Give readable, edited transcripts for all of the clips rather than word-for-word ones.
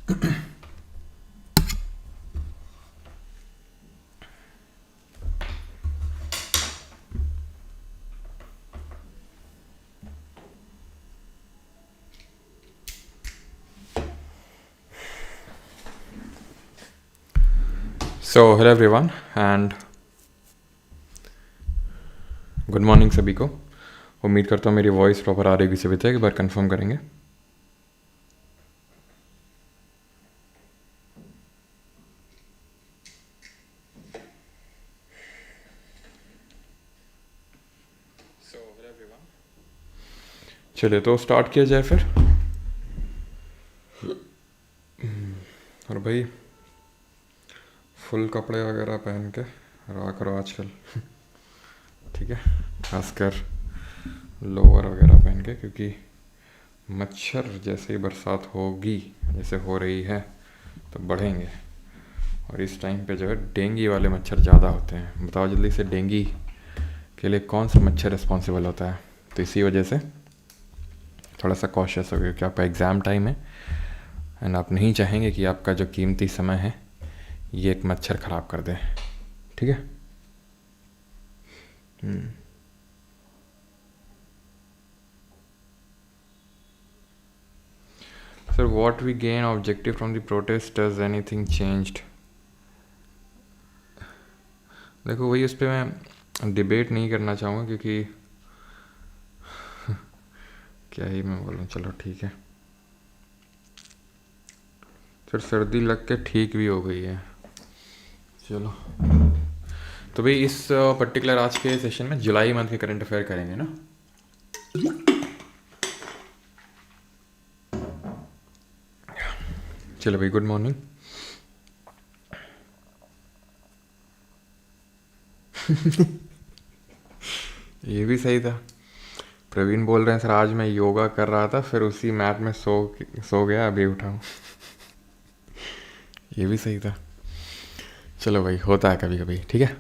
So hello everyone and good morning सभी को। उम्मीद करता हूँ मेरी वॉइस प्रॉपर आ रही है, सभी तक एक बार कंफर्म करेंगे। चलिए तो स्टार्ट किया जाए फिर। और भाई फुल कपड़े वगैरह पहन के रहा करो आजकल। ठीक है, खासकर लोअर वगैरह पहन के, क्योंकि मच्छर जैसे ही बरसात होगी, जैसे हो रही है, तो बढ़ेंगे। और इस टाइम पे जो है डेंगू वाले मच्छर ज़्यादा होते हैं। बताओ जल्दी से, डेंगू के लिए कौन सा मच्छर रिस्पॉन्सिबल होता है? तो इसी वजह से थोड़ा सा कॉशियस हो गया कि आपका एग्ज़ाम टाइम है एंड आप नहीं चाहेंगे कि आपका जो कीमती समय है ये एक मच्छर ख़राब कर दे। ठीक है। Sir what we gain objective from the protest, does anything changed? देखो वही, उस पर मैं डिबेट नहीं करना चाहूँगा, क्योंकि क्या ही मैं बोलूँ। चलो ठीक है। फिर सर्दी लग के ठीक भी हो गई है। चलो तो भाई इस पर्टिकुलर आज के सेशन में जुलाई मंथ के करंट अफेयर करेंगे ना। चलो भाई, गुड मॉर्निंग। ये भी सही था। प्रवीण बोल रहे हैं सर आज मैं योगा कर रहा था, फिर उसी मैट में सो गया, अभी उठाऊँ। ये भी सही था। चलो भाई, होता है कभी कभी। ठीक है,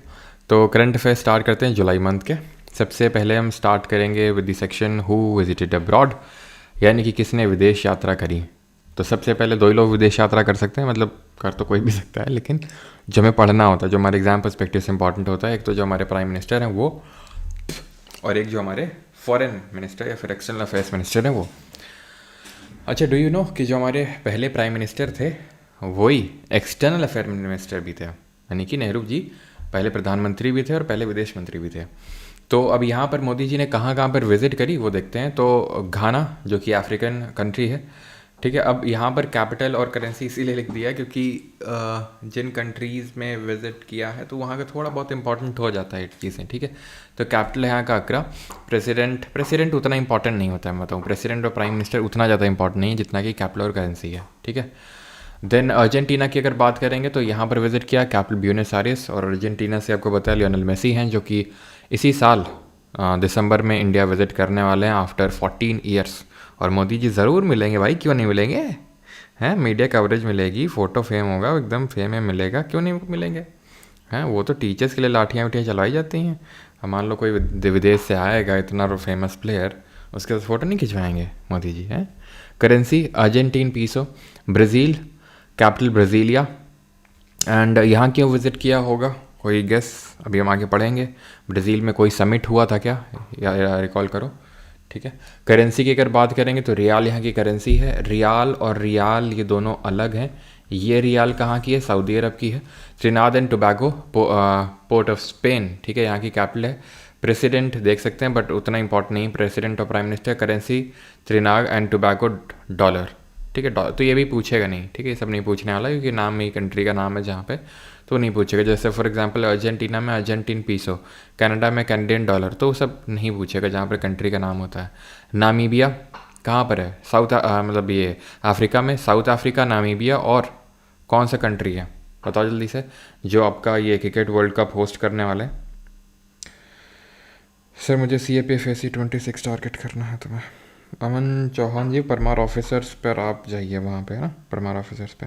तो करंट अफेयर स्टार्ट करते हैं जुलाई मंथ के। सबसे पहले हम स्टार्ट करेंगे with the section who visited abroad, यानी कि किसने विदेश यात्रा करी। तो सबसे पहले दो ही लोग विदेश यात्रा कर सकते हैं, मतलब कर तो कोई भी सकता है, लेकिन जो हमें पढ़ना होता है, जो हमारे एग्जाम पर्सपेक्टिव से इंपॉर्टेंट होता है, एक तो जो हमारे प्राइम मिनिस्टर हैं वो, और एक जो हमारे फॉरेन मिनिस्टर या फिर एक्सटर्नल अफेयर्स मिनिस्टर हैं वो। अच्छा, डू यू नो कि जो हमारे पहले प्राइम मिनिस्टर थे वही एक्सटर्नल अफेयर मिनिस्टर भी थे, यानी कि नेहरू जी पहले प्रधानमंत्री भी थे और पहले विदेश मंत्री भी थे। तो अब यहाँ पर मोदी जी ने कहाँ कहाँ पर विज़िट करी वो देखते हैं। तो घाना, जो कि अफ्रीकन कंट्री है, ठीक है। अब यहाँ पर कैपिटल और करेंसी इसीलिए लिख दिया क्योंकि जिन कंट्रीज़ में विज़िट किया है तो वहाँ का थोड़ा बहुत इंपॉर्टेंट हो जाता है चीज़ें। ठीक है, तो कैपिटल है यहाँ का अक्रा। प्रेसिडेंट उतना इंपॉर्टेंट नहीं होता है, मैं बताऊँ। प्रेसिडेंट और प्राइम मिनिस्टर उतना ज़्यादा इंपॉर्टेंट नहीं है जितना कि कैपिटल और करेंसी है। ठीक है। देन अर्जेंटीना की अगर बात करेंगे तो यहाँ पर विजिट किया कैपिटल ब्यूनस आयर्स, और अर्जेंटीना से आपको बताया लियोनेल मेसी हैं, जो कि इसी साल दिसंबर में इंडिया विजिट करने वाले हैं आफ्टर 14 ईयर्स। और मोदी जी ज़रूर मिलेंगे भाई, क्यों नहीं मिलेंगे? हैं, मीडिया कवरेज मिलेगी, फ़ोटो फेम होगा, एकदम फेम में मिलेगा, क्यों नहीं मिलेंगे? हैं, वो तो टीचर्स के लिए लाठियाँ विठियाँ चलाई जाती हैं। अब मान लो कोई विदेश से आएगा इतना फेमस प्लेयर, उसके साथ फ़ोटो नहीं खिंचवाएंगे मोदी जी? हैं। Currency Argentine peso. Brazil capital Brasilia. And यहाँ क्यों विज़िट किया होगा, कोई गेस? अभी हम आगे पढ़ेंगे। ब्राज़ील में कोई समिट हुआ था क्या, या रिकॉल करो। ठीक है। करेंसी की अगर बात करेंगे तो रियाल यहाँ की करेंसी है। रियाल और रियाल ये दोनों अलग हैं। ये रियाल कहाँ की है? सऊदी अरब की है। त्रिनाद and Tobago port of Spain, ठीक है, यहाँ की कैपिटल है। प्रेसिडेंट देख सकते हैं बट उतना इंपॉर्टेंट नहीं, प्रेसिडेंट और prime minister. Currency त्रिनाद and Tobago dollar. ठीक है, तो ये भी पूछेगा नहीं। ठीक है, ये सब नहीं पूछने वाला, क्योंकि नाम ही कंट्री का नाम है जहाँ पे, तो नहीं पूछेगा। जैसे फॉर एग्जांपल अर्जेंटीना में अर्जेंटीन पीसो, कनाडा में कैनेडियन डॉलर, तो सब नहीं पूछेगा जहाँ पर कंट्री का नाम होता है। नामीबिया कहाँ पर है? मतलब ये अफ्रीका में, साउथ अफ्रीका, नामीबिया। और कौन सा कंट्री है बताओ जल्दी से, जो आपका ये क्रिकेट वर्ल्ड कप होस्ट करने वाले हैं? सर मुझे CAPFAC 26 टारगेट करना है तुम्हें। अमन चौहान जी, परमार ऑफिसर्स पर आप जाइए, वहाँ पे है ना, परमार ऑफिसर्स पे।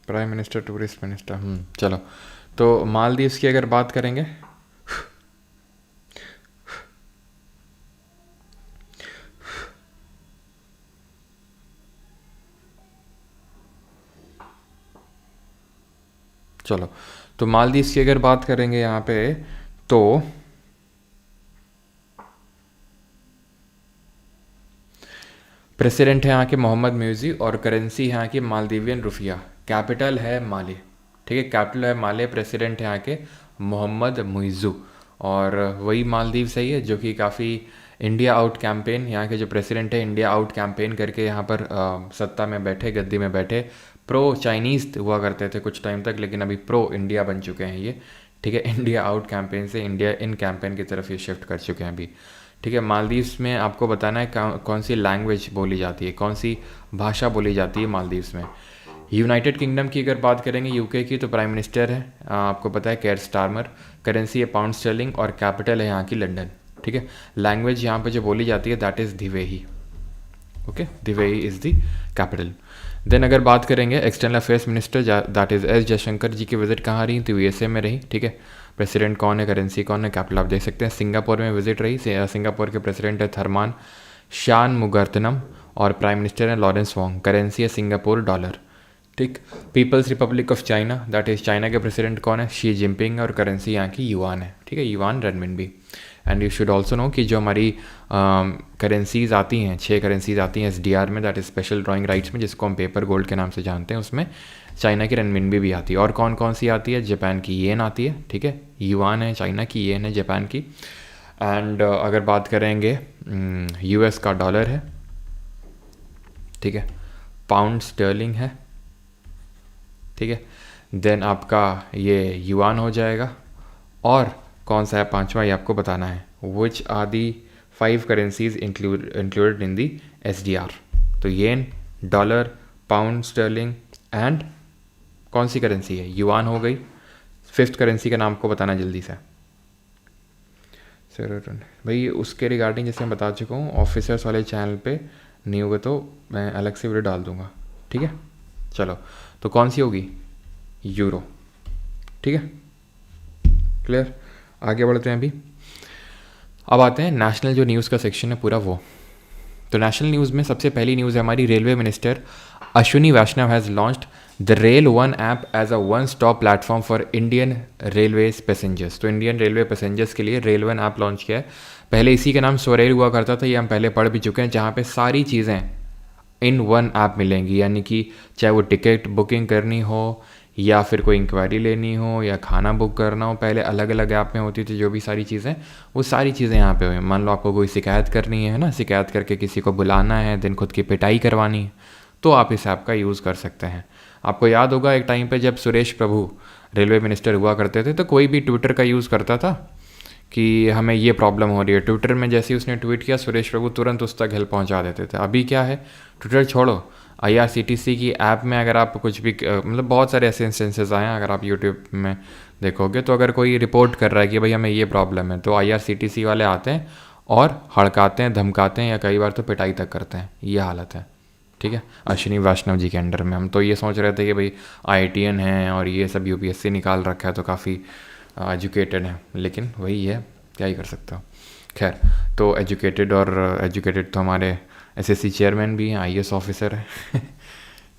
Prime minister, tourist minister. चलो, तो मालदीव्स की अगर बात करेंगे चलो, तो मालदीव की अगर बात करेंगे यहाँ पे, तो प्रेसिडेंट है यहाँ के मोहम्मद म्यूजी और करेंसी है यहाँ की मालदीवियन रुफिया, कैपिटल है माले। ठीक है, कैपिटल है माले, प्रेसिडेंट है यहाँ के मोहम्मद मुइज़ू, और वही मालदीव सही है जो कि काफ़ी इंडिया आउट कैंपेन, यहाँ के जो प्रेसिडेंट है इंडिया आउट कैंपेन करके यहाँ पर सत्ता में बैठे, गद्दी में बैठे, प्रो चाइनीज़ हुआ करते थे कुछ टाइम तक, लेकिन अभी प्रो इंडिया बन चुके हैं ये। ठीक है, इंडिया आउट कैंपेन से इंडिया इन कैंपेन की तरफ ये शिफ्ट कर चुके हैं अभी। ठीक है, मालदीव्स में आपको बताना है कौन सी लैंग्वेज बोली जाती है, कौन सी भाषा बोली जाती है मालदीव्स में। यूनाइटेड किंगडम की अगर बात करेंगे, यूके की, तो प्राइम मिनिस्टर है आपको पता है केयर स्टारमर, करेंसी है पाउंड स्टर्लिंग और कैपिटल है यहाँ की लंदन। ठीक है, लैंग्वेज यहाँ पे जो बोली जाती है that is Dhivehi. Okay, Dhivehi is the capital. Then अगर बात करेंगे external affairs minister that is S Jaishankar ji की विजिट कहाँ रही, तो यूएसए में रही। ठीक है, प्रेसिडेंट कौन है, करेंसी कौन है, कैपिटल आप देख सकते हैं। सिंगापुर में विजिट रही, सिंगापुर के प्रेसिडेंट है थरमान शानमुगारतनम और प्राइम मिनिस्टर है लॉरेंस वोंग, करेंसी है सिंगापुर डॉलर। ठीक, people's republic of China that is China के प्रेसिडेंट कौन है, शी जिनपिंग, और करेंसी यहाँ की युआन है। ठीक है, yuan renminbi. And you should also know कि जो हमारी करेंसीज आती हैं, 6 करेंसीज आती हैं एसडीआर में, that is special drawing rights में, जिसको हम पेपर गोल्ड के नाम से जानते हैं, उसमें चाइना की रेनमिनबी भी आती है। और कौन कौन सी आती है, जापान की येन आती है। ठीक है, युआन है चाइना की, येन है जापान की। एंड अगर बात करेंगे यूएस का डॉलर है। ठीक है, पाउंड स्टर्लिंग है। ठीक है, देन आपका ये युआन हो जाएगा, और कौन सा है पांचवा ये आपको बताना है, which are the 5 currencies included in the SDR. तो yen, dollar, pound sterling and कौन सी करेंसी है, युआन हो गई। 5th करेंसी का नाम आपको बताना जल्दी से सर भाई, उसके रिगार्डिंग जैसे मैं बता चुका हूँ ऑफिसर्स वाले चैनल पे, नहीं होगा तो मैं अलग से वीडियो डाल दूंगा। ठीक है, चलो, तो कौन सी होगी, यूरो। ठीक है, क्लियर, आगे बढ़ते हैं अभी। अब आते हैं नेशनल जो न्यूज़ का सेक्शन है पूरा वो। तो नेशनल न्यूज़ में सबसे पहली न्यूज़ है हमारी, railway minister Ashwini Vaishnaw has launched the rail one app as a one stop platform for Indian railways passengers. तो इंडियन रेलवे पैसेंजर्स के लिए रेल वन ऐप लॉन्च किया है। पहले इसी का नाम स्वरेल हुआ करता था, ये हम पहले पढ़ भी चुके हैं, जहाँ पे सारी चीज़ें इन वन ऐप मिलेंगी, यानी कि चाहे वो टिकट बुकिंग करनी हो या फिर कोई इंक्वायरी लेनी हो या खाना बुक करना हो, पहले अलग अलग ऐप में होती थी जो भी सारी चीज़ें, वो सारी चीज़ें यहाँ पे हुई। मान लो आपको कोई शिकायत करनी है ना, शिकायत करके किसी को बुलाना है, दिन खुद की पिटाई करवानी है, तो आप इस ऐप का यूज़ कर सकते हैं। आपको याद होगा एक टाइम पे जब सुरेश प्रभु रेलवे मिनिस्टर हुआ करते थे, तो कोई भी ट्विटर का यूज़ करता था कि हमें ये प्रॉब्लम हो रही है, ट्विटर में जैसे ही उसने ट्वीट किया सुरेश प्रभु तुरंत उस तक हेल्प पहुंचा देते थे। अभी क्या है, ट्विटर छोड़ो, IRCTC की ऐप में अगर आप कुछ भी मतलब बहुत सारे ऐसे इंस्टेंसेस आए हैं, अगर आप यूट्यूब में देखोगे तो अगर कोई रिपोर्ट कर रहा है कि भाई हमें ये प्रॉब्लम है, तो IRCTC वाले आते हैं और हड़काते हैं, धमकाते हैं, या कई बार तो पिटाई तक करते हैं। ये हालत है। ठीक है, अश्विनी वैष्णव जी के अंडर में। हम तो ये सोच रहे थे कि भाई IITN हैं और ये सब UPSC निकाल रखा है तो काफ़ी एजुकेटेड है, लेकिन वही है, क्या ही कर सकते हो। खैर, तो एजुकेटेड तो हमारे SSC चेयरमैन भी हैं, IAS ऑफिसर है।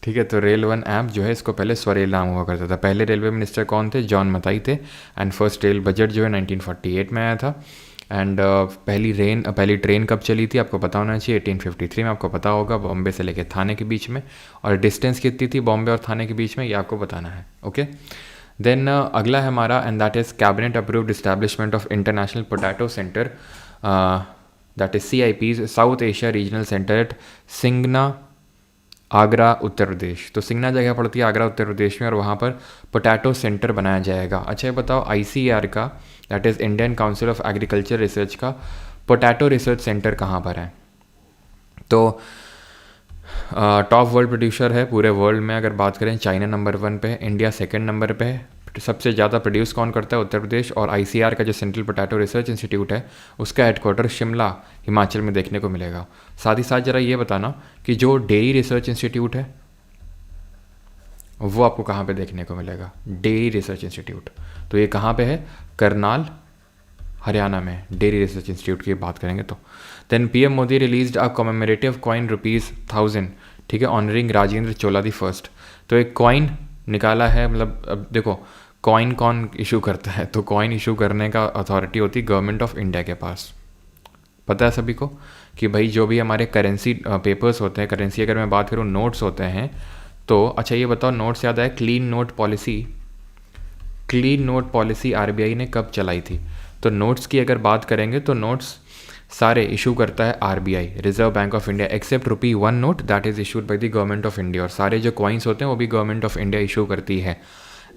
ठीक है, तो रेल वन ऐप जो है इसको पहले स्वरेल नाम हुआ करता था। पहले रेलवे मिनिस्टर कौन थे, जॉन मताई थे। एंड फर्स्ट रेल बजट जो है 1948 में आया था। एंड पहली ट्रेन कब चली थी आपको पता होना चाहिए, 1853 में, आपको पता होगा, बॉम्बे से लेके थाने के बीच में। और डिस्टेंस कितनी थी बॉम्बे और थाने के बीच में, ये आपको बताना है। ओके, देन अगला है हमारा, and that is cabinet approved establishment of international potato centre, that is CIPs, South Asia regional centre at Singna, Agra, Uttar Pradesh. तो सिंगना जगह पड़ती है आगरा, उत्तर प्रदेश में, और वहाँ पर पोटैटो सेंटर बनाया जाएगा। अच्छा, ये बताओ ICAR का, that is Indian council of agriculture research का, पोटैटो रिसर्च सेंटर कहाँ पर है? तो टॉप वर्ल्ड प्रोड्यूसर है पूरे वर्ल्ड में, अगर बात करें चाइना नंबर 1 पे है, इंडिया सेकंड नंबर पे है। सबसे ज़्यादा प्रोड्यूस कौन करता है, उत्तर प्रदेश। और ICAR का जो सेंट्रल पोटैटो रिसर्च इंस्टीट्यूट है उसका हेडक्वार्टर शिमला, हिमाचल में देखने को मिलेगा। साथ ही साथ ज़रा ये बताना कि जो डेयरी रिसर्च इंस्टीट्यूट है वो आपको कहाँ पे देखने को मिलेगा, डेयरी रिसर्च इंस्टीट्यूट। तो ये कहाँ पे है, करनाल, हरियाणा में, डेयरी रिसर्च इंस्टीट्यूट की बात करेंगे तो। Then PM Modi released a commemorative coin ₹1000, ठीक है, honouring Rajendra Chola the first. तो एक कॉइन निकाला है, मतलब अब देखो कॉइन कौन इशू करता है? तो कॉइन इशू करने का अथॉरिटी होती है गवर्नमेंट ऑफ इंडिया के पास। पता है सभी को कि भाई जो भी हमारे करेंसी पेपर्स होते हैं, करेंसी अगर मैं बात करूँ नोट्स होते हैं, तो अच्छा ये बताओ, नोट्स याद है, क्लीन नोट पॉलिसी आरबीआई ने कब चलाई थी? तो नोट्स की अगर बात करेंगे तो नोट्स सारे इशू करता है RBI, reserve bank of India, except ₹1 note that is issued by the government of India. और सारे जो कॉइन्स होते हैं वो भी गवर्नमेंट ऑफ इंडिया इशू करती है।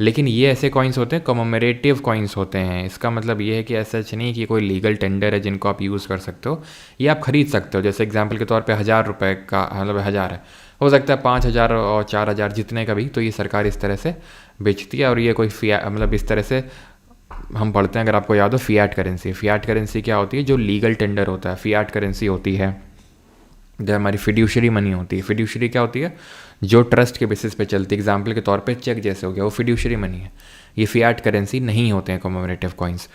लेकिन ये ऐसे कॉइन्स होते हैं, कॉममेरेटिव कॉइन्स होते हैं। इसका मतलब ये है कि ऐसा नहीं कि कोई लीगल टेंडर है जिनको आप यूज़ कर सकते हो, ये आप खरीद सकते हो। जैसे एग्जाम्पल के तौर पे 1000 रुपये का मतलब 1000 है, हो सकता है 5000 और 4000 जितने का भी, तो ये सरकार इस तरह से बेचती है। और ये कोई मतलब इस तरह से हम पढ़ते हैं, अगर आपको याद हो, फियाट करेंसी। फियाट करेंसी क्या होती है? जो लीगल टेंडर होता है। फियाट करेंसी होती है जो हमारी फिड्यूशरी मनी होती है। फिड्यूशरी क्या होती है? जो ट्रस्ट के बेसिस पे चलती है। एग्जाम्पल के तौर पे चेक जैसे हो गया, वो फिड्यूशरी मनी है। ये फियाट करेंसी नहीं होते हैं कॉममेरेटिव कॉइन्स।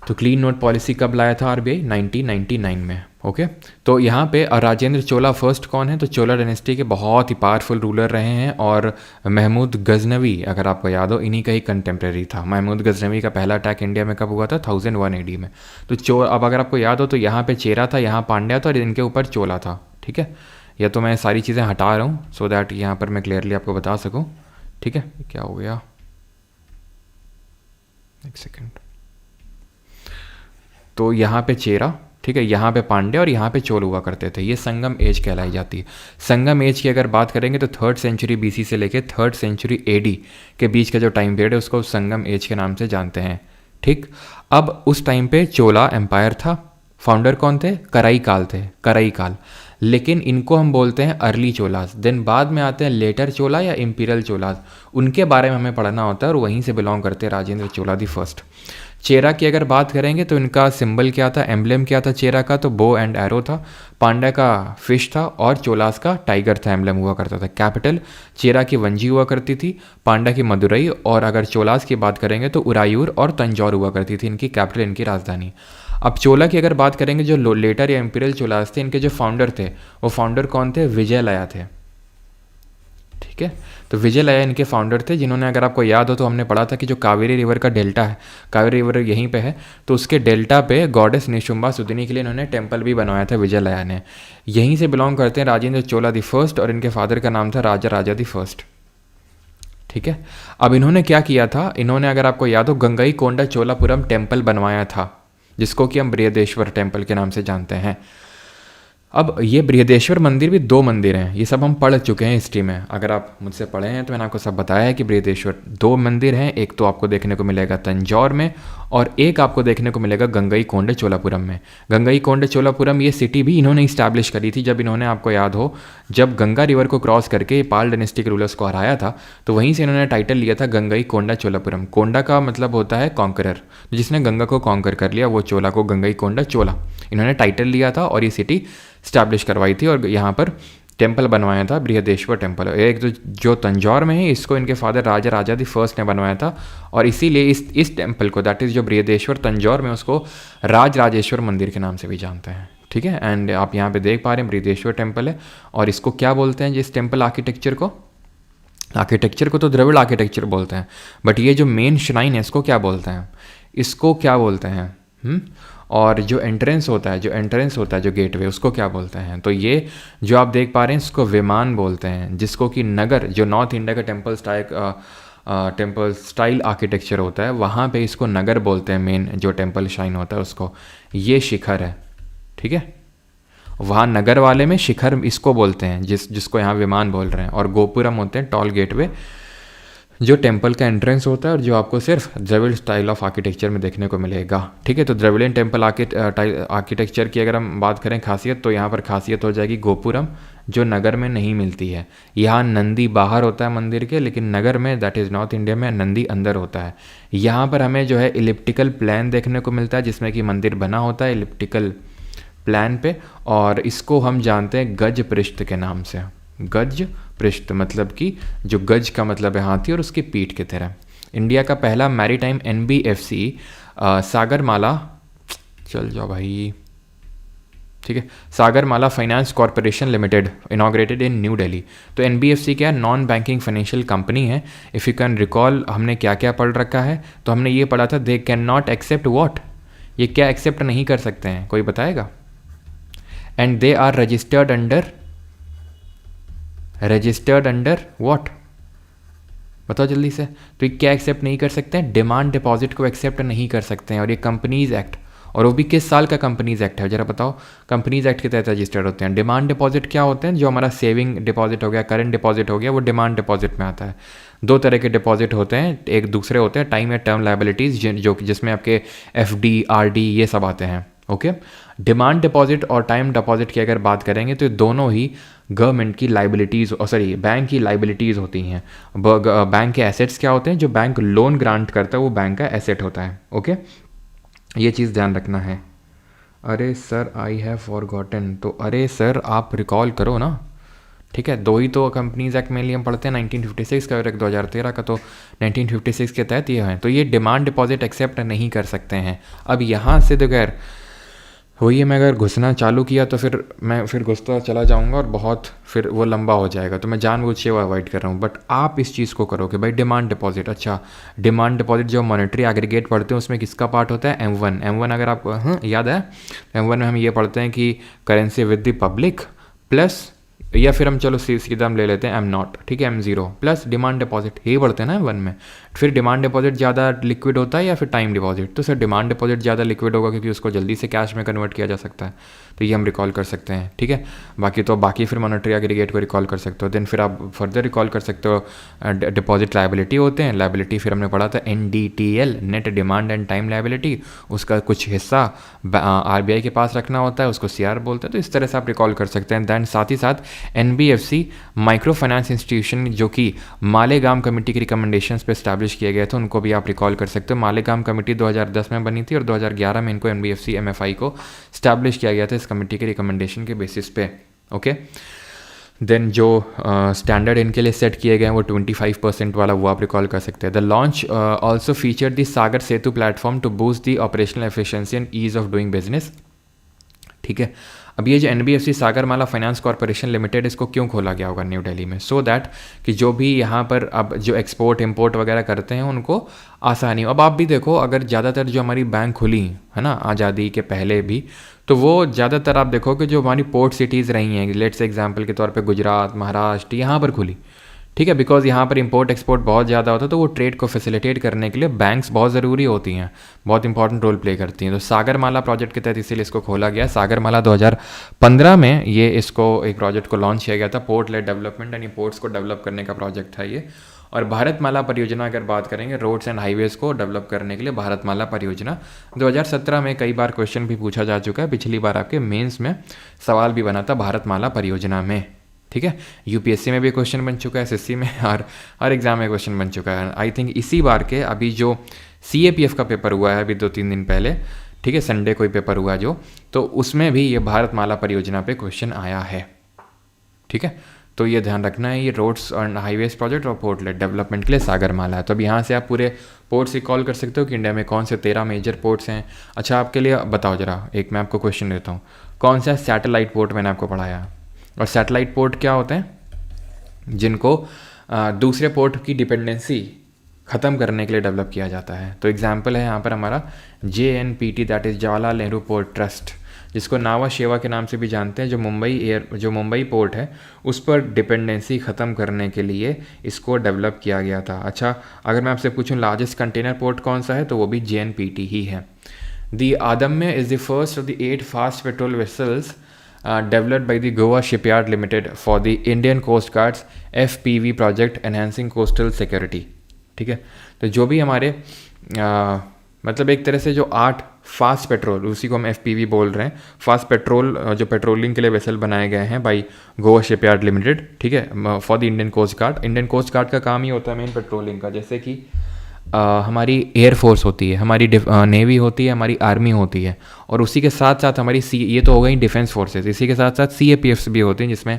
तो क्लीन नोट पॉलिसी कब लाया था आरबीआई? 1999 में। ओके, तो यहाँ पे राजेंद्र चोला फर्स्ट कौन है? तो चोला डायनेस्टी के बहुत ही पावरफुल रूलर रहे हैं। और महमूद गजनवी, अगर आपको याद हो, इन्हीं का ही कंटेम्प्रेरी था। महमूद गजनवी का पहला अटैक इंडिया में कब हुआ था? 1001 AD में। तो अब अगर आपको याद हो तो यहाँ पे चेरा था, यहाँ पांड्या था और इनके ऊपर चोला था। ठीक है, या तो मैं सारी चीज़ें हटा रहा हूँ सो दैट यहाँ पर मैं क्लियरली आपको बता सकूँ। ठीक है, क्या हो गया, एक सेकेंड। तो यहाँ पे चेरा, ठीक है, यहाँ पे पांडे और यहाँ पे चोल हुआ करते थे। ये संगम एज कहलाई जाती है। संगम एज की अगर बात करेंगे तो 3rd सेंचुरी BC से लेके 3rd सेंचुरी AD के बीच का जो टाइम पीरियड है उसको संगम एज के नाम से जानते हैं। ठीक, अब उस टाइम पे चोला एम्पायर था। फाउंडर कौन थे? कराई काल थे, कराई काल। लेकिन इनको हम बोलते हैं अर्ली चोलास। देन बाद में आते हैं लेटर चोला या इम्पीरियल चोलास। उनके बारे में हमें पढ़ना होता है और वहीं से बिलोंग करते हैं राजेंद्र चोला दी फर्स्ट। चेरा की अगर बात करेंगे तो इनका सिंबल क्या था, एम्बलेम क्या था चेरा का? तो बो एंड एरो था। पांड्या का फिश था और चोलास का टाइगर था, एम्बलेम हुआ करता था। कैपिटल चेरा की वंजी हुआ करती थी, पांड्या की मदुरई, और अगर चोलास की बात करेंगे तो उरायूर और तंजौर हुआ करती थी इनकी कैपिटल, इनकी राजधानी। अब चोला की अगर बात करेंगे, जो लेटर या इम्पीरियल चोलास थे, इनके जो फाउंडर थे वो फाउंडर कौन थे? विजयलया थे। ठीक है, तो विजयलया इनके फाउंडर थे, जिन्होंने, अगर आपको याद हो तो हमने पढ़ा था कि जो कावेरी रिवर का डेल्टा है, कावेरी रिवर यहीं पे है, तो उसके डेल्टा पे गॉडेस निशुम्बा सुदिनी के लिए इन्होंने टेम्पल भी बनवाया था विजयलया ने। यहीं से बिलोंग करते हैं राजेंद्र चोला दी फर्स्ट और इनके फादर का नाम था राजा राजा दी फर्स्ट। ठीक है, अब इन्होंने क्या किया था? इन्होंने, अगर आपको याद हो, गंगई कोंडा चोलापुरम टेम्पल बनवाया था, जिसको कि हम बृहदेश्वर टेम्पल के नाम से जानते हैं। अब ये बृहदेश्वर मंदिर भी 2 मंदिर हैं, ये सब हम पढ़ चुके हैं हिस्ट्री में। अगर आप मुझसे पढ़े हैं तो मैंने आपको सब बताया है कि बृहदेश्वर 2 मंदिर हैं। एक तो आपको देखने को मिलेगा तंजौर में और एक आपको देखने को मिलेगा गंगई कोंडे चोलापुरम में। गंगई कोंडे चोलापुरम ये सिटी भी इन्होंने इस्टेब्लिश करी थी, जब इन्होंने, आपको याद हो, जब गंगा रिवर को क्रॉस करके पाल डायनेस्टी के रूलर्स को हराया था, तो वहीं से इन्होंने टाइटल लिया था गंगई कोंडा चोलापुरम। कोंडा का मतलब होता है कॉन्करर, जिसने गंगा को कॉन्कर कर लिया, वो चोला को गंगई कोंडा चोला इन्होंने टाइटल लिया था और ये सिटी स्टैब्लिश करवाई थी और यहाँ पर टेम्पल बनवाया था, बृहदेश्वर टेम्पल। एक तो जो तंजौर में है, इसको इनके father Raja Raja the first ने बनवाया था और इसीलिए इस टेम्पल को, दैट इज़ जो बृहदेश्वर तंजौर में, उसको राज राजेश्वर मंदिर के नाम से भी जानते हैं। ठीक है, एंड आप यहाँ पे देख पा रहे हैं बृहदेश्वर टेम्पल है। और इसको क्या बोलते हैं जिस टेम्पल आर्किटेक्चर को? आर्किटेक्चर को तो द्रविड़ आर्किटेक्चर बोलते हैं, बट ये जो मेन श्राइन है इसको क्या बोलते हैं? इसको क्या बोलते हैं? और जो एंट्रेंस होता है, जो गेटवे, उसको क्या बोलते हैं? तो ये जो आप देख पा रहे हैं इसको विमान बोलते हैं, जिसको कि नगर, जो नॉर्थ इंडिया का टेम्पल स्टाइल आर्किटेक्चर होता है, वहाँ पे इसको नगर बोलते हैं। मेन जो टेम्पल शाइन होता है उसको, ये शिखर है। ठीक है, वहाँ नगर वाले में शिखर इसको बोलते हैं, जिसको यहाँ विमान बोल रहे हैं। और गोपुरम होते हैं टॉल गेटवे, जो टेम्पल का एंट्रेंस होता है और जो आपको सिर्फ द्रविड़ स्टाइल ऑफ आर्किटेक्चर में देखने को मिलेगा। ठीक है, तो द्रविडियन टेम्पल आर्किटेक्चर की अगर हम बात करें खासियत, तो यहाँ पर खासियत हो जाएगी गोपुरम, जो नगर में नहीं मिलती है। यहाँ नंदी बाहर होता है मंदिर के, लेकिन नगर में, दैट इज़ नॉर्थ इंडिया में, नंदी अंदर होता है। यहाँ पर हमें जो है इलिप्टिकल प्लान देखने को मिलता है, जिसमें कि मंदिर बना होता है इलिप्टिकल प्लान पे, और इसको हम जानते हैं गज पृष्ठ के नाम से। गज पृष्ठ मतलब कि जो गज का मतलब है हाथी और उसकी पीठ की तरह। इंडिया का पहला मैरीटाइम NBFC सागरमाला, चल जाओ भाई, ठीक है। Sagarmala finance corporation limited inaugurated इन न्यू दिल्ली। तो एनबीएफसी क्या नॉन बैंकिंग फाइनेंशियल कंपनी है। इफ़ यू कैन रिकॉल हमने क्या क्या पढ़ रखा है, तो हमने ये पढ़ा था they can not accept what, ये क्या एक्सेप्ट नहीं कर सकते हैं, कोई बताएगा। And they are registered under what, बताओ जल्दी से। तो ये क्या एक्सेप्ट नहीं कर सकते हैं, डिमांड डिपॉजिट को एक्सेप्ट नहीं कर सकते हैं। और ये कंपनीज एक्ट, और वो भी किस साल का कंपनीज एक्ट है जरा बताओ। कंपनीज एक्ट के तहत रजिस्टर्ड होते हैं। डिमांड डिपॉजिट क्या होते हैं, जो हमारा सेविंग डिपॉजिट हो गया, करंट डिपॉजिट हो गया, वो डिमांड डिपॉजिट में आता है। दो तरह के डिपॉजिट होते हैं, एक दूसरे होते हैं टाइम या टर्म लायबिलिटीज़, जो जिसमें आपके एफडी आरडी ये सब आते हैं। ओके, डिमांड डिपॉजिट और टाइम डिपॉजिट की अगर बात करेंगे तो ये दोनों ही गवर्नमेंट की लाइबिलिटीज़, सॉरी बैंक की लाइबिलिटीज़ होती हैं। बैंक के एसेट्स क्या होते हैं, जो बैंक लोन ग्रांट करता है वो बैंक का एसेट होता है। ओके, ये चीज़ ध्यान रखना है। अरे सर आई हैव फॉरगॉटन, तो अरे सर आप रिकॉल करो ना। ठीक है, दो ही तो कंपनीज एक्ट में लिए हम पढ़ते हैं, 1956 का और एक 2013 का। तो 1956 के तहत ये है, तो ये डिमांड डिपॉजिट एक्सेप्ट नहीं कर सकते हैं। अब यहाँ से बगैर वही मैं अगर घुसना चालू किया तो फिर घुसता चला जाऊंगा और बहुत फिर वो लंबा हो जाएगा, तो मैं जानबूझ के वो अवॉइड कर रहा हूँ। बट आप इस चीज़ को करो कि भाई डिमांड डिपॉजिट, अच्छा डिमांड डिपॉजिट जो मॉनेटरी एग्रीगेट पढ़ते हैं उसमें किसका पार्ट होता है, M1 अगर आपको याद है, M1 में हम ये पढ़ते हैं कि currency with the public plus, या फिर हम चलो सीधा हम ले लेते हैं M0, ठीक है, M0 प्लस डिमांड डिपॉजिट, यही पढ़ते हैं ना M1 में। फिर डिमांड डिपॉजिट ज़्यादा लिक्विड होता है या फिर टाइम डिपॉजिट, तो सर डिमांड डिपॉजिट ज़्यादा लिक्विड होगा क्योंकि उसको जल्दी से कैश में कन्वर्ट किया जा सकता है, तो ये हम रिकॉल कर सकते हैं। ठीक है, बाकी फिर मॉनेटरी एग्रीगेट को रिकॉल कर सकते हो। देन फिर आप फर्दर रिकॉल कर सकते हो डिपॉजिट लायबिलिटी होते हैं। लायबिलिटी फिर हमने पढ़ा था NDTL, net demand and time liability, उसका कुछ हिस्सा RBI के पास रखना होता है, उसको CR बोलते हैं। तो इस तरह से आप रिकॉल कर सकते हैं। दैन साथ ही साथ NBFC माइक्रो फाइनेंस इंस्टीट्यूशन, जो कि मालेगाम कमेटी की रिकमेंडेशंस पे इस्टेब्लिश किए गए थे, उनको भी आप रिकॉल कर सकते हो। मालेगाम कमेटी 2010 में बनी थी और 2011 में इनको NBFC MFI को इस्टेब्लिश किया गया था इस कमेटी के रिकमेंडेशन के बेसिस पे। ओके, देन जो स्टैंडर्ड इनके लिए सेट किए गए हैं वो 25% वाला, वो आप रिकॉल कर सकते हैं। The launch also feature the Sagar Setu platform to boost the operational efficiency and ease of doing business. ठीक है, अब ये जो NBFC Sagarmala finance corporation limited, इसको क्यों खोला गया होगा न्यू दिल्ली में, सो दैट कि जो भी यहाँ पर अब जो एक्सपोर्ट इंपोर्ट वगैरह करते हैं उनको आसानी हो। अब आप भी देखो, अगर ज़्यादातर जो हमारी बैंक खुली है ना आज़ादी के पहले भी, तो वो ज़्यादातर आप देखो कि जो हमारी पोर्ट सिटीज़ रही हैं, लेट्स एग्जांपल के तौर पे गुजरात, महाराष्ट्र, यहाँ पर खुली। ठीक है, बिकॉज यहाँ पर इंपोर्ट एक्सपोर्ट बहुत ज़्यादा होता है, तो वो ट्रेड को फैसिलिटेट करने के लिए बैंक्स बहुत ज़रूरी होती हैं, बहुत इंपॉर्टेंट रोल प्ले करती हैं। तो सागरमाला प्रोजेक्ट के तहत इसीलिए इसको खोला गया। सागरमाला 2015 में ये इसको एक प्रोजेक्ट को लॉन्च किया गया था, पोर्ट लेड डेवलपमेंट यानी पोर्ट्स को डेवलप करने का प्रोजेक्ट था ये। और भारतमाला परियोजना अगर बात करेंगे, रोड्स एंड हाईवेज़ को डेवलप करने के लिए भारतमाला परियोजना 2017 में कई बार क्वेश्चन भी पूछा जा चुका है। पिछली बार आपके मेंस में सवाल भी बना था भारतमाला परियोजना में। ठीक है, UPSC में भी क्वेश्चन बन चुका है, SSC में, हर एग्जाम में क्वेश्चन बन चुका है। आई थिंक इसी बार के अभी जो CAPF का पेपर हुआ है अभी 2-3 दिन पहले, ठीक है, संडे कोई पेपर हुआ जो, तो उसमें भी ये भारतमाला परियोजना पे क्वेश्चन आया है। ठीक है, तो ये ध्यान रखना है, ये रोड्स एंड हाईवेज प्रोजेक्ट और पोर्ट लेड डेवलपमेंट के लिए सागरमाला है। तो अब यहाँ से आप पूरे पोर्ट्स रिकॉल कर सकते हो कि इंडिया में कौन से 13 मेजर पोर्ट्स हैं। अच्छा, आपके लिए बताओ जरा, एक मैं आपको क्वेश्चन देता हूँ, कौन सा सैटेलाइट पोर्ट मैंने आपको पढ़ाया, और सैटेलाइट पोर्ट क्या होते हैं, जिनको दूसरे पोर्ट की डिपेंडेंसी ख़त्म करने के लिए डेवलप किया जाता है। तो एग्जांपल है यहाँ पर हमारा JNPT, that is Jawaharlal Nehru port trust, जिसको नावा शेवा के नाम से भी जानते हैं, जो मुंबई पोर्ट है उस पर डिपेंडेंसी ख़त्म करने के लिए इसको डेवलप किया गया था। अच्छा, अगर मैं आपसे पूछूं लार्जेस्ट कंटेनर पोर्ट कौन सा है, तो वो भी JNPT ही है। The Adamya is the first of the 8 fast patrol vessels developed by the Goa Shipyard Limited for the Indian Coast Guard's FPV project enhancing coastal security। ठीक है, तो जो भी हमारे मतलब एक तरह से जो 8 फास्ट पेट्रोल, उसी को हम FPV बोल रहे हैं, फास्ट पेट्रोल जो पेट्रोलिंग के लिए वेसल बनाए गए हैं बाई गोवा शिपयार्ड लिमिटेड। ठीक है, for the Indian coast guard. Indian coast guard का काम ही होता है मेन पेट्रोलिंग का, जैसे कि हमारी एयरफोर्स होती है, हमारी नेवी होती है, हमारी आर्मी होती है, और उसी के साथ साथ हमारी ये तो हो गई डिफेंस फोर्सेस, इसी के साथ साथ CAPFs भी होती हैं, जिसमें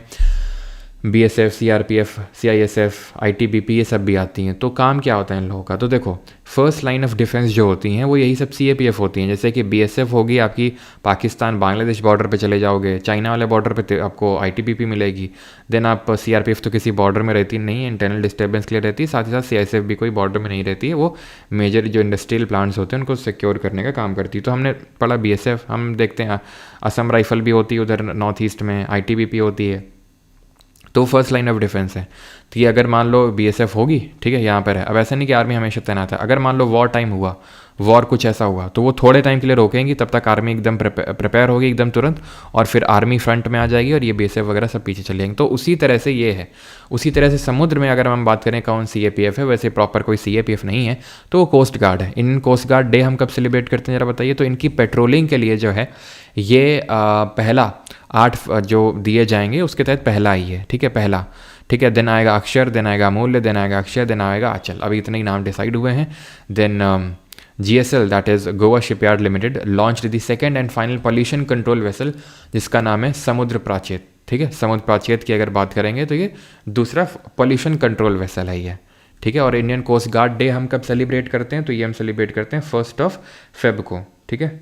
BSF, CRPF, CISF, ITBP ये सब भी आती हैं। तो काम क्या होता है इन लोगों का? तो देखो, फर्स्ट लाइन ऑफ डिफेंस जो होती हैं वो यही सब CAPF होती हैं। जैसे कि BSF होगी आपकी पाकिस्तान बांग्लादेश बॉर्डर पे चले जाओगे, चाइना वाले बॉर्डर पे आपको ITBP मिलेगी। देन आप CRPF तो किसी बॉर्डर में रहती नहीं है, इंटरनल डिस्टर्बेंस के लिए रहती है। साथ ही साथ CISF भी कोई बॉर्डर में नहीं रहती है, वो मेजर जो इंडस्ट्रियल प्लांट्स होते हैं उनको सिक्योर करने का काम करती है। तो हमने पढ़ा BSF, हम देखते हैं असम राइफल भी होती है उधर नॉर्थ ईस्ट में, ITBP होती है। तो फर्स्ट लाइन ऑफ डिफेंस है। तो ये अगर मान लो BSF होगी, ठीक है, यहाँ पर है। अब ऐसा नहीं कि आर्मी हमेशा तैनात है। अगर मान लो वॉर टाइम हुआ, वॉर कुछ ऐसा हुआ, तो वो थोड़े टाइम के लिए रोकेंगी, तब तक आर्मी एकदम प्रिपेयर होगी एकदम तुरंत, और फिर आर्मी फ्रंट में आ जाएगी और ये BSF वगैरह सब पीछे चले जाएंगे। तो उसी तरह से ये है। उसी तरह से समुद्र में अगर हम बात करें कौन CAPF है, वैसे प्रॉपर कोई CAPF नहीं है, तो वो कोस्ट गार्ड है। इंडियन कोस्ट गार्ड डे हम कब सेलिब्रेट करते हैं ज़रा बताइए? तो इनकी पेट्रोलिंग के लिए जो है ये पहला 8 जो दिए जाएंगे उसके तहत पहला ही है, ठीक है, पहला, ठीक है। देन आएगा अक्षर, देन आएगा अमूल्य, देन आएगा अक्षय, देन आएगा अचल। अभी इतने ही नाम डिसाइड हुए हैं। Then GSL that is Goa shipyard limited launched the second and final pollution control vessel, जिसका नाम है समुद्र प्राचेत, ठीक है। समुद्र प्राचेत की अगर बात करेंगे तो ये दूसरा पॉल्यूशन कंट्रोल वेसल है ये, ठीक है। और इंडियन कोस्ट गार्ड डे हम कब सेलिब्रेट करते हैं? तो ये हम सेलिब्रेट करते हैं 1 February को, ठीक है।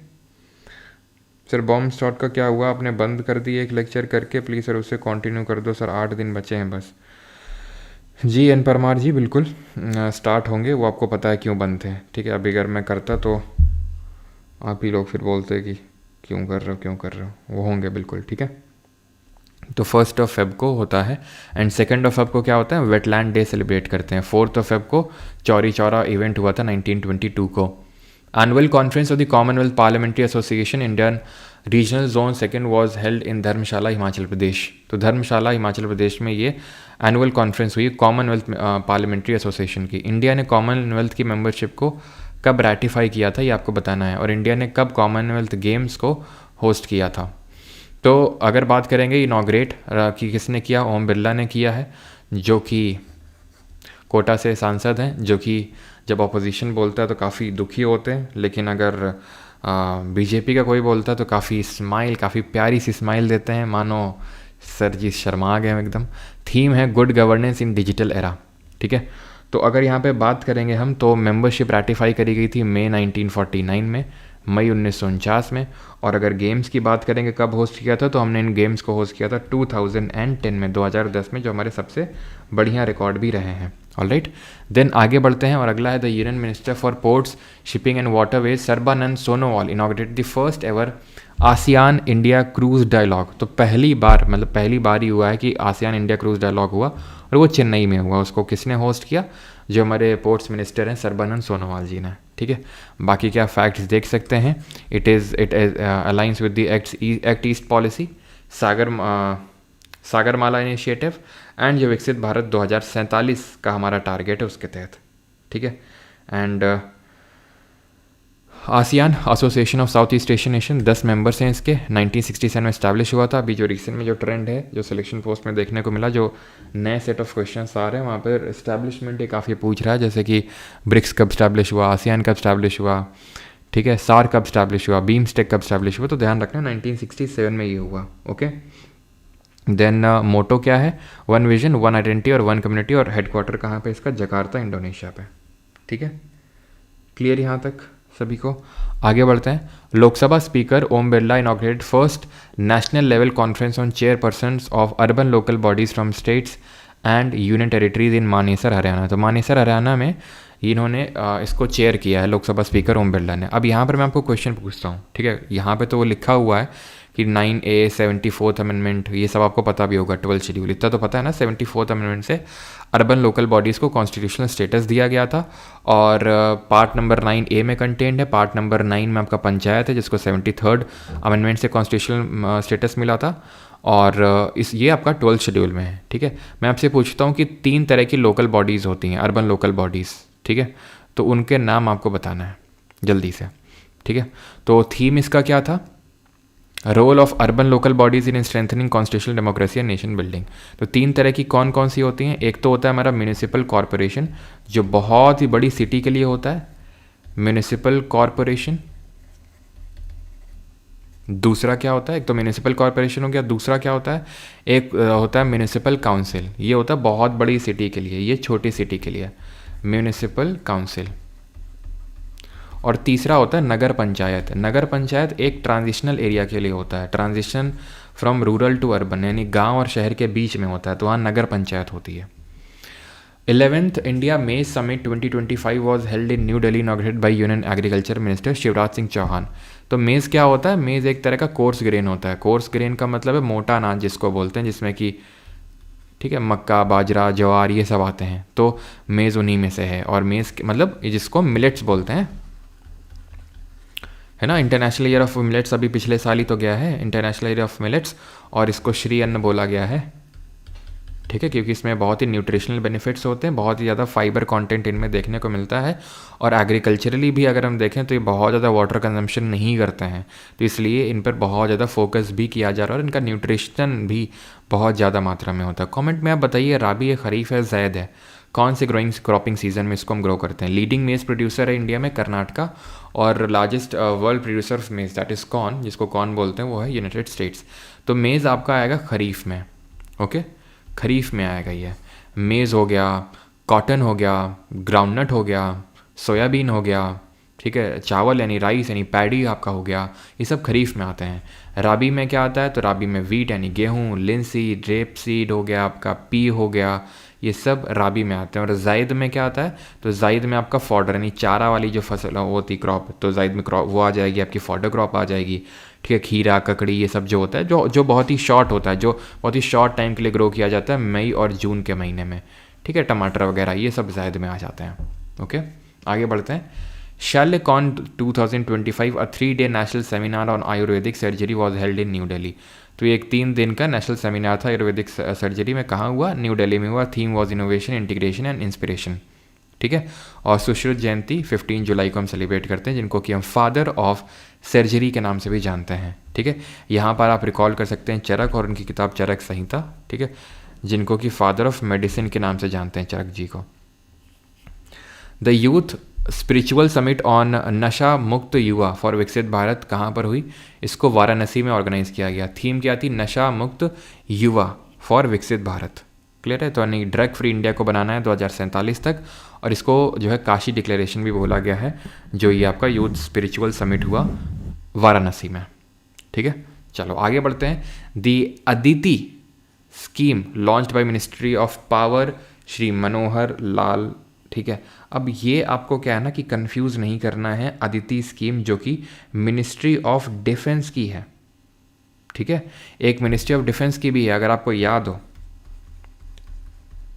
सर बॉम्ब स्टॉट का क्या हुआ? आपने बंद कर दिए एक लेक्चर करके, प्लीज़ सर उससे कंटिन्यू कर दो सर, 8 दिन बचे हैं बस। जी एन परमार जी, बिल्कुल स्टार्ट होंगे, वो आपको पता है क्यों बंद थे, ठीक है। अभी अगर मैं करता तो आप ही लोग फिर बोलते कि क्यों कर रहे हो क्यों कर रहे हो, वो होंगे बिल्कुल, ठीक है। तो 1 February को होता है, एंड 2 February को क्या होता है? वेटलैंड डे सेलिब्रेट करते हैं। 4 February को चौरी चौरा इवेंट हुआ था 1922 को। Annual conference of the Commonwealth Parliamentary Association Indian regional zone second was held in Dharamshala Himachal Pradesh. तो धर्मशाला हिमाचल प्रदेश में ये एनुअल कॉन्फ्रेंस हुई कॉमनवेल्थ पार्लियामेंट्री एसोसिएशन की। इंडिया ने कॉमनवेल्थ की मेंबरशिप को कब रेटिफाई किया था ये आपको बताना है, और इंडिया ने कब कॉमनवेल्थ गेम्स को होस्ट किया था। तो अगर बात करेंगे इनॉग्रेट कि किसने किया, ओम बिरला ने किया है, जो कि कोटा से सांसद हैं, जो कि जब अपोजिशन बोलता है तो काफ़ी दुखी होते हैं, लेकिन अगर बीजेपी का कोई बोलता है तो काफ़ी स्माइल, काफ़ी प्यारी सी स्माइल देते हैं, मानो सर जी शर्मा गए एकदम। थीम है गुड गवर्नेंस इन डिजिटल एरा, ठीक है। तो अगर यहाँ पे बात करेंगे हम, तो मेंबरशिप रेटिफाई करी गई थी मई 1949 में, मई 1949 में। और अगर गेम्स की बात करेंगे कब होस्ट किया था, तो हमने इन गेम्स को होस्ट किया था 2010 में, 2010 में, जो हमारे सबसे बढ़िया रिकॉर्ड भी रहे हैं। ऑलराइट, देन आगे बढ़ते हैं, और अगला है the union minister for ports shipping and waterways Sarbananda Sonowal inaugurated the first ever ASEAN India cruise dialogue. तो पहली बार, मतलब पहली बार ही हुआ है कि आसियान इंडिया क्रूज डायलॉग हुआ, और वो चेन्नई में हुआ। उसको किसने होस्ट किया? जो हमारे पोर्ट्स मिनिस्टर हैं सर्बानंद सोनोवाल जी ने, ठीक है। बाकी क्या फैक्ट्स देख सकते हैं, it is aligns with the act east policy, Sagarmala initiative, and जो विकसित भारत 2047 का हमारा टारगेट है उसके तहत, ठीक है। And ASEAN association of south east Asian nation 10 members हैं इसके, 1967 में इस्टेब्लिश हुआ था। अभी जो रिसेंट में जो ट्रेंड है, जो सिलेक्शन पोस्ट में देखने को मिला, जो नए सेट ऑफ क्वेश्चंस आ रहे हैं, वहाँ पर इस्टेब्लिशमेंट ये काफ़ी पूछ रहा है, जैसे कि ब्रिक्स कब इस्टेब्लिश हुआ, आसियान कब इस्टेब्लिश हुआ, ठीक है, सार कब इस्टेब्लिश हुआ, बीम्स्टेक कब इस्टेब्लिश हुआ। तो ध्यान रखना 1967 में ये हुआ, ओके। देन मोटो क्या है? वन विजन, वन आइडेंटिटी और वन कम्युनिटी, और हेडक्वार्टर कहाँ पे इसका? जकार्ता, इंडोनेशिया पे, ठीक है। क्लियर यहाँ तक सभी को? आगे बढ़ते हैं। Lok Sabha speaker Om Birla inaugurated first national level conference on chairpersons of urban local bodies from states and union territories in Manesar Haryana. तो मानेसर हरियाणा में इन्होंने इसको चेयर किया है लोकसभा स्पीकर ओम बिरला ने। अब यहाँ पर मैं आपको क्वेश्चन पूछता हूँ, ठीक है। यहाँ पे तो वो लिखा हुआ है कि 9A 74th अमेंडमेंट, ये सब आपको पता भी होगा, 12th शेड्यूल, इतना तो पता है ना। 74th अमेंडमेंट से अर्बन लोकल बॉडीज़ को कॉन्स्टिट्यूशनल स्टेटस दिया गया था, और पार्ट नंबर 9A में कंटेंट है, पार्ट नंबर 9 में आपका पंचायत है, जिसको 73rd अमेंडमेंट से कॉन्स्टिट्यूशनल स्टेटस मिला था, और ये आपका 12th शेड्यूल में है, ठीक है। मैं आपसे पूछता हूँ कि 3 तरह की लोकल बॉडीज़ होती हैं, अर्बन लोकल बॉडीज़, ठीक है, तो उनके नाम आपको बताना है जल्दी से, ठीक है। तो थीम इसका क्या था? Role of urban local bodies in strengthening constitutional democracy and nation building. तो 3 तरह की कौन कौन सी होती हैं? एक तो होता है हमारा म्यूनिसिपल कॉरपोरेशन, जो बहुत ही बड़ी सिटी के लिए होता है, म्यूनिसिपल कॉरपोरेशन, दूसरा क्या होता है, एक तो म्यूनिसिपल कॉरपोरेशन हो गया, दूसरा क्या होता है, एक होता है म्यूनिसिपल काउंसिल। ये होता है बहुत बड़ी सिटी के लिए, ये छोटी सिटी के लिए म्यूनिसिपल काउंसिल। और तीसरा होता है नगर पंचायत। नगर पंचायत एक ट्रांजिशनल एरिया के लिए होता है, transition from rural to urban, यानी गांव और शहर के बीच में होता है, तो वहाँ नगर पंचायत होती है। 11th India maize summit 2025 was held in New Delhi, inaugurated by union agriculture minister Shivraj Singh Chouhan. तो मेज क्या होता है, मेज एक तरह का कोर्स ग्रेन होता है। कोर्स ग्रेन का मतलब है मोटा अनाज जिसको बोलते हैं, जिसमें कि ठीक है मक्का, बाजरा, ज्वार ये सब आते हैं, तो मेज उन्हीं में से है। और मेज मतलब जिसको मिलेट्स बोलते हैं, है ना। इंटरनेशनल ईयर ऑफ मिलेट्स अभी पिछले साल ही तो गया है, इंटरनेशनल ईयर ऑफ मिलेट्स, और इसको श्री अन्न बोला गया है, ठीक है, क्योंकि इसमें बहुत ही न्यूट्रिशनल बेनिफिट्स होते हैं, बहुत ही ज़्यादा फाइबर कंटेंट इनमें देखने को मिलता है। और एग्रीकल्चरली भी अगर हम देखें तो ये बहुत ज़्यादा वाटर कंजम्पशन नहीं करते हैं, तो इसलिए इन पर बहुत ज़्यादा फोकस भी किया जा रहा है और इनका न्यूट्रिशन भी बहुत ज़्यादा मात्रा में होता है। कमेंट में आप बताइए राबी है, खरीफ है, जैद है, कौन से ग्रोइंग क्रॉपिंग सीजन में इसको हम ग्रो करते हैं। लीडिंग मेज प्रोड्यूसर है इंडिया में कर्नाटका, और लार्जेस्ट वर्ल्ड प्रोड्यूसर ऑफ मेज दैट इज़ कॉर्न, जिसको कॉर्न बोलते हैं, वो है यूनाइटेड स्टेट्स। तो मेज़ आपका आएगा खरीफ में, ओके, खरीफ में आएगा ये। मेज़ हो गया, कॉटन हो गया, ग्राउंडनट हो गया, सोयाबीन हो गया, ठीक है, चावल यानी राइस यानी पैडी आपका हो गया, ये सब खरीफ में आते हैं। राबी में क्या आता है, तो राबी में वीट यानी गेहूँ, लिनसीड, रेप सीड हो गया आपका, पी हो गया, ये सब राबी में आते हैं। और जायद में क्या आता है, तो जायद में आपका फॉडर यानी चारा वाली जो फसल होती क्रॉप, तो जायद में क्रॉप वो आ जाएगी, आपकी फॉडर क्रॉप आ जाएगी, ठीक है। खीरा, ककड़ी, ये सब जो होता है, जो बहुत ही शॉर्ट होता है, जो बहुत ही शॉर्ट टाइम के लिए ग्रो किया जाता है, मई और जून के महीने में, ठीक है। टमाटर वगैरह ये सब जायद में आ जाते हैं, ओके। आगे बढ़ते हैं। शैल्यकॉन 2025 अ 3-day national seminar on Ayurvedic surgery was held in New Delhi. तो ये एक 3 दिन का नेशनल सेमिनार था आयुर्वेदिक सर्जरी में, कहाँ हुआ, न्यू दिल्ली में हुआ। Theme was innovation, integration and inspiration, ठीक है। और सुश्रुत जयंती 15 जुलाई को हम सेलिब्रेट करते हैं, जिनको कि हम फादर ऑफ सर्जरी के नाम से भी जानते हैं, ठीक है। यहाँ पर आप रिकॉल कर सकते हैं चरक और उनकी किताब चरक संहिता, ठीक है, जिनको कि फादर ऑफ मेडिसिन के नाम से जानते हैं चरक जी को। The youth spiritual summit on नशा मुक्त युवा फॉर विकसित भारत कहाँ पर हुई, इसको वाराणसी में ऑर्गेनाइज किया गया। थीम क्या थी, नशा मुक्त युवा फॉर विकसित भारत, क्लियर है। तो यानी ड्रग फ्री इंडिया को बनाना है 2047 तक, और इसको जो है काशी डिक्लेरेशन भी बोला गया है, जो ये आपका यूथ स्पिरिचुअल समिट हुआ वाराणसी में, ठीक है। चलो आगे बढ़ते हैं। The Aditi scheme launched by ministry of power, Shri Manohar Lal, ठीक है। अब ये आपको क्या है ना कि कंफ्यूज नहीं करना है, अदिति स्कीम जो कि मिनिस्ट्री ऑफ डिफेंस की है, ठीक है। एक मिनिस्ट्री ऑफ डिफेंस की भी है, अगर आपको याद हो,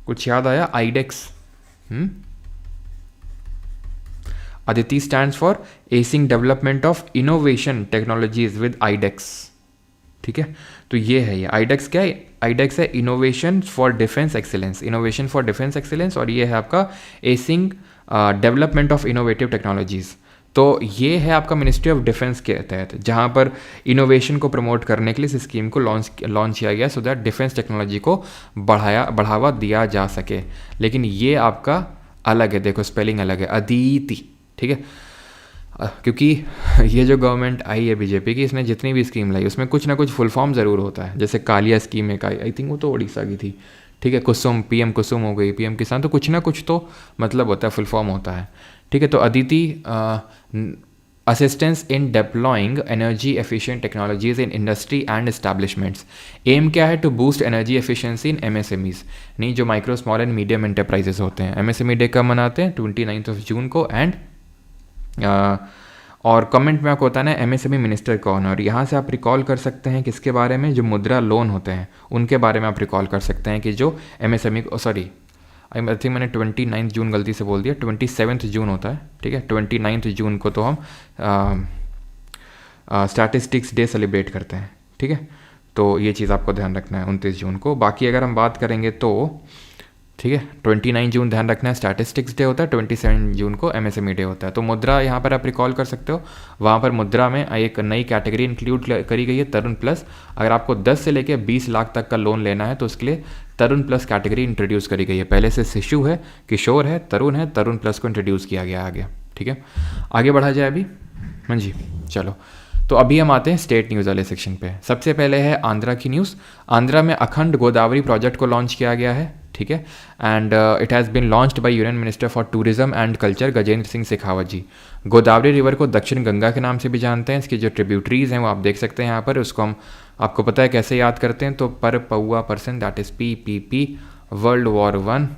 कुछ याद आया, iDEX, Aditi stands for acing development of innovation technologies with iDEX, ठीक है। तो ये है, ये आईडेक्स क्या है, आईडेक्स है innovation for defence excellence, innovation for defence excellence, और ये है आपका एसिंग डेवलपमेंट ऑफ इनोवेटिव टेक्नोलॉजीज़। तो ये है आपका मिनिस्ट्री ऑफ डिफेंस के तहत, जहाँ पर इनोवेशन को प्रमोट करने के लिए इस स्कीम को लॉन्च किया गया, सो दैट डिफेंस टेक्नोलॉजी को बढ़ावा दिया जा सके। लेकिन ये आपका अलग है, देखो स्पेलिंग अलग है, अदिति, ठीक है। क्योंकि ये जो गवर्नमेंट आई है बीजेपी की, इसने जितनी भी स्कीम लाई उसमें कुछ ना कुछ फुल फॉर्म ज़रूर होता है। जैसे कालिया स्कीम एक आई थिंक वो तो उड़ीसा की थी, ठीक है। कुसुम, पीएम कुसुम हो गई, पीएम किसान, तो कुछ ना कुछ तो मतलब होता है, फुल फॉर्म होता है, ठीक है। तो Aditi assistance in deploying energy efficient technologies in industry and establishments. M क्या है, to boost energy efficiency in MSMEs, नहीं जो micro small and medium enterprises होते हैं। एमएसएमई डे कब मनाते हैं, 29 जून को। एंड और कमेंट में आपको होता है ना एमएसएमई मिनिस्टर कौन है, और यहाँ से आप रिकॉल कर सकते हैं किसके बारे में, जो मुद्रा लोन होते हैं उनके बारे में आप रिकॉल कर सकते हैं कि जो एमएसएमई, सॉरी आई थिंक मैंने 29 जून गलती से बोल दिया, 27 जून होता है, ठीक है। 29 जून को तो हम स्टैटिस्टिक्स डे सेलिब्रेट करते हैं, ठीक है। तो ये चीज़ आपको ध्यान रखना है 29 जून को। बाकी अगर हम बात करेंगे तो ठीक है 29 जून ध्यान रखना है स्टैटिस्टिक्स डे होता है, 27 जून को एमएसएमई डे होता है। तो मुद्रा यहाँ पर आप रिकॉल कर सकते हो, वहाँ पर मुद्रा में एक नई कैटेगरी इंक्लूड करी गई है, तरुण प्लस। अगर आपको 10 से लेकर 20 लाख तक का लोन लेना है तो उसके लिए तरुण प्लस कैटेगरी इंट्रोड्यूस करी गई है। पहले से शिशु है, किशोर है, तरुण प्लस को इंट्रोड्यूस किया गया आगे, ठीक है। आगे बढ़ा जाए अभी, हाँ जी चलो। तो अभी हम आते हैं स्टेट न्यूज़ वाले सेक्शन पे। सबसे पहले है आंध्रा की न्यूज़। आंध्रा में अखंड गोदावरी प्रोजेक्ट को लॉन्च किया गया है, ठीक है, and it has been launched by union minister for tourism and culture Gajendra Singh Shekhawat ji. Godavari river को दक्षिण गंगा के नाम से भी जानते हैं। इसकी जो ट्रिब्यूटरीज हैं वो आप देख सकते हैं यहाँ पर। उसको हम, आपको पता है कैसे याद करते हैं, तो पर पौआ percent, that is PPP, world war 1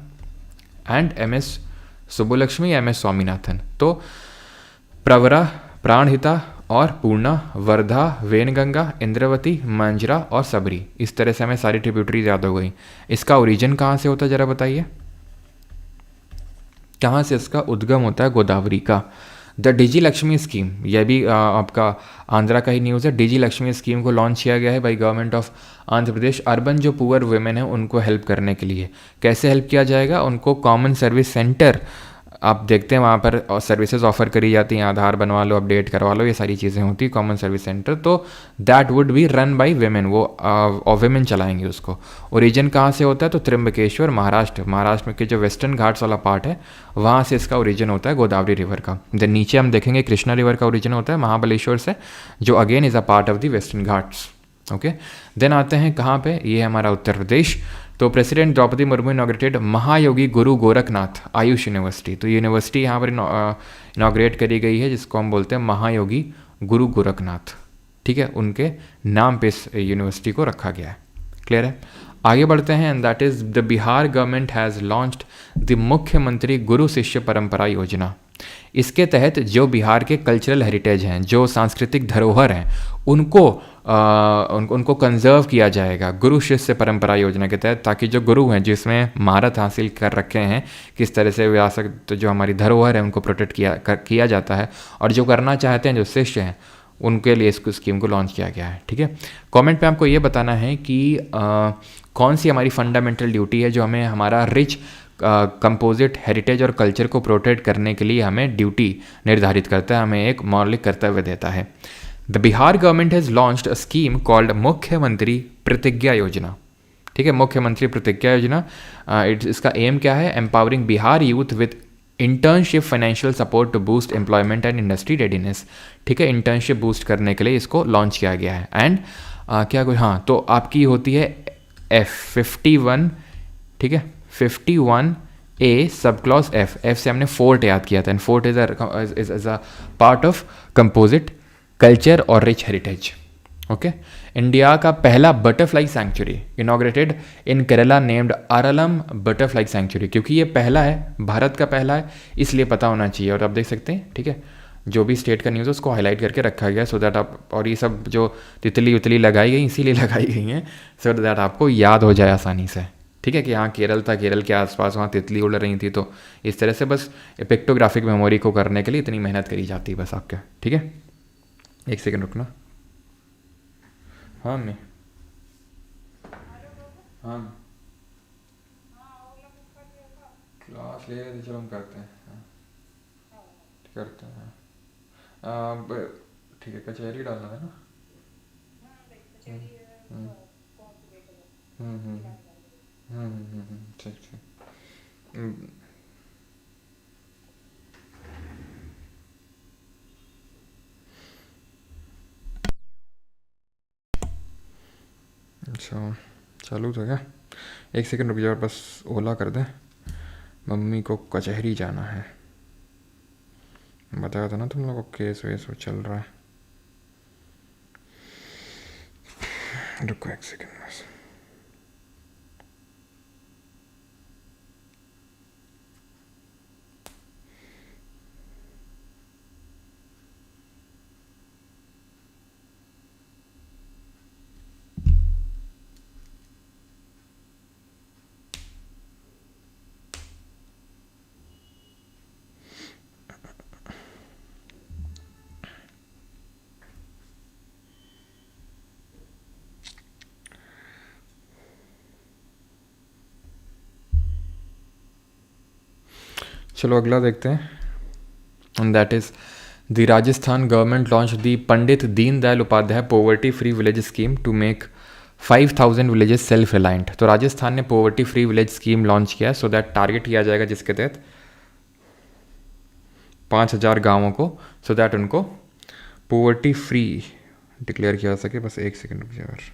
and MS Subbulakshmi, MS Swaminathan. तो प्रवरा, प्राणहिता और पूर्णा, वर्धा, वेनगंगा, इंद्रवती, मंजरा और सबरी, इस तरह से हमें सारी ट्रिब्यूटरीज याद हो गई। इसका ओरिजिन कहाँ से होता है ज़रा बताइए, कहाँ से इसका उद्गम होता है गोदावरी का। द डिजी लक्ष्मी स्कीम, यह भी आपका आंध्रा का ही न्यूज़ है। डिजी लक्ष्मी स्कीम को लॉन्च किया गया है by government of Andhra Pradesh. Urban जो पुअर वुमेन है उनको हेल्प करने के लिए। कैसे हेल्प किया जाएगा, उनको कॉमन सर्विस सेंटर, आप देखते हैं वहाँ पर सर्विसेज ऑफर करी जाती हैं, आधार बनवा लो, अपडेट करवा लो, ये सारी चीज़ें होती हैं कॉमन सर्विस सेंटर। तो that would be run by women, वो वेमेन चलाएंगे उसको। ओरिजिन कहाँ से होता है, तो त्र्यंबकेश्वर, महाराष्ट्र। महाराष्ट्र में के जो वेस्टर्न घाट्स वाला पार्ट है वहाँ से इसका ओरिजिन होता है गोदावरी रिवर का। देन नीचे हम देखेंगे कृष्णा रिवर का ओरिजिन होता है महाबलेश्वर से, जो again is a part of the western Ghats. Okay, then आते हैं कहाँ पे, ये है हमारा उत्तर प्रदेश। तो प्रेसिडेंट द्रौपदी मुर्मू इनॉग्रेटेड महायोगी गुरु गोरखनाथ आयुष यूनिवर्सिटी। तो यूनिवर्सिटी यहाँ पर इनॉग्रेट करी गई है जिसको हम बोलते हैं महायोगी गुरु गोरखनाथ, ठीक है, उनके नाम पे इस यूनिवर्सिटी को रखा गया है। क्लियर है, आगे बढ़ते हैं। And that is the Bihar government has launched the मुख्यमंत्री गुरु शिष्य परंपरा योजना। इसके तहत जो बिहार के कल्चरल हेरिटेज हैं, जो सांस्कृतिक धरोहर हैं, उनको कंजर्व किया जाएगा गुरु शिष्य परंपरा योजना के तहत, ताकि जो गुरु हैं जिसमें महारत हासिल कर रखे हैं, किस तरह से विरासत जो हमारी धरोहर है उनको प्रोटेक्ट किया जाता है, और जो करना चाहते हैं जो शिष्य हैं उनके लिए इस स्कीम को लॉन्च किया गया है। ठीक है, कमेंट पे आपको ये बताना है कि कौन सी हमारी फंडामेंटल ड्यूटी है जो हमें हमारा रिच कंपोजिट हेरिटेज और कल्चर को प्रोटेक्ट करने के लिए हमें ड्यूटी निर्धारित करता है, हमें एक मौलिक कर्तव्य देता है। The Bihar government has launched a scheme called मुख्यमंत्री प्रतिज्ञा योजना। ठीक है, मुख्यमंत्री प्रतिज्ञा योजना, इसका एम क्या है, empowering Bihar youth with internship financial support to boost employment and industry readiness. ठीक है, इंटर्नशिप बूस्ट करने के लिए इसको लॉन्च किया गया है। एंड क्या कोई, हाँ, तो आपकी होती है F51, ठीक है, 51A सब क्लॉज F से हमने फोर्ट याद किया था, and fort is a part of composite culture और रिच हेरिटेज। ओके, इंडिया का पहला बटरफ्लाई सैंक्चुरी इनॉग्रेटेड इन Kerala named Aralam butterfly sanctuary, क्योंकि ये पहला है, भारत का पहला है, इसलिए पता होना चाहिए। और आप देख सकते हैं, ठीक है, जो भी स्टेट का न्यूज़ है उसको हाईलाइट करके रखा गया सो दैट आप, और ये सब जो तितली उतली लगाई गई इसीलिए लगाई गई हैं सो दैट आपको याद हो जाए आसानी से। ठीक है, कि हाँ केरल था, केरल के आसपास वहाँ तितली उड़ रही थी, तो इस तरह से बस पिक्टोग्राफिक मेमोरी को करने के लिए इतनी मेहनत करी जाती है बस आपके। ठीक है, एक सेकेंड रुकना। हाँ मैं, हाँ क्लास ले रहे थे, चलो हम करते हैं, हाँ करते हैं। ठीक है, कचहरी डालना है ना। हम्म हम्म हम्म ठीक ठीक। हम्म, अच्छा चालू था क्या, एक सेकंड रुक जाओ, बस ओला कर दे, मम्मी को कचहरी जाना है। बताया था ना तुम लोगों को केस वेस वो चल रहा है। रुको एक सेकंड बस। चलो अगला देखते हैं, and that is the Rajasthan government launch the Pandit Deendayal Upadhyay poverty free village scheme to make 5000 villages self reliant. तो राजस्थान ने poverty free village scheme launch किया सो दैट टारगेट किया जाएगा जिसके तहत 5000 गाँवों को, सो दैट उनको पोवर्टी फ्री डिक्लेयर किया जा सके। बस एक सेकंड रुक जाओ यार।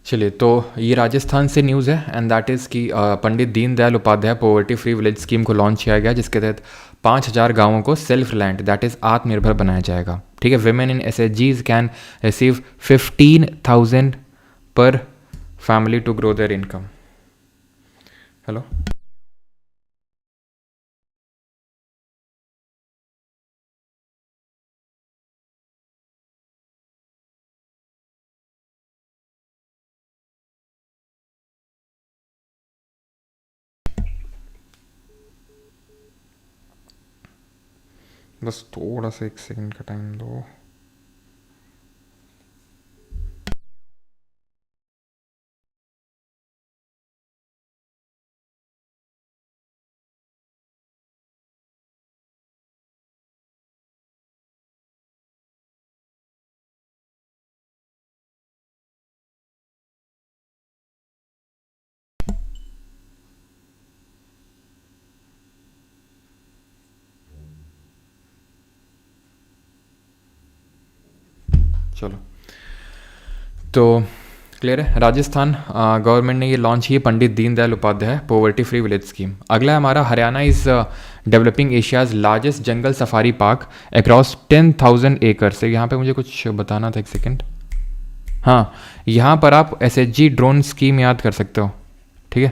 चलिए, तो ये राजस्थान से न्यूज़ है एंड दैट इज़ कि Pandit Deendayal Upadhyay poverty free village scheme को लॉन्च किया गया, जिसके तहत 5,000 गांवों को सेल्फ रिलायंट दैट इज़ आत्मनिर्भर बनाया जाएगा। ठीक है, women in SHGs can receive 15,000 per family to grow their income. Hello, बस थोड़ा सा 1 सेकंड का टाइम दो। चलो, तो क्लियर है। राजस्थान गवर्नमेंट ने ये लॉन्च की Pandit Deendayal Upadhyay poverty free village scheme. अगला है हमारा Haryana is developing Asia's largest jungle safari park across 10,000 एकड़ से। यहाँ पे मुझे कुछ बताना था, एक सेकेंड। हाँ, यहाँ पर आप SHG ड्रोन स्कीम याद कर सकते हो। ठीक है,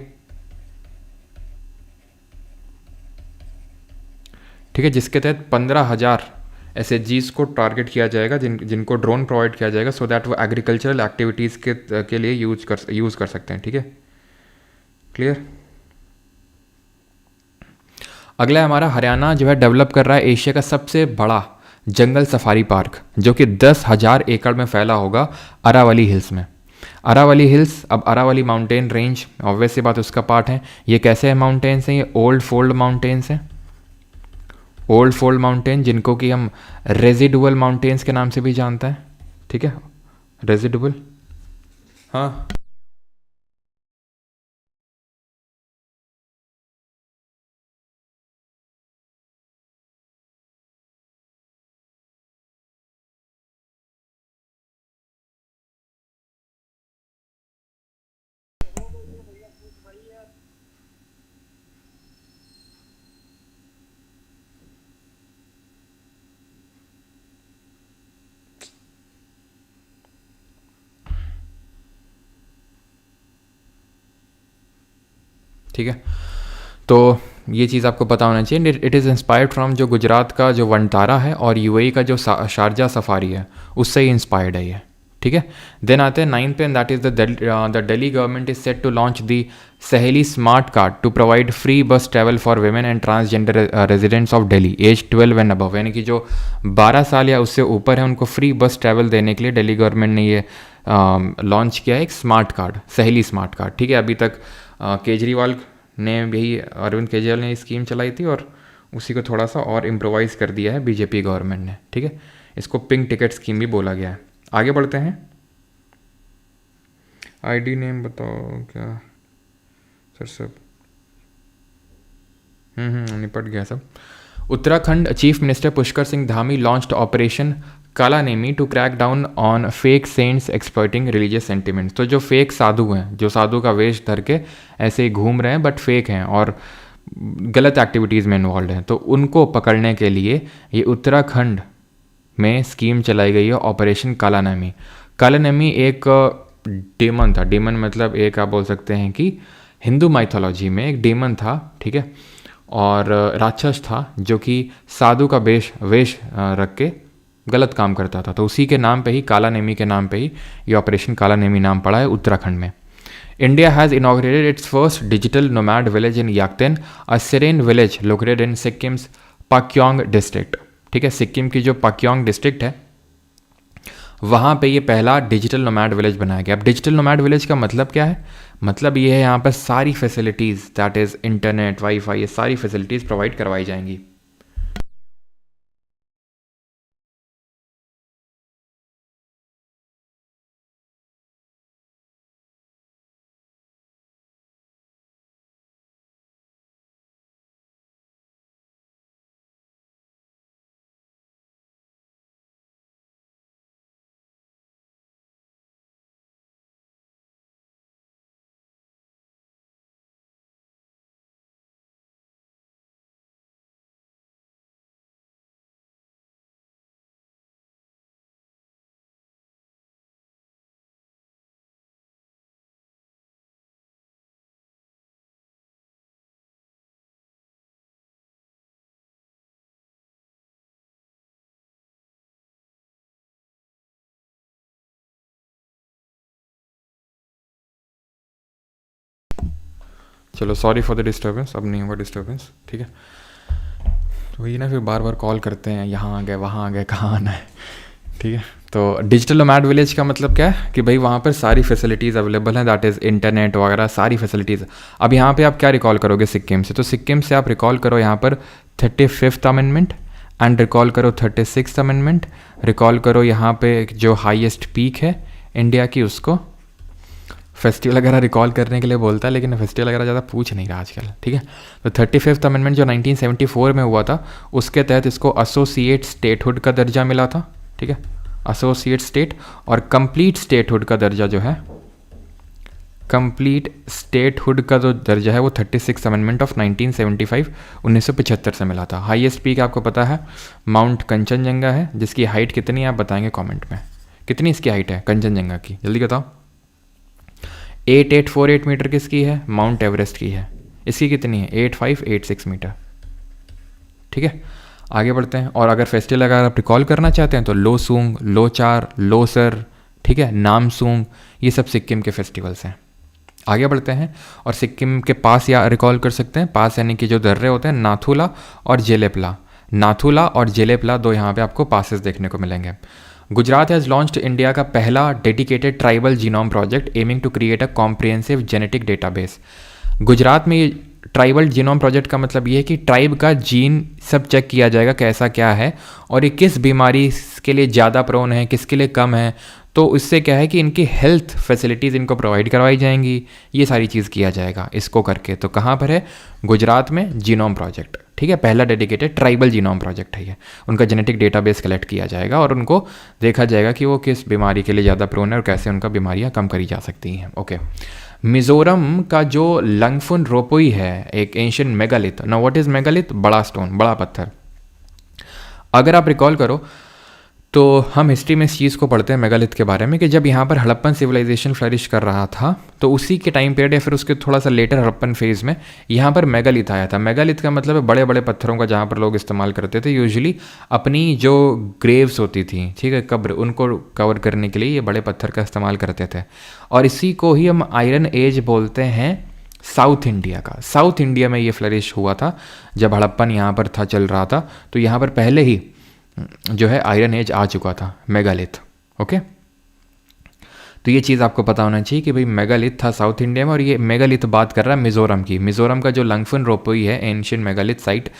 ठीक है, जिसके तहत 15,000 SHGs को टारगेट किया जाएगा, जिनको ड्रोन प्रोवाइड किया जाएगा सो दैट वो एग्रीकल्चरल एक्टिविटीज़ के लिए यूज़ कर सकते हैं। ठीक है, क्लियर। अगला है हमारा हरियाणा जो है डेवलप कर रहा है एशिया का सबसे बड़ा जंगल सफारी पार्क, जो कि 10,000 एकड़ में फैला होगा अरावली हिल्स में। अरावली हिल्स, अब अरावली माउंटेन रेंज ऑब्वियस सी बात उसका पार्ट है। ये कैसे है माउंटेन्स हैं? ये ओल्ड फोल्ड माउंटेन्स हैं। ओल्ड फोल्ड माउंटेन, जिनको कि हम रेजिडुअल माउंटेन्स के नाम से भी जानते हैं। ठीक है, रेजिडुअल। हाँ, ठीक है, तो ये चीज़ आपको पता होना चाहिए। इट इज़ इंस्पायर्ड फ्रॉम जो गुजरात का जो वनतारा है और UAE का जो शारजा सफारी है, उससे ही इंस्पायर्ड है ये। ठीक है, देन आते हैं 9 पे, and that is the Delhi government is set to launch the Saheli smart card to provide free bus travel for women and transgender residents of Delhi age 12 and above, यानी कि जो 12 साल या उससे ऊपर है उनको फ्री बस ट्रैवल देने के लिए दिल्ली गवर्नमेंट ने ये लॉन्च किया है, एक स्मार्ट कार्ड, सहेली स्मार्ट कार्ड। ठीक है, अभी तक केजरीवाल ने भी, अरविंद केजरीवाल ने स्कीम चलाई थी और उसी को थोड़ा सा और इम्प्रोवाइज़ कर दिया है BJP गवर्नमेंट ने। ठीक है, इसको पिंक टिकट स्कीम भी बोला गया है। आगे बढ़ते हैं। ID नेम बताओ क्या सर? सब निपट गया सब। Uttarakhand chief minister Pushkar Singh Dhami launched operation Kalanemi to crack down on fake saints exploiting religious sentiments. तो जो फेक साधु हैं, जो साधु का वेश धर के ऐसे ही घूम रहे हैं बट फेक हैं और गलत एक्टिविटीज़ में इन्वॉल्व हैं, तो उनको पकड़ने के लिए ये उत्तराखंड में स्कीम चलाई गई है, ऑपरेशन कालानेमी। कालानेमी एक डेमन था। डेमन मतलब एक आप बोल सकते हैं कि हिंदू माइथोलॉजी में एक डेमन था। ठीक है, और राक्षस था जो कि साधु का वेश रख के गलत काम करता था, तो उसी के नाम पे ही, काला नेमी के नाम पे ही ये ऑपरेशन काला नेमी नाम पड़ा है उत्तराखंड में। India has inaugurated its first digital nomad village in Yakten, a serene village located in Sikkim's Pakyong district. ठीक है, सिक्किम की जो पाक्योंग डिस्ट्रिक्ट है वहाँ पे ये पहला डिजिटल नोमैड विलेज बनाया गया। अब डिजिटल नोमैड विलेज का मतलब क्या है? मतलब ये है यहाँ पर सारी facilities, that is internet, wifi, ये सारी फैसिलिटीज़ प्रोवाइड करवाई जाएंगी। चलो सॉरी फॉर द डिस्टर्बेंस, अब नहीं होगा डिस्टर्बेंस। ठीक है, तो वही ना, फिर बार बार कॉल करते हैं, यहाँ आ गए वहाँ आ गए, कहाँ आना है। ठीक है, तो डिजिटल नोमैड विलेज का मतलब क्या है कि भाई वहाँ पर सारी फैसिलिटीज़ अवेलेबल हैं, दैट इज़ इंटरनेट वगैरह सारी फैसिलिटीज़। अब यहाँ पे आप क्या रिकॉल करोगे सिक्किम से? तो सिक्किम से आप रिकॉल करो यहाँ पर 35th अमेंडमेंट, एंड रिकॉल करो 36th अमेंडमेंट, रिकॉल करो यहाँ पे जो हाईएस्ट पीक है इंडिया की उसको। फेस्टिवल वगैरह रिकॉल करने के लिए बोलता है, लेकिन फेस्टिवल वगैरह ज़्यादा पूछ नहीं रहा आजकल। ठीक है, तो 35th अमेंडमेंट जो 1974 में हुआ था, उसके तहत इसको एसोसिएट स्टेटहुड का दर्जा मिला था। ठीक है, एसोसिएट स्टेट, और कंप्लीट स्टेटहुड का दर्जा जो है, कंप्लीट स्टेटहुड का जो दर्जा है वो 36 अमेंडमेंट ऑफ 1975 1975 से मिला था। हाईएस्ट पीक आपको पता है माउंट कंचनजंगा है, जिसकी हाइट कितनी है आप बताएंगे कमेंट में, कितनी इसकी हाइट है कंचनजंगा की, जल्दी बताओ। 8848 मीटर किसकी है? माउंट एवरेस्ट की है। इसकी कितनी है? 8586 मीटर। ठीक है, आगे बढ़ते हैं। और अगर फेस्टिवल अगर आप रिकॉल करना चाहते हैं तो लोसूंग, लोचार, लोसर, ठीक है, नामसूंग, ये सब सिक्किम के फेस्टिवल्स हैं। आगे बढ़ते हैं, और सिक्किम के पास या रिकॉल कर सकते हैं, पास यानी कि जो दर्रे होते हैं, नाथुला और जेलेपला। नाथुला और जेलेपला दो यहाँ पे आपको पासेस देखने को मिलेंगे। गुजरात हैज़ लॉन्च्ड इंडिया का पहला dedicated tribal genome project aiming to create a comprehensive genetic database. Gujarat में ये ट्राइबल जीनोम प्रोजेक्ट का मतलब ये है कि ट्राइब का जीन सब चेक किया जाएगा कैसा क्या है, और ये किस बीमारी के लिए ज़्यादा प्रोन है, किसके लिए कम है। तो इससे क्या है कि इनकी हेल्थ फैसिलिटीज़ इनको प्रोवाइड करवाई जाएंगी, ये सारी चीज़ किया जाएगा इसको करके। तो कहाँ पर है? गुजरात में जीनोम प्रोजेक्ट। ठीक है, पहला डेडिकेटेड ट्राइबल जीनोम प्रोजेक्ट है ये। उनका जेनेटिक डेटाबेस कलेक्ट किया जाएगा और उनको देखा जाएगा कि वो किस बीमारी के लिए ज़्यादा प्रोन है और कैसे उनका बीमारियाँ कम करी जा सकती हैं। ओके, मिज़ोरम का जो लंगफुन रोपोई है, एक ancient megalith. Now what is megalith? बड़ा स्टोन, बड़ा पत्थर। अगर आप रिकॉल करो तो हम हिस्ट्री में इस चीज़ को पढ़ते हैं मेगालिथ के बारे में कि जब यहाँ पर हड़प्पन सिविलाइजेशन फ्लरिश कर रहा था, तो उसी के टाइम पीरियड या फिर उसके थोड़ा सा लेटर हड़प्पन फेज़ में यहाँ पर मेगालिथ आया था। मेगालिथ का मतलब है बड़े बड़े पत्थरों का, जहाँ पर लोग इस्तेमाल करते थे यूजुअली अपनी जो ग्रेव्स होती थी, ठीक है, कब्र, उनको कवर करने के लिए ये बड़े पत्थर का इस्तेमाल करते थे। और इसी को ही हम आयरन एज बोलते हैं साउथ इंडिया का। साउथ इंडिया में ये फ्लरिश हुआ था जब हड़प्पन यहाँ पर था, चल रहा था, तो यहाँ पर पहले ही जो है आयरन एज आ चुका था, मेगालिथ। ओके, तो ये चीज़ आपको पता होना चाहिए कि भाई मेगालिथ था साउथ इंडिया में। और ये मेगालिथ बात कर रहा है मिज़ोरम की। मिज़ोरम का जो लंगफुन रोपोई है ancient megalith site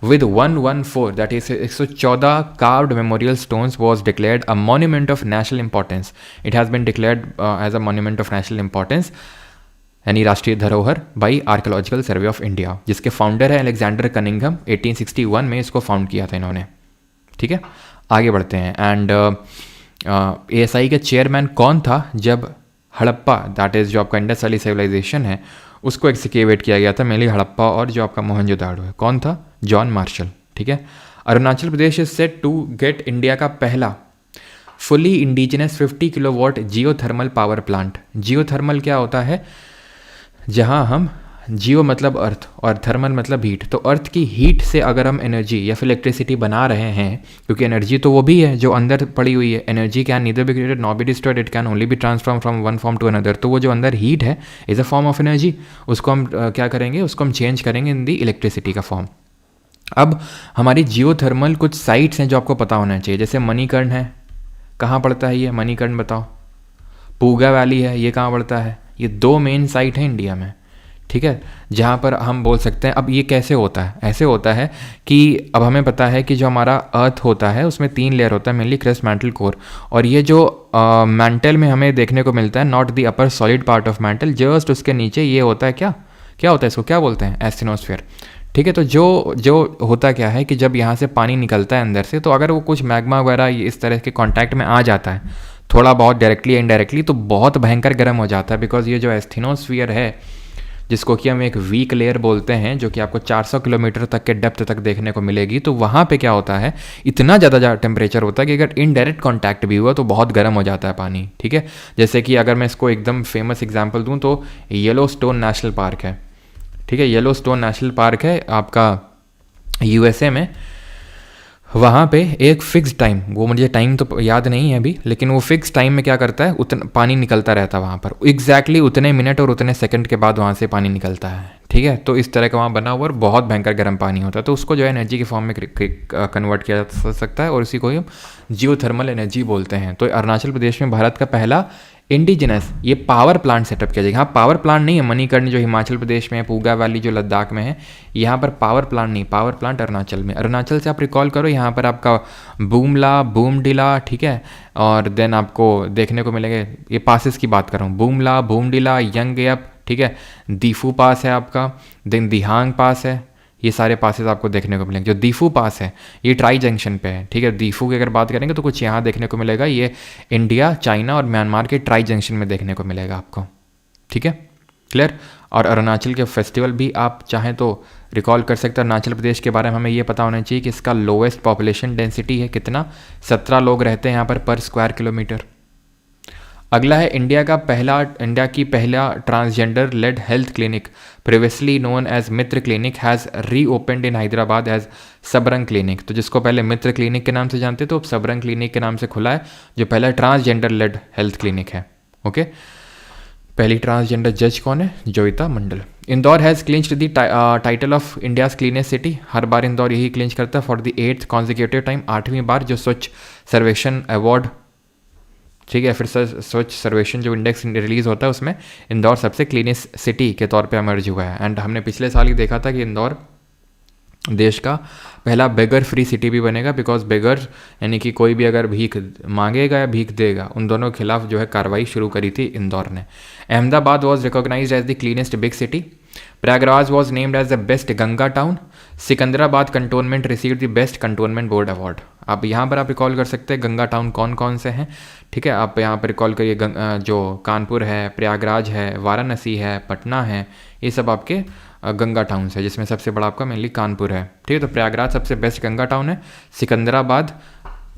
with 114 that is 114 carved memorial stones was declared a monument of national importance. It has been declared as a monument of national importance, यानी राष्ट्रीय धरोहर, by archaeological survey of India, जिसके founder है Alexander Cunningham. 1861 में इसको found किया था इन्होंने। ठीक है, आगे बढ़ते हैं। एंड ASI के चेयरमैन कौन था जब हड़प्पा, दैट इज़ जो आपका इंडस वैली सिविलाइजेशन है, उसको एक्सकेवेट किया गया था, मेनली हड़प्पा और जो आपका मोहनजोदाड़ो है, कौन था? John Marshall. ठीक है, Arunachal Pradesh is set to get India का पहला fully indigenous 50 kilowatt geothermal power plant. Geothermal क्या होता है? जहां हम जियो मतलब अर्थ और थर्मल मतलब हीट। तो अर्थ की हीट से अगर हम एनर्जी या फिर इलेक्ट्रिसिटी बना रहे हैं, क्योंकि एनर्जी तो वो भी है जो अंदर पड़ी हुई है, energy can neither be created not be destroyed, it can only be transform from one form to another. तो वो जो अंदर हीट है is a form of energy, उसको हम क्या करेंगे, उसको हम चेंज करेंगे इन दी इलेक्ट्रिसिटी का फॉर्म। अब हमारी जियो थर्मल कुछ साइट्स हैं जो आपको पता होना चाहिए, जैसे मणिकर्ण है, कहाँ पड़ता है ये मणिकर्ण बताओ। पूगा वैली है, ये कहाँ पड़ता है, ये 2 मेन साइट हैं इंडिया में, ठीक है, जहाँ पर हम बोल सकते हैं। अब ये कैसे होता है, ऐसे होता है कि अब हमें पता है कि जो हमारा अर्थ होता है उसमें 3 लेयर होता है, मेनली क्रस्ट मैंटल कोर, और ये जो मैंटल में हमें देखने को मिलता है, not the upper solid part of mantle, just उसके नीचे ये होता है, क्या होता है, इसको क्या बोलते हैं, एस्थिनोस्फीयर, ठीक है। तो जो होता क्या है कि जब यहाँ से पानी निकलता है अंदर से, तो अगर वो कुछ मैग्मा वगैरह इस तरह के कांटेक्ट में आ जाता है, थोड़ा बहुत डायरेक्टली इनडायरेक्टली, तो बहुत भयंकर गर्म हो जाता है, बिकॉज ये जो एस्थिनोस्फीयर है, जिसको कि हम एक वीक लेयर बोलते हैं, जो कि आपको 400 किलोमीटर तक के डेप्थ तक देखने को मिलेगी, तो वहाँ पे क्या होता है, इतना ज़्यादा टेम्परेचर होता है कि अगर इनडायरेक्ट कांटेक्ट भी हुआ तो बहुत गर्म हो जाता है पानी, ठीक है। जैसे कि अगर मैं इसको एकदम फेमस एग्जांपल दूँ तो येलोस्टोन नेशनल पार्क है, ठीक है, येलोस्टोन नेशनल पार्क है आपका यूएसए में। वहाँ पे एक फिक्स टाइम, वो मुझे टाइम तो याद नहीं है अभी, लेकिन वो फिक्स टाइम में क्या करता है, उतना पानी निकलता रहता है वहाँ पर, एग्जैक्टली उतने मिनट और उतने सेकंड के बाद वहाँ से पानी निकलता है, ठीक है। तो इस तरह का वहाँ बना हुआ और बहुत भयंकर गर्म पानी होता है, तो उसको जो है एनर्जी के फॉर्म में कन्वर्ट किया जा सकता है, और उसी को ही हम जियो थर्मल एनर्जी बोलते हैं। तो अरुणाचल प्रदेश में भारत का पहला इंडिजिनस ये पावर प्लांट सेटअप किया जाएगा। हाँ, पावर प्लांट नहीं है मणिकर्ण जो हिमाचल प्रदेश में है, पूगा वैली जो लद्दाख में है, यहाँ पर पावर प्लांट नहीं, पावर प्लांट अरुणाचल में। अरुणाचल से आप रिकॉल करो, यहाँ पर आपका बूमला, बूमडिला, ठीक है, और देन आपको देखने को मिलेंगे, ये पासेस की बात कर रहा हूँ, बूमला, बूमडिला, यंगएप, ठीक है, दीफू पास है आपका, देन दिहांग पास है, ये सारे पासेस आपको देखने को मिलेंगे। जो दीफू पास है ये ट्राई जंक्शन पे है, ठीक है। दीफू की अगर बात करेंगे तो कुछ यहाँ देखने को मिलेगा, ये इंडिया, चाइना और म्यांमार के ट्राई जंक्शन में देखने को मिलेगा आपको, ठीक है, क्लियर। और अरुणाचल के फेस्टिवल भी आप चाहें तो रिकॉल कर सकते हैं। अरुणाचल प्रदेश के बारे में हमें ये पता होना चाहिए कि इसका लोएस्ट पॉपुलेशन डेंसिटी है कितना, 17 लोग रहते हैं यहाँ पर स्क्वायर किलोमीटर। अगला है इंडिया की पहला transgender led health clinic, previously known as Mitr clinic, has reopened in Hyderabad as Sabrang clinic. तो जिसको पहले मित्र क्लिनिक के नाम से जानते तो अब सबरंग क्लिनिक के नाम से खुला है, जो पहला ट्रांसजेंडर लेड हेल्थ क्लिनिक है, ओके। पहली ट्रांसजेंडर जज कौन है, Joyita Mondal. Indore has clinched the title of India's cleanest city, हर बार इंदौर यही क्लिंच करता है for the 8th consecutive time, 8वीं बार जो स्वच्छ सर्वेक्षण अवार्ड, ठीक है, फिर स्वच्छ सर्वेक्षण जो इंडेक्स रिलीज होता है उसमें इंदौर सबसे क्लीनेस्ट सिटी के तौर पे इमर्ज हुआ है। एंड हमने पिछले साल ही देखा था कि इंदौर देश का पहला बेगर फ्री सिटी भी बनेगा, बिकॉज बेगर यानी कि कोई भी अगर भीख मांगेगा या भीख देगा, उन दोनों के खिलाफ जो है कार्रवाई शुरू करी थी इंदौर ने। Ahmedabad was recognised as the cleanest big city, Prayagraj was named as the best Ganga town, Secunderabad cantonment receive the best cantonment board award. आप यहाँ पर आप रिकॉल कर सकते हैं गंगा टाउन कौन कौन से हैं, ठीक है, आप यहाँ पर रिकॉल करिए, जो कानपुर है, प्रयागराज है, वाराणसी है, पटना है, ये सब आपके गंगा टाउन है, जिसमें सबसे बड़ा आपका मेनली कानपुर है, ठीक है। तो प्रयागराज सबसे बेस्ट गंगा टाउन है।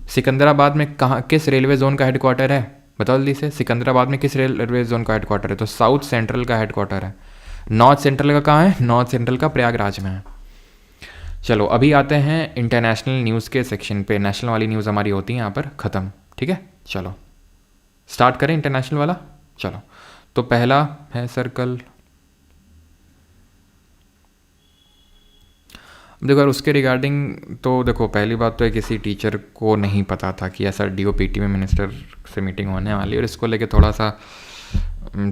सिकंदराबाद में कहाँ, किस रेलवे जोन का हेडक्वार्टर है, बताओ जल्दी से, सिकंदराबाद में किस रेलवे जोन का हेडक्वार्टर है, तो साउथ सेंट्रल का हेडक्वार्टर है। नॉर्थ सेंट्रल का कहाँ है, नॉर्थ सेंट्रल का प्रयागराज में है। चलो अभी आते हैं इंटरनेशनल न्यूज़ के सेक्शन पे, नेशनल वाली न्यूज़ हमारी होती है यहाँ पर ख़त्म, ठीक है। चलो स्टार्ट करें इंटरनेशनल वाला, चलो। तो पहला है सर्कल, देखो यार उसके रिगार्डिंग तो देखो, पहली बात तो है किसी टीचर को नहीं पता था कि ऐसा DOPT में मिनिस्टर से मीटिंग होने वाली है, और इसको लेके थोड़ा सा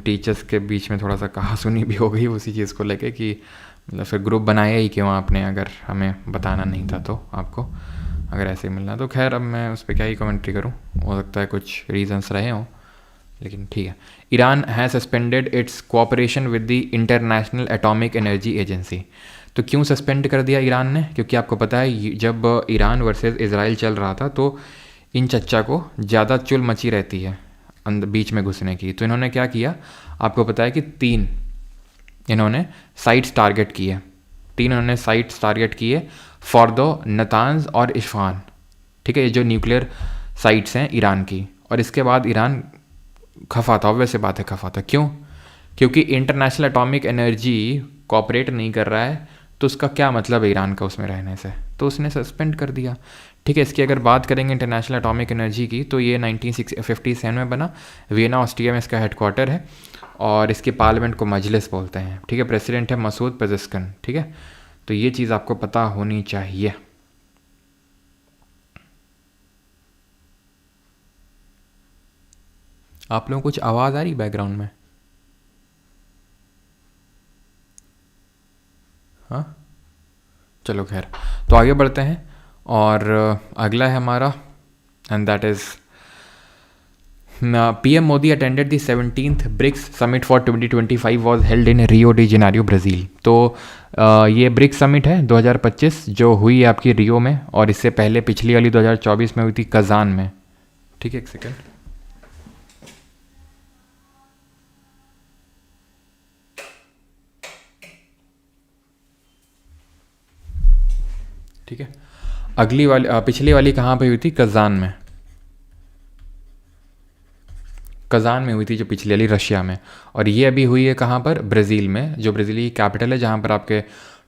टीचर्स के बीच में थोड़ा सा कहासुनी भी हो गई उसी चीज़ को लेके कि मतलब फिर ग्रुप बनाया ही क्यों आपने, अगर हमें बताना नहीं था तो आपको अगर ऐसे ही मिलना। तो खैर अब मैं उस पर क्या ही कमेंट्री करूँ, हो सकता है कुछ रीजंस रहे हों, लेकिन ठीक है। Iran has suspended it's cooperation with the international atomic energy agency. तो क्यों सस्पेंड कर दिया ईरान ने, क्योंकि आपको पता है जब ईरान वर्सेस इजराइल चल रहा था तो इन चच्चा को ज़्यादा चुल मची रहती है बीच में घुसने की। तो इन्होंने क्या किया, आपको पता है कि 3 इन्होंने साइट्स टारगेट किए, 3 इन्होंने साइट्स टारगेट किए, फॉर्दो, नतांज और इस्फहान, ठीक है, ये जो न्यूक्लियर साइट्स हैं ईरान की। और इसके बाद ईरान खफा था, वैसे बात है खफा था, क्यों, क्योंकि इंटरनेशनल एटॉमिक एनर्जी कॉपरेट नहीं कर रहा है तो उसका क्या मतलब है ईरान का उसमें रहने से, तो उसने सस्पेंड कर दिया। ठीक है, इसकी अगर बात करेंगे इंटरनेशनल एटॉमिक एनर्जी की तो ये 1957 में बना, वियना ऑस्ट्रिया में इसका हेडक्वार्टर है और इसके पार्लियामेंट को मजलिस बोलते हैं। ठीक है, प्रेसिडेंट है मसूद पेजेस्किन। ठीक है, तो ये चीज़ आपको पता होनी चाहिए। आप लोगों को कुछ आवाज़ आ रही बैकग्राउंड में? हाँ, चलो खैर, तो आगे बढ़ते हैं और अगला है हमारा and that is PM Modi attended the 17th BRICS Summit for 2025 was held in Rio de Janeiro, Brazil. तो ये ब्रिक्स समिट है 2025 जो हुई है आपकी रियो में, और इससे पहले पिछली वाली 2024 में हुई थी कजान में। ठीक है, एक सेकेंड। ठीक है, अगली वाली पिछली वाली कहाँ पे हुई थी? कजान में। कजान में हुई थी जो पिछली वाली, रशिया में। और ये अभी हुई है कहाँ पर? ब्राज़ील में, जो ब्राज़ील की कैपिटल है, जहाँ पर आपके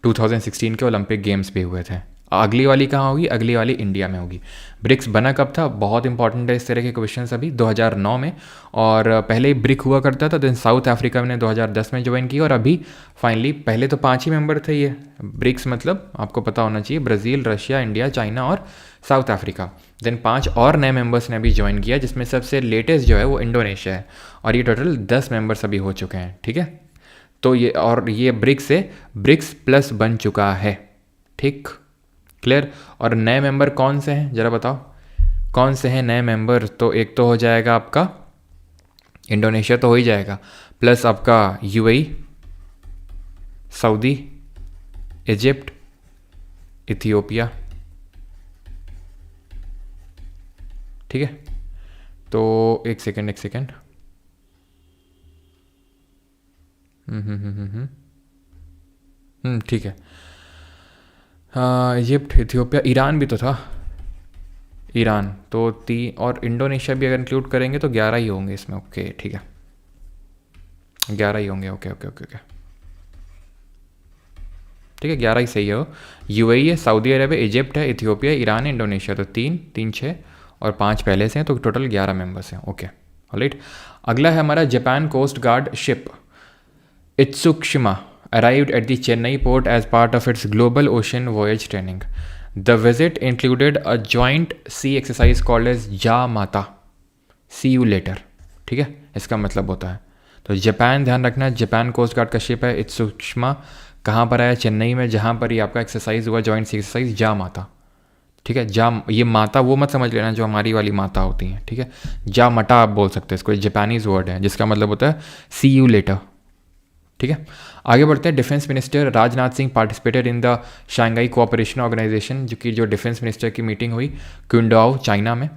2016 के ओलंपिक गेम्स भी हुए थे। अगली वाली कहाँ होगी? अगली वाली इंडिया में होगी। ब्रिक्स बना कब था? बहुत इंपॉर्टेंट है इस तरह के क्वेश्चन अभी, 2009 में। और पहले ही ब्रिक हुआ करता था, देन साउथ अफ्रीका ने 2010 में ज्वाइन किया, और अभी फाइनली पहले तो 5 ही मेंबर थे ये ब्रिक्स, मतलब आपको पता होना चाहिए, ब्राज़ील, रशिया, इंडिया, चाइना और साउथ अफ्रीका। देन 5 और नए मेंबर्स ने अभी ज्वाइन किया, जिसमें सबसे लेटेस्ट जो है वो इंडोनेशिया है, और ये टोटल 10 मेंबर्स अभी हो चुके हैं। ठीक है, तो ये और ये ब्रिक्स से ब्रिक्स प्लस बन चुका है। ठीक, क्लियर। और नए मेंबर कौन से हैं ज़रा बताओ, कौन से हैं नए मेंबर? तो एक तो हो जाएगा आपका इंडोनेशिया, तो हो ही जाएगा, प्लस आपका UAE, सऊदी, इजिप्ट, इथियोपिया। ठीक है, तो एक सेकेंड ठीक है। हाँ, इजिप्ट, इथियोपिया, ईरान भी तो था, ईरान तो 3, और इंडोनेशिया भी अगर इंक्लूड करेंगे तो 11 ही होंगे इसमें। ओके, ठीक है, 11 ही होंगे। ओके, ठीक है, 11 ही सही है। UAE है, सऊदी अरब है, इजिप्ट है, इथियोपिया, ईरान है, इंडोनेशिया, तो 3 6 और 5 पहले से हैं, तो टोटल 11 मेंबर्स हैं। Okay, alright. अगला है हमारा Japan coast guard ship Itsukushima arrived at the Chennai port as part of its global ocean voyage training. The visit included a joint sea exercise called as Yamata. See you later. ठीक है, इसका मतलब होता है, तो Japan, ध्यान रखना, Japan coast guard का शिप है इत्सुशिमा, कहाँ पर आया? चेन्नई में, जहाँ पर ये आपका एक्सरसाइज हुआ, जॉइंट सी एक्सरसाइज जामाता। ठीक है, ये माता वो मत समझ लेना जो हमारी वाली माता होती हैं। ठीक है, जामटा आप बोल सकते हैं इसको, जापानीज वर्ड है जिसका मतलब होता है सी यू लेटर। ठीक है, आगे बढ़ते हैं। Defence minister Rajnath Singh participated in the Shanghai cooperation organisation, जो डिफेंस मिनिस्टर की मीटिंग हुई क्विंडाओ, चाइना में।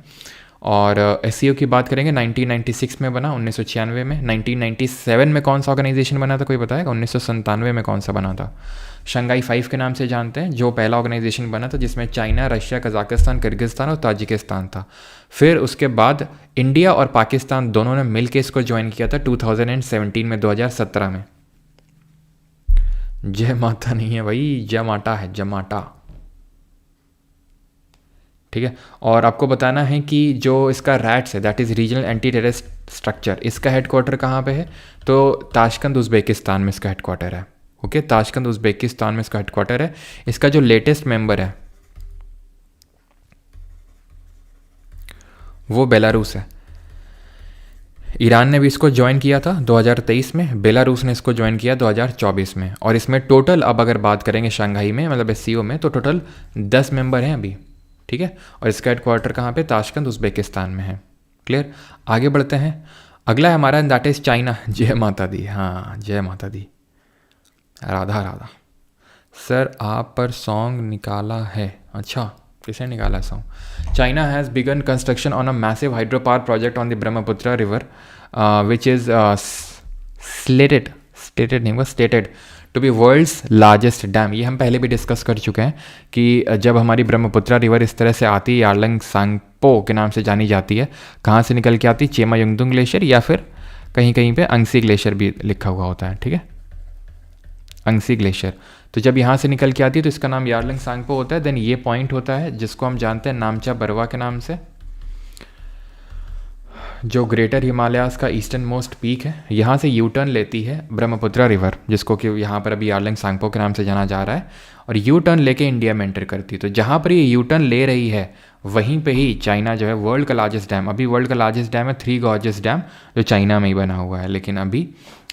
और SCO की बात करेंगे, 1996 में बना, 1996 में। 1997 में कौन सा ऑर्गेनाइजेशन बना था, कोई बताएगा? 1997 में कौन सा बना था? शंघाई 5 के नाम से जानते हैं, जो पहला ऑर्गेनाइजेशन बना था जिसमें चाइना, रशिया, कजाकिस्तान, किर्गिस्तान और ताजिकिस्तान था। फिर उसके बाद इंडिया और पाकिस्तान दोनों ने मिलकर इसको ज्वाइन किया था 2017 में, 2017 में। जय माता नहीं है भाई, जमाटा है, जमाटा। ठीक है, और आपको बताना है कि जो इसका रैट्स है, that is regional anti terrorist structure, इसका हेडक्वार्टर कहाँ पे है? तो ताशकंद उज़्बेकिस्तान में इसका हेडक्वार्टर है। ओके, ताशकंद उज़्बेकिस्तान में इसका हेडक्वार्टर है। इसका जो लेटेस्ट मेंबर है वो बेलारूस है। ईरान ने भी इसको ज्वाइन किया था 2023 में, बेलारूस ने इसको ज्वाइन किया 2024 में। और इसमें टोटल, अब अगर बात करेंगे शंघाई में, मतलब SCO में, तो टोटल 10 मेंबर हैं अभी। ठीक है, और इसका हेडक्वार्टर कहाँ पे? ताशकंद उज़्बेकिस्तान में है। क्लियर, आगे बढ़ते हैं। अगला है हमारा, दैट इज़ चाइना। जय माता दी, हाँ जय माता दी, राधा राधा। सर आप पर सॉन्ग निकाला है, अच्छा किसने निकाला song? China has begun construction on a massive hydro power project on the Brahmaputra river which is stated to be world's largest dam. ये हम पहले भी डिस्कस कर चुके हैं कि जब हमारी ब्रह्मपुत्र रिवर इस तरह से आती है, यारलंग सांगपो के नाम से जानी जाती है, कहाँ से निकल के आती? चेमा युंगदुंग ग्लेशियर, या फिर कहीं कहीं पे अंगसी ग्लेशियर भी लिखा हुआ होता है। ठीक है, अंगसी ग्लेशियर। तो जब यहाँ से निकल के आती है तो इसका नाम यारलंग सांगपो होता है। देन ये पॉइंट होता है जिसको हम जानते हैं नामचा बरवा के नाम से, जो ग्रेटर हिमालयाज़ का ईस्टर्न मोस्ट पीक है। यहाँ से यू टर्न लेती है ब्रह्मपुत्रा रिवर, जिसको कि यहाँ पर अभी यारलंग सांगपो के नाम से जाना जा रहा है, और यू टर्न लेके इंडिया में एंटर करती है। तो जहाँ पर ये यू टर्न ले रही है वहीं पे ही चाइना जो है वर्ल्ड का लार्जेस्ट डैम, अभी वर्ल्ड का लार्जेस्ट डैम है थ्री गॉर्जेस डैम, जो चाइना में ही बना हुआ है, लेकिन अभी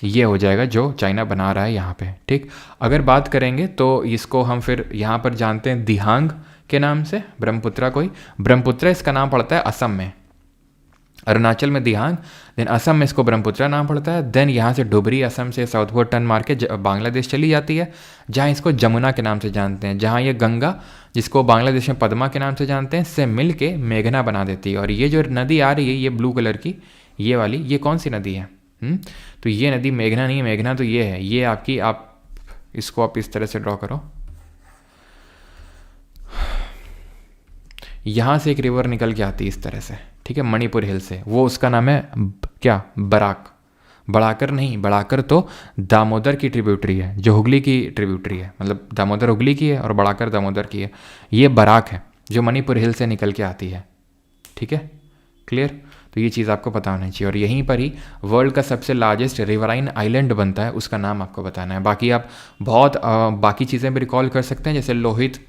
ये हो जाएगा जो चाइना बना रहा है यहाँ पे। ठीक, अगर बात करेंगे तो इसको हम फिर यहाँ पर जानते हैं दिहांग के नाम से, ब्रह्मपुत्रा को ही। ब्रह्मपुत्रा इसका नाम पड़ता है असम में, अरुणाचल में दिहांग, देन असम में इसको ब्रह्मपुत्रा नाम पड़ता है। देन यहाँ से डुबरी असम से साउथवर्ड टर्न मार के बांग्लादेश चली जाती है, जहाँ इसको जमुना के नाम से जानते हैं, जहाँ ये गंगा, जिसको बांग्लादेश में पद्मा के नाम से जानते हैं, से मिल के मेघना बना देती है। और ये जो नदी आ रही है ये ब्लू कलर की, ये वाली, ये कौन सी नदी है? तो ये नदी मेघना नहीं है, मेघना तो ये है, ये आपकी, आप इसको आप इस तरह से ड्रॉ करो। यहाँ से एक रिवर निकल के आती है इस तरह से, ठीक है, मणिपुर हिल से, वो उसका नाम है क्या? बराक। बढ़ाकर नहीं, बढ़ाकर तो दामोदर की ट्रिब्यूटरी है, जो हुगली की ट्रिब्यूटरी है, मतलब दामोदर हुगली की है और बढ़ाकर दामोदर की है। ये बराक है जो मणिपुर हिल से निकल के आती है, ठीक है, क्लियर? तो ये चीज़ आपको पता होनी चाहिए। और यहीं पर ही वर्ल्ड का सबसे लार्जेस्ट रिवराइन आइलैंड बनता है, उसका नाम आपको बताना है। बाकी आप बहुत बाकी चीज़ें भी रिकॉल कर सकते हैं, जैसे लोहित,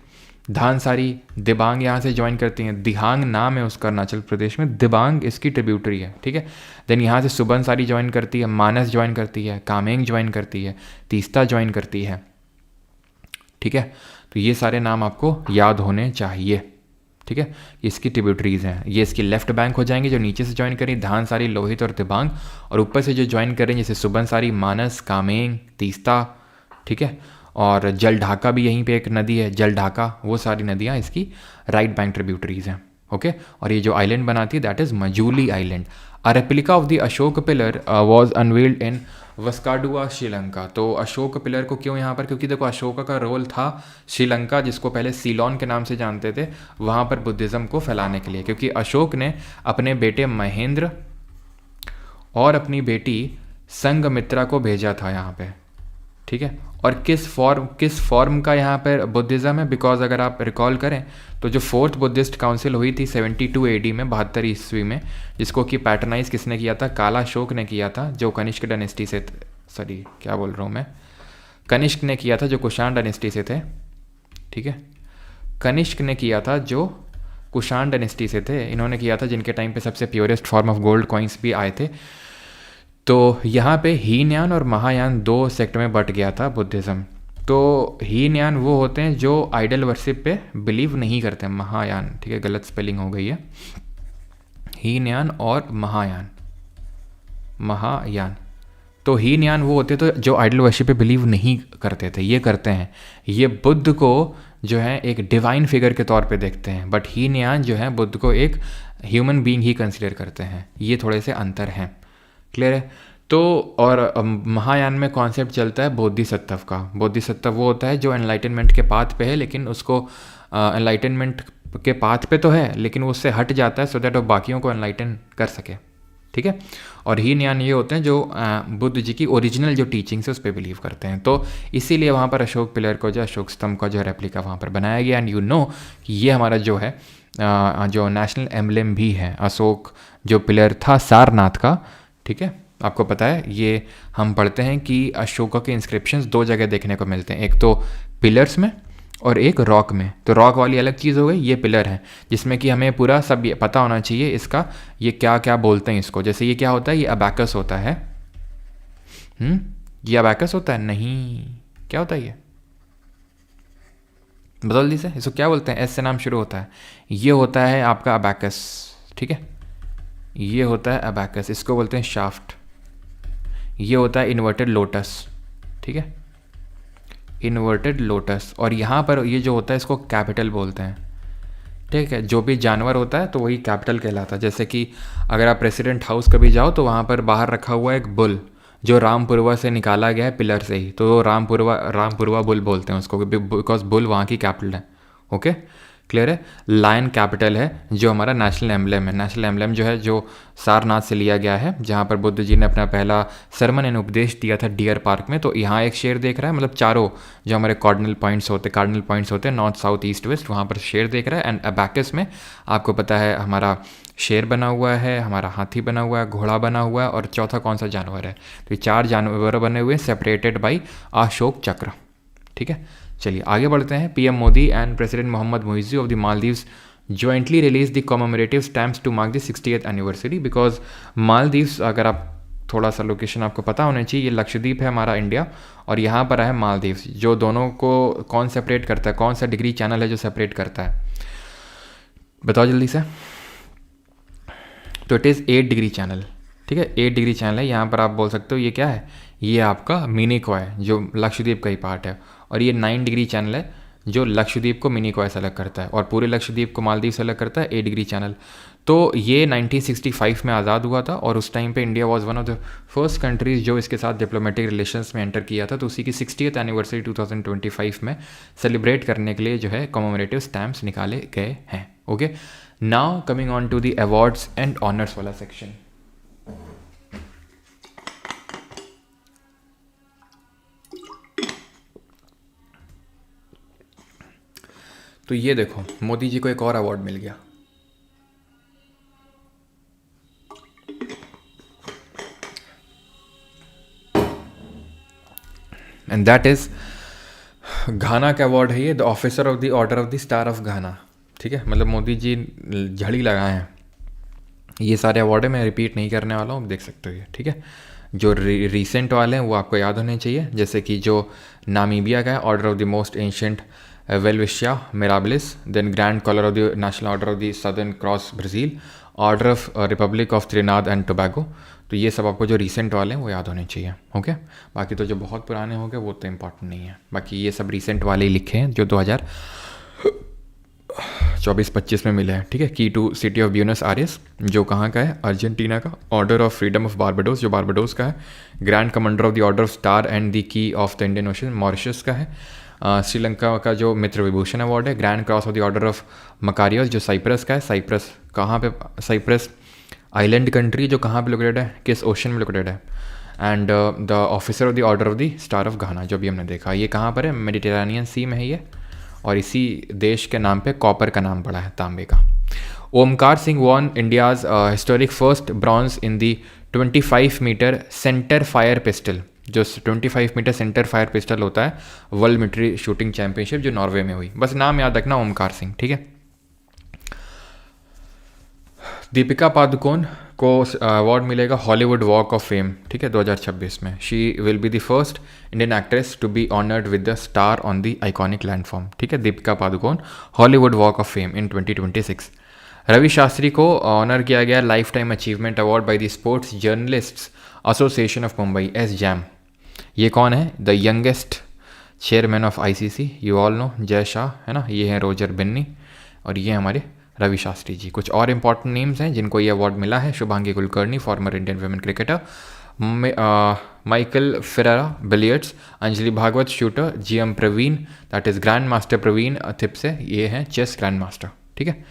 धानसारी, दिबांग यहाँ से ज्वाइन करती हैं। दिहांग नाम है उसका अरुणाचल प्रदेश में, दिबांग इसकी ट्रिब्यूटरी है, ठीक है। देन यहाँ से सुबनसारी ज्वाइन करती है, मानस ज्वाइन करती है, कामेंग ज्वाइन करती है, तीस्ता ज्वाइन करती है, ठीक है। तो ये सारे नाम आपको याद होने चाहिए, ठीक है। इसकी ट्रिब्यूटरीज हैं, ये इसकी लेफ्ट बैंक हो जाएंगे जो नीचे से ज्वाइन करें, धानसारी, लोहित और दिबांग, और ऊपर से जो ज्वाइन करें जैसे सुबनसारी, मानस, कामेंग, तीस्ता, ठीक है। और जल ढाका भी यहीं पे एक नदी है, जल ढाका, वो सारी नदियाँ इसकी राइट बैंक ट्रिब्यूटरीज हैं, ओके। और ये जो आइलैंड बनाती है that is Majuli island. A replica of the Ashoka pillar was unveiled in Waskaduwa, Sri Lanka. तो अशोक पिलर को क्यों यहाँ पर, क्योंकि देखो अशोका का रोल था श्रीलंका, जिसको पहले सीलोन के नाम से जानते थे, वहाँ पर बुद्धिज़्म को फैलाने के लिए, क्योंकि अशोक ने अपने बेटे महेंद्र और अपनी बेटी संघमित्रा को भेजा था यहाँ पे, ठीक है। और किस फॉर्म का यहाँ पर बुद्धिज़्म है, बिकॉज अगर आप रिकॉल करें तो जो फोर्थ बुद्धिस्ट काउंसिल हुई थी 72 AD में, 72 ईस्वी में, जिसको कि पैटर्नाइज किसने किया था? काला अशोक ने किया था, जो कनिष्क डायनेस्टी से, सॉरी क्या बोल रहा हूँ मैं, कनिष्क ने किया था जो कुषाण डायनेस्टी से थे, ठीक है। कनिष्क ने किया था जो कुषाण डायनेस्टी से थे, इन्होंने किया था जिनके टाइम पे सबसे purest form of gold coins भी आए थे। तो यहाँ पे हीनयान और महायान दो सेक्ट में बट गया था बुद्धिज़्म। तो हीनयान वो होते हैं जो आइडल वर्शिप पे बिलीव नहीं करते, महायान, ठीक है, गलत स्पेलिंग हो गई है, हीनयान और महायान, महायान। तो हीनयान वो होते तो जो आइडल वर्शिप पे बिलीव नहीं करते थे, ये करते हैं, ये बुद्ध को जो है एक डिवाइन फिगर के तौर पे देखते हैं, बट हीनयान जो है बुद्ध को एक ह्यूमन बीइंग ही कंसिडर करते हैं। ये थोड़े से अंतर हैं, क्लियर है। तो और महायान में कॉन्सेप्ट चलता है बोधिसत्व का। बोधिसत्व वो होता है जो एनलाइटनमेंट के पाथ पे है, लेकिन उसको एनलाइटनमेंट के पाथ पे तो है लेकिन वो उससे हट जाता है, सो दैट वो बाकियों को एनलाइटन कर सके, ठीक है। और हीनयान ये होते हैं जो बुद्ध जी की ओरिजिनल जो टीचिंग्स है उस पर बिलीव करते हैं। तो इसीलिए वहाँ पर अशोक पिलर को, जो अशोक स्तंभ का जो रेप्लिका वहाँ पर बनाया गया। एंड यू नो कि ये हमारा जो है जो नेशनल एम्बलेम भी है, अशोक जो पिलर था सारनाथ का, ठीक है। आपको पता है ये हम पढ़ते हैं कि अशोका के इंस्क्रिप्शंस दो जगह देखने को मिलते हैं, एक तो पिलर्स में और एक रॉक में। तो रॉक वाली अलग चीज़ हो गई, ये पिलर है जिसमें कि हमें पूरा सब ये पता होना चाहिए इसका, ये क्या क्या बोलते हैं इसको। जैसे ये क्या होता है, ये अबैकस होता है, ये अबैकस होता है, नहीं क्या होता है ये, बदल दी से, इसको क्या बोलते हैं? एस से नाम शुरू होता है, ये होता है आपका अबैकस, ठीक है, ये होता है अबैकस, इसको बोलते हैं शाफ्ट। ये होता है इन्वर्टेड लोटस, ठीक है, इन्वर्टेड लोटस। और यहाँ पर ये जो होता है इसको कैपिटल बोलते हैं, ठीक है। जो भी जानवर होता है तो वही कैपिटल कहलाता है। जैसे कि अगर आप प्रेसिडेंट हाउस कभी जाओ तो वहाँ पर बाहर रखा हुआ है एक बुल, जो रामपुरवा से निकाला गया है पिलर से ही, तो रामपुरवा बुल बोलते हैं उसको, बिकॉज बुल वहाँ की कैपिटल है, ओके क्लियर है। लायन कैपिटल है जो हमारा नेशनल एम्बलम है। नेशनल एम्बलम जो है जो सारनाथ से लिया गया है, जहाँ पर बुद्ध जी ने अपना पहला सरमन एंड उपदेश दिया था डियर पार्क में। तो यहाँ एक शेर देख रहा है, मतलब चारों जो हमारे कार्डिनल पॉइंट्स होते हैं नॉर्थ साउथ ईस्ट वेस्ट, वहाँ पर शेर देख रहा है। एंड अबैकस में आपको पता है हमारा शेर बना हुआ है, हमारा हाथी बना हुआ है, घोड़ा बना हुआ है, और चौथा कौन सा जानवर है? तो ये 4 जानवर बने हुए हैं सेपरेटेड बाई अशोक चक्र। ठीक है, चलिए आगे बढ़ते हैं। PM Modi and president Mohamed Muizzu of the Maldives jointly released the commemorative stamps to mark the 60th anniversary because Maldives, अगर आप थोड़ा सा लोकेशन आपको पता होना चाहिए, ये लक्षद्वीप है हमारा इंडिया, और यहाँ पर है मालदीव्स। जो दोनों को कौन सेपरेट करता है, कौन सा डिग्री चैनल है जो सेपरेट करता है, बताओ जल्दी से। तो इट इज़ 8 डिग्री चैनल। ठीक है, 8 डिग्री चैनल है। यहाँ पर आप बोल सकते हो ये क्या है, ये आपका मिनिकॉय है जो लक्षद्वीप का ही पार्ट है, और ये 9 डिग्री चैनल है जो लक्षद्वीप को मिनिकॉय से अलग करता है, और पूरे लक्षद्वीप को मालदीव से अलग करता है 8 डिग्री चैनल। तो ये 1965 में आज़ाद हुआ था, और उस टाइम पे India was one of the first countries जो इसके साथ डिप्लोमेटिक रिलेशंस में एंटर किया था। तो उसी की 60th एनिवर्सरी 2025 में सेलिब्रेट करने के लिए जो है कॉमेमोरेटिव स्टैम्प्स निकाले गए हैं। Okay, now coming on to the awards and honours वाला सेक्शन। तो ये देखो, मोदी जी को एक और अवार्ड मिल गया। एंड दैट इज घाना का अवार्ड है ये, the officer of the order of the star of घाना। ठीक है, मतलब मोदी जी झड़ी लगाए हैं। ये सारे अवार्ड है, मैं रिपीट नहीं करने वाला हूँ, देख सकते हो ये। ठीक है, जो रिसेंट वाले हैं वो आपको याद होने चाहिए, जैसे कि जो नामीबिया का है, order of the most ancient Welwitschia mirabilis, then grand collar of the national order of the southern cross Brazil, order of republic of Trinidad and Tobago. तो ये सब आपको जो रिसेंट वाले हैं वो याद होने चाहिए। ओके, बाकी तो जो बहुत पुराने हो गए वो तो इम्पॉर्टेंट नहीं है। बाकी ये सब रिसेंट वाले ही लिखे हैं जो 2024-25 में मिले हैं। ठीक है, key to city of Buenos Aires जो कहाँ का है, अर्जेंटीना का, order of freedom of Barbados जो बारबाडोस का है, grand commander of the order of star and the key of the Indian ocean Mauritius का है, श्रीलंका का जो मित्र विभूषण अवार्ड है, grand cross of the order of Makarios जो साइप्रस का है। साइप्रस कहाँ पे, साइप्रस आइलैंड कंट्री जो कहाँ पे लोकेटेड है, किस ओशन में लोकेटेड है। And the officer of the order of the star of घाना जो भी हमने देखा, ये कहाँ पर है, मेडिटेरेनियन सी में है ये, और इसी देश के नाम पे कॉपर का नाम पड़ा है, तांबे का। Omkar Singh won India's historic first bronze in the 25 metre centre fire pistol, जो 25 मीटर सेंटर फायर पिस्टल होता है, वर्ल्ड मिलिट्री शूटिंग चैंपियनशिप जो नॉर्वे में हुई। बस नाम याद रखना, ओमकार सिंह। ठीक है, दीपिका पादुकोण को अवार्ड मिलेगा हॉलीवुड वॉक ऑफ फेम। ठीक है, 2026 में। She will be the first Indian actress to be honoured with the star on the iconic landform. ठीक है, Deepika Padukone Hollywood walk of fame in 2026। Ravi Shastri को ऑनर किया गया lifetime achievement award by the sports journalists association of Mumbai, SJAM. ये कौन है, the youngest chairman of ICC, you all know, Jay Shah है ना, ये हैं रोजर बिन्नी, और ये हमारे रवि शास्त्री जी। कुछ और इंपॉर्टेंट नेम्स हैं जिनको ये अवार्ड मिला है, Shubhangi Kulkarni former Indian women cricketer, Michael Ferreira billiards, Anjali Bhagwat shooter, GM Praveen that is grand master Praveen Thipsay, ये हैं चेस ग्रैंड मास्टर। ठीक है,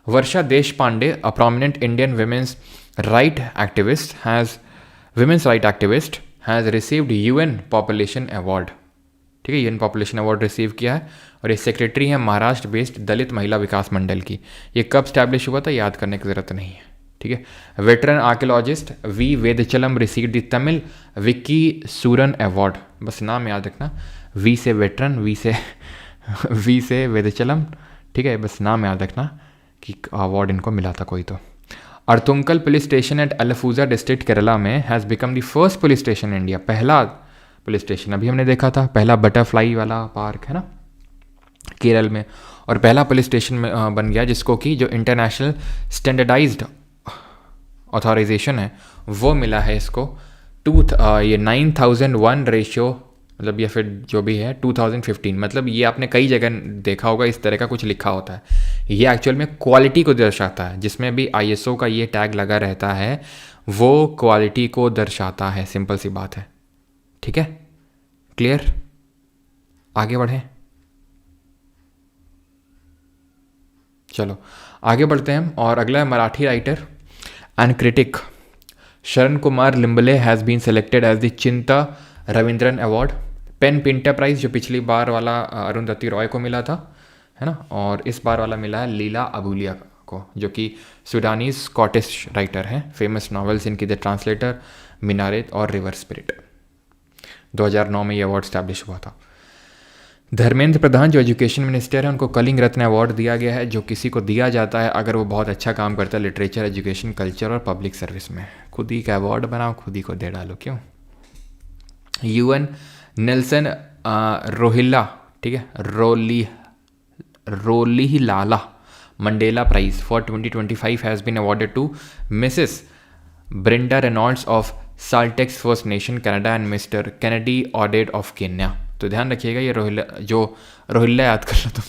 Varsha Deshpande a prominent Indian women's right activist has received UN population award. ठीक है, यूएन पॉपुलेशन अवार्ड रिसीव किया है, और ये सेक्रेटरी है महाराष्ट्र बेस्ड दलित महिला विकास मंडल की। ये कब स्टैब्लिश हुआ था याद करने की ज़रूरत नहीं है। ठीक है, veteran archaeologist V Vedachalam received the Tamil wiki Sooran award. बस नाम याद रखना, वी से वेटरन, वी से वेदचलम। ठीक है, बस नाम याद रखना कि अवार्ड इनको मिला था कोई। तो Arthunkal police station at Alappuzha district Kerala में has become the first police station in India. पहला पुलिस स्टेशन अभी हमने देखा था, पहला बटरफ्लाई वाला पार्क है ना केरल में, और पहला पुलिस स्टेशन में बन गया जिसको कि जो इंटरनेशनल स्टैंडर्डाइज्ड ऑथराइजेशन है वो मिला है इसको। ये 9001 रेशियो, मतलब या फिर जो भी है 2015, मतलब ये आपने कई जगह देखा होगा इस तरह का कुछ लिखा होता है। ये एक्चुअल में क्वालिटी को दर्शाता है, जिसमें भी आईएसओ का ये टैग लगा रहता है वो क्वालिटी को दर्शाता है, सिंपल सी बात है। ठीक है, क्लियर, आगे बढ़ें। चलो आगे बढ़ते हैं हम, और अगला है Marathi writer and critic Sharan Kumar Limbale has been selected as the Chinta Ravindran award. PEN Pinter prize जो पिछली बार वाला अरुंधति रॉय को मिला था, है ना, और इस बार वाला मिला है लीला अबूलिया को, जो कि सुडानीज स्कॉटिश राइटर हैं। फेमस नॉवेल्स इनकी द ट्रांसलेटर, मिनारेट और रिवर स्पिरिट। 2009 में ये अवार्ड स्टैब्लिश हुआ था। धर्मेंद्र प्रधान जो एजुकेशन मिनिस्टर है, उनको कलिंग रत्न अवार्ड दिया गया है, जो किसी को दिया जाता है अगर वो बहुत अच्छा काम करता है लिटरेचर, एजुकेशन, कल्चर और पब्लिक सर्विस में। खुद ही का अवार्ड बनाओ, खुद ही को दे डालो, क्यों। यूएन नेल्सन रोहिल्ला, ठीक है, Rolihlahla Mandela prize for 2025 has been awarded to Mrs Brenda Reynolds of Saulteaux first nation Canada and Mr Kennedy Odede of Kenya. तो ध्यान रखिएगा ये रोहिल्ला याद कर लो तुम,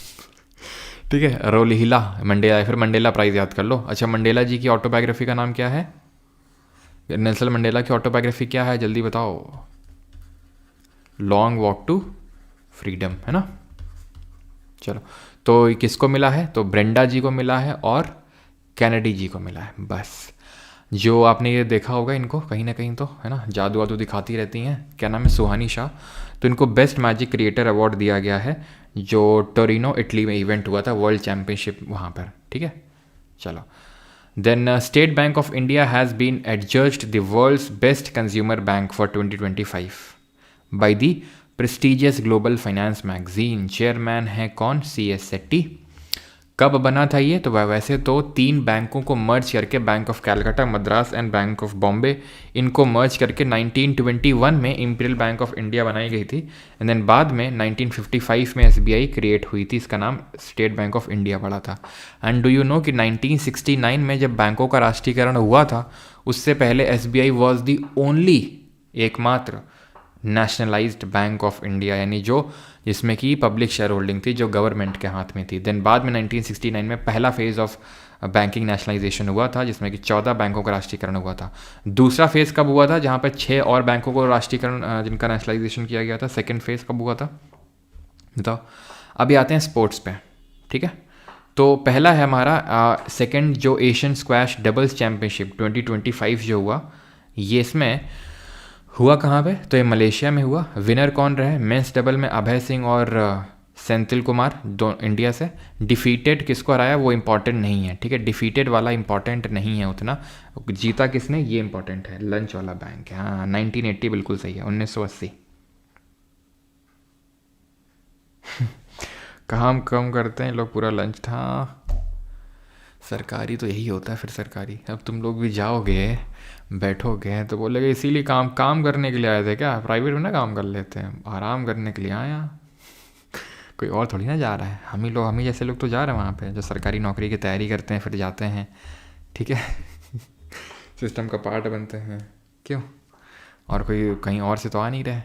ठीक है, रोलिहिला मंडेला, फिर मंडेला प्राइज़ याद कर लो। अच्छा, मंडेला जी की ऑटोबायोग्राफी का नाम क्या है? नेल्सन मंडेला की ऑटोबायोग्राफी क्या है, जल्दी बताओ। लॉन्ग वॉक टू फ्रीडम, है ना। चलो, तो किसको मिला है? तो ब्रेंडा जी को मिला है और कैनेडी जी को मिला है। बस, जो आपने ये देखा होगा इनको कहीं ना कहीं, तो है ना, जादू वादू दिखाती रहती हैं। क्या नाम है? सुहानी शाह। तो इनको बेस्ट मैजिक क्रिएटर अवार्ड दिया गया है, जो टोरिनो इटली में इवेंट हुआ था, वर्ल्ड चैम्पियनशिप वहाँ पर, ठीक है। चलो, then State Bank of India has been adjudged the world's best consumer bank for 2025 by the prestigious global finance magazine. Chairman है कौन? CS सेट्टी। कब बना था ये? तो वैसे तो 3 बैंकों को मर्ज करके, bank of Calcutta, Madras and bank of Bombay, इनको मर्ज करके 1921 में इंपीरियल बैंक ऑफ इंडिया बनाई गई थी। एंड देन बाद में 1955 में SBI क्रिएट हुई थी, इसका नाम स्टेट बैंक ऑफ इंडिया पड़ा था। एंड डू यू नो कि 1969 में जब बैंकों का राष्ट्रीयकरण हुआ था, उससे पहले SBI वॉज दी ओनली, एकमात्र नेशनलाइज्ड बैंक ऑफ इंडिया, यानी जो जिसमें कि पब्लिक शेयर होल्डिंग थी, जो गवर्नमेंट के हाथ में थी। देन बाद में 1969 में पहला फेज़ ऑफ बैंकिंग नेशनलाइजेशन हुआ था, जिसमें कि 14 बैंकों का राष्ट्रीयकरण हुआ था। दूसरा फेज़ कब हुआ था, जहाँ पर 6 और बैंकों को राष्ट्रीयकरण, जिनका नेशनलाइजेशन किया गया था? सेकेंड फेज़ कब हुआ था बताओ। अभी आते हैं स्पोर्ट्स पे, ठीक है। तो पहला है हमारा सेकेंड जो एशियन स्क्वैश डबल्स चैम्पियनशिप 2025 जो हुआ, ये इसमें हुआ कहाँ पे? तो ये मलेशिया में हुआ। विनर कौन रहे? मेंस डबल में अभय सिंह और सेंथिल कुमार, दो इंडिया से। डिफीटेड किसको हराया वो इंपॉर्टेंट नहीं है, ठीक है, डिफीटेड वाला इंपॉर्टेंट नहीं है उतना। जीता किसने ये इंपॉर्टेंट है, लंच वाला बैंक है। हाँ, 1980 बिल्कुल सही है, 1980। काम कम करते हैं लोग, पूरा लंच था। सरकारी तो यही होता है फिर, सरकारी। अब तुम लोग भी जाओगे, बैठोगे तो बोलेगे इसीलिए काम करने के लिए आए थे क्या? प्राइवेट में ना काम कर लेते हैं, आराम करने के लिए आया। कोई और थोड़ी ना जा रहा है, हम ही जैसे लोग तो जा रहे हैं वहाँ पे, जो सरकारी नौकरी की तैयारी करते हैं फिर जाते हैं, ठीक है। सिस्टम का पार्ट बनते हैं, क्यों? और कोई कहीं और से तो आ नहीं रहे।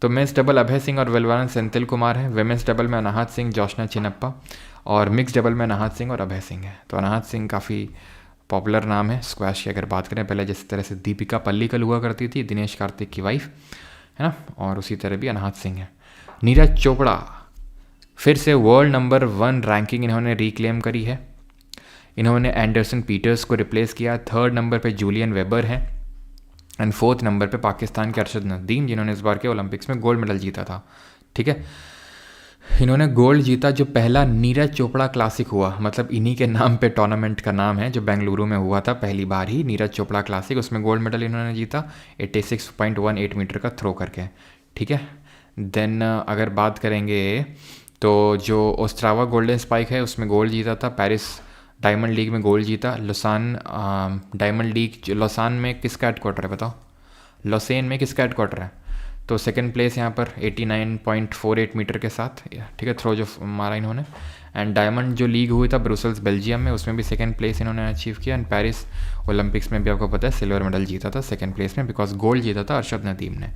तो मेंस डबल अभय सिंह और वेलवान सेंथिल कुमार है। वेमेंस डबल में अनाहत सिंह, जोशना चिनप्पा, और मिक्स डबल में अनाहत सिंह और अभय सिंह है। तो अनाहत सिंह काफ़ी पॉपुलर नाम है स्क्वैश की अगर बात करें। पहले जिस तरह से दीपिका पल्लिकल हुआ करती थी, दिनेश कार्तिक की वाइफ, है ना, और उसी तरह भी अनाहत सिंह है। नीरज चोपड़ा फिर से वर्ल्ड नंबर 1 रैंकिंग इन्होंने रिक्लेम करी है। इन्होंने एंडरसन पीटर्स को रिप्लेस किया। 3rd नंबर पे जूलियन वेबर है, एंड 4th नंबर पे पाकिस्तान के अरशद नदीम, जिन्होंने इस बार के ओलंपिक्स में गोल्ड मेडल जीता था, ठीक है। इन्होंने गोल्ड जीता। जो पहला नीरज चोपड़ा क्लासिक हुआ, मतलब इन्हीं के नाम पे टूर्नामेंट का नाम है, जो बेंगलुरु में हुआ था पहली बार ही, नीरज चोपड़ा क्लासिक, उसमें गोल्ड मेडल इन्होंने जीता 86.18 मीटर का थ्रो करके, ठीक है। देन अगर बात करेंगे तो जो ओस्ट्रावा गोल्डन स्पाइक है उसमें गोल्ड जीता था। पेरिस डायमंड लीग में गोल्ड जीता। लोसान डायमंड लीग, लोसान में किसका हेडक्वार्टर है बताओ? लोसेन में किसका हेडक्वार्टर है? तो सेकंड प्लेस यहाँ पर 89.48 मीटर के साथ, ठीक है, थ्रो जो मारा इन्होंने। एंड डायमंड जो लीग हुई था ब्रुसेल्स बेल्जियम में, उसमें भी सेकंड प्लेस इन्होंने अचीव किया। एंड पेरिस ओलंपिक्स में भी आपको पता है सिल्वर मेडल जीता था सेकंड प्लेस में, बिकॉज गोल्ड जीता था अरशद नदीम ने,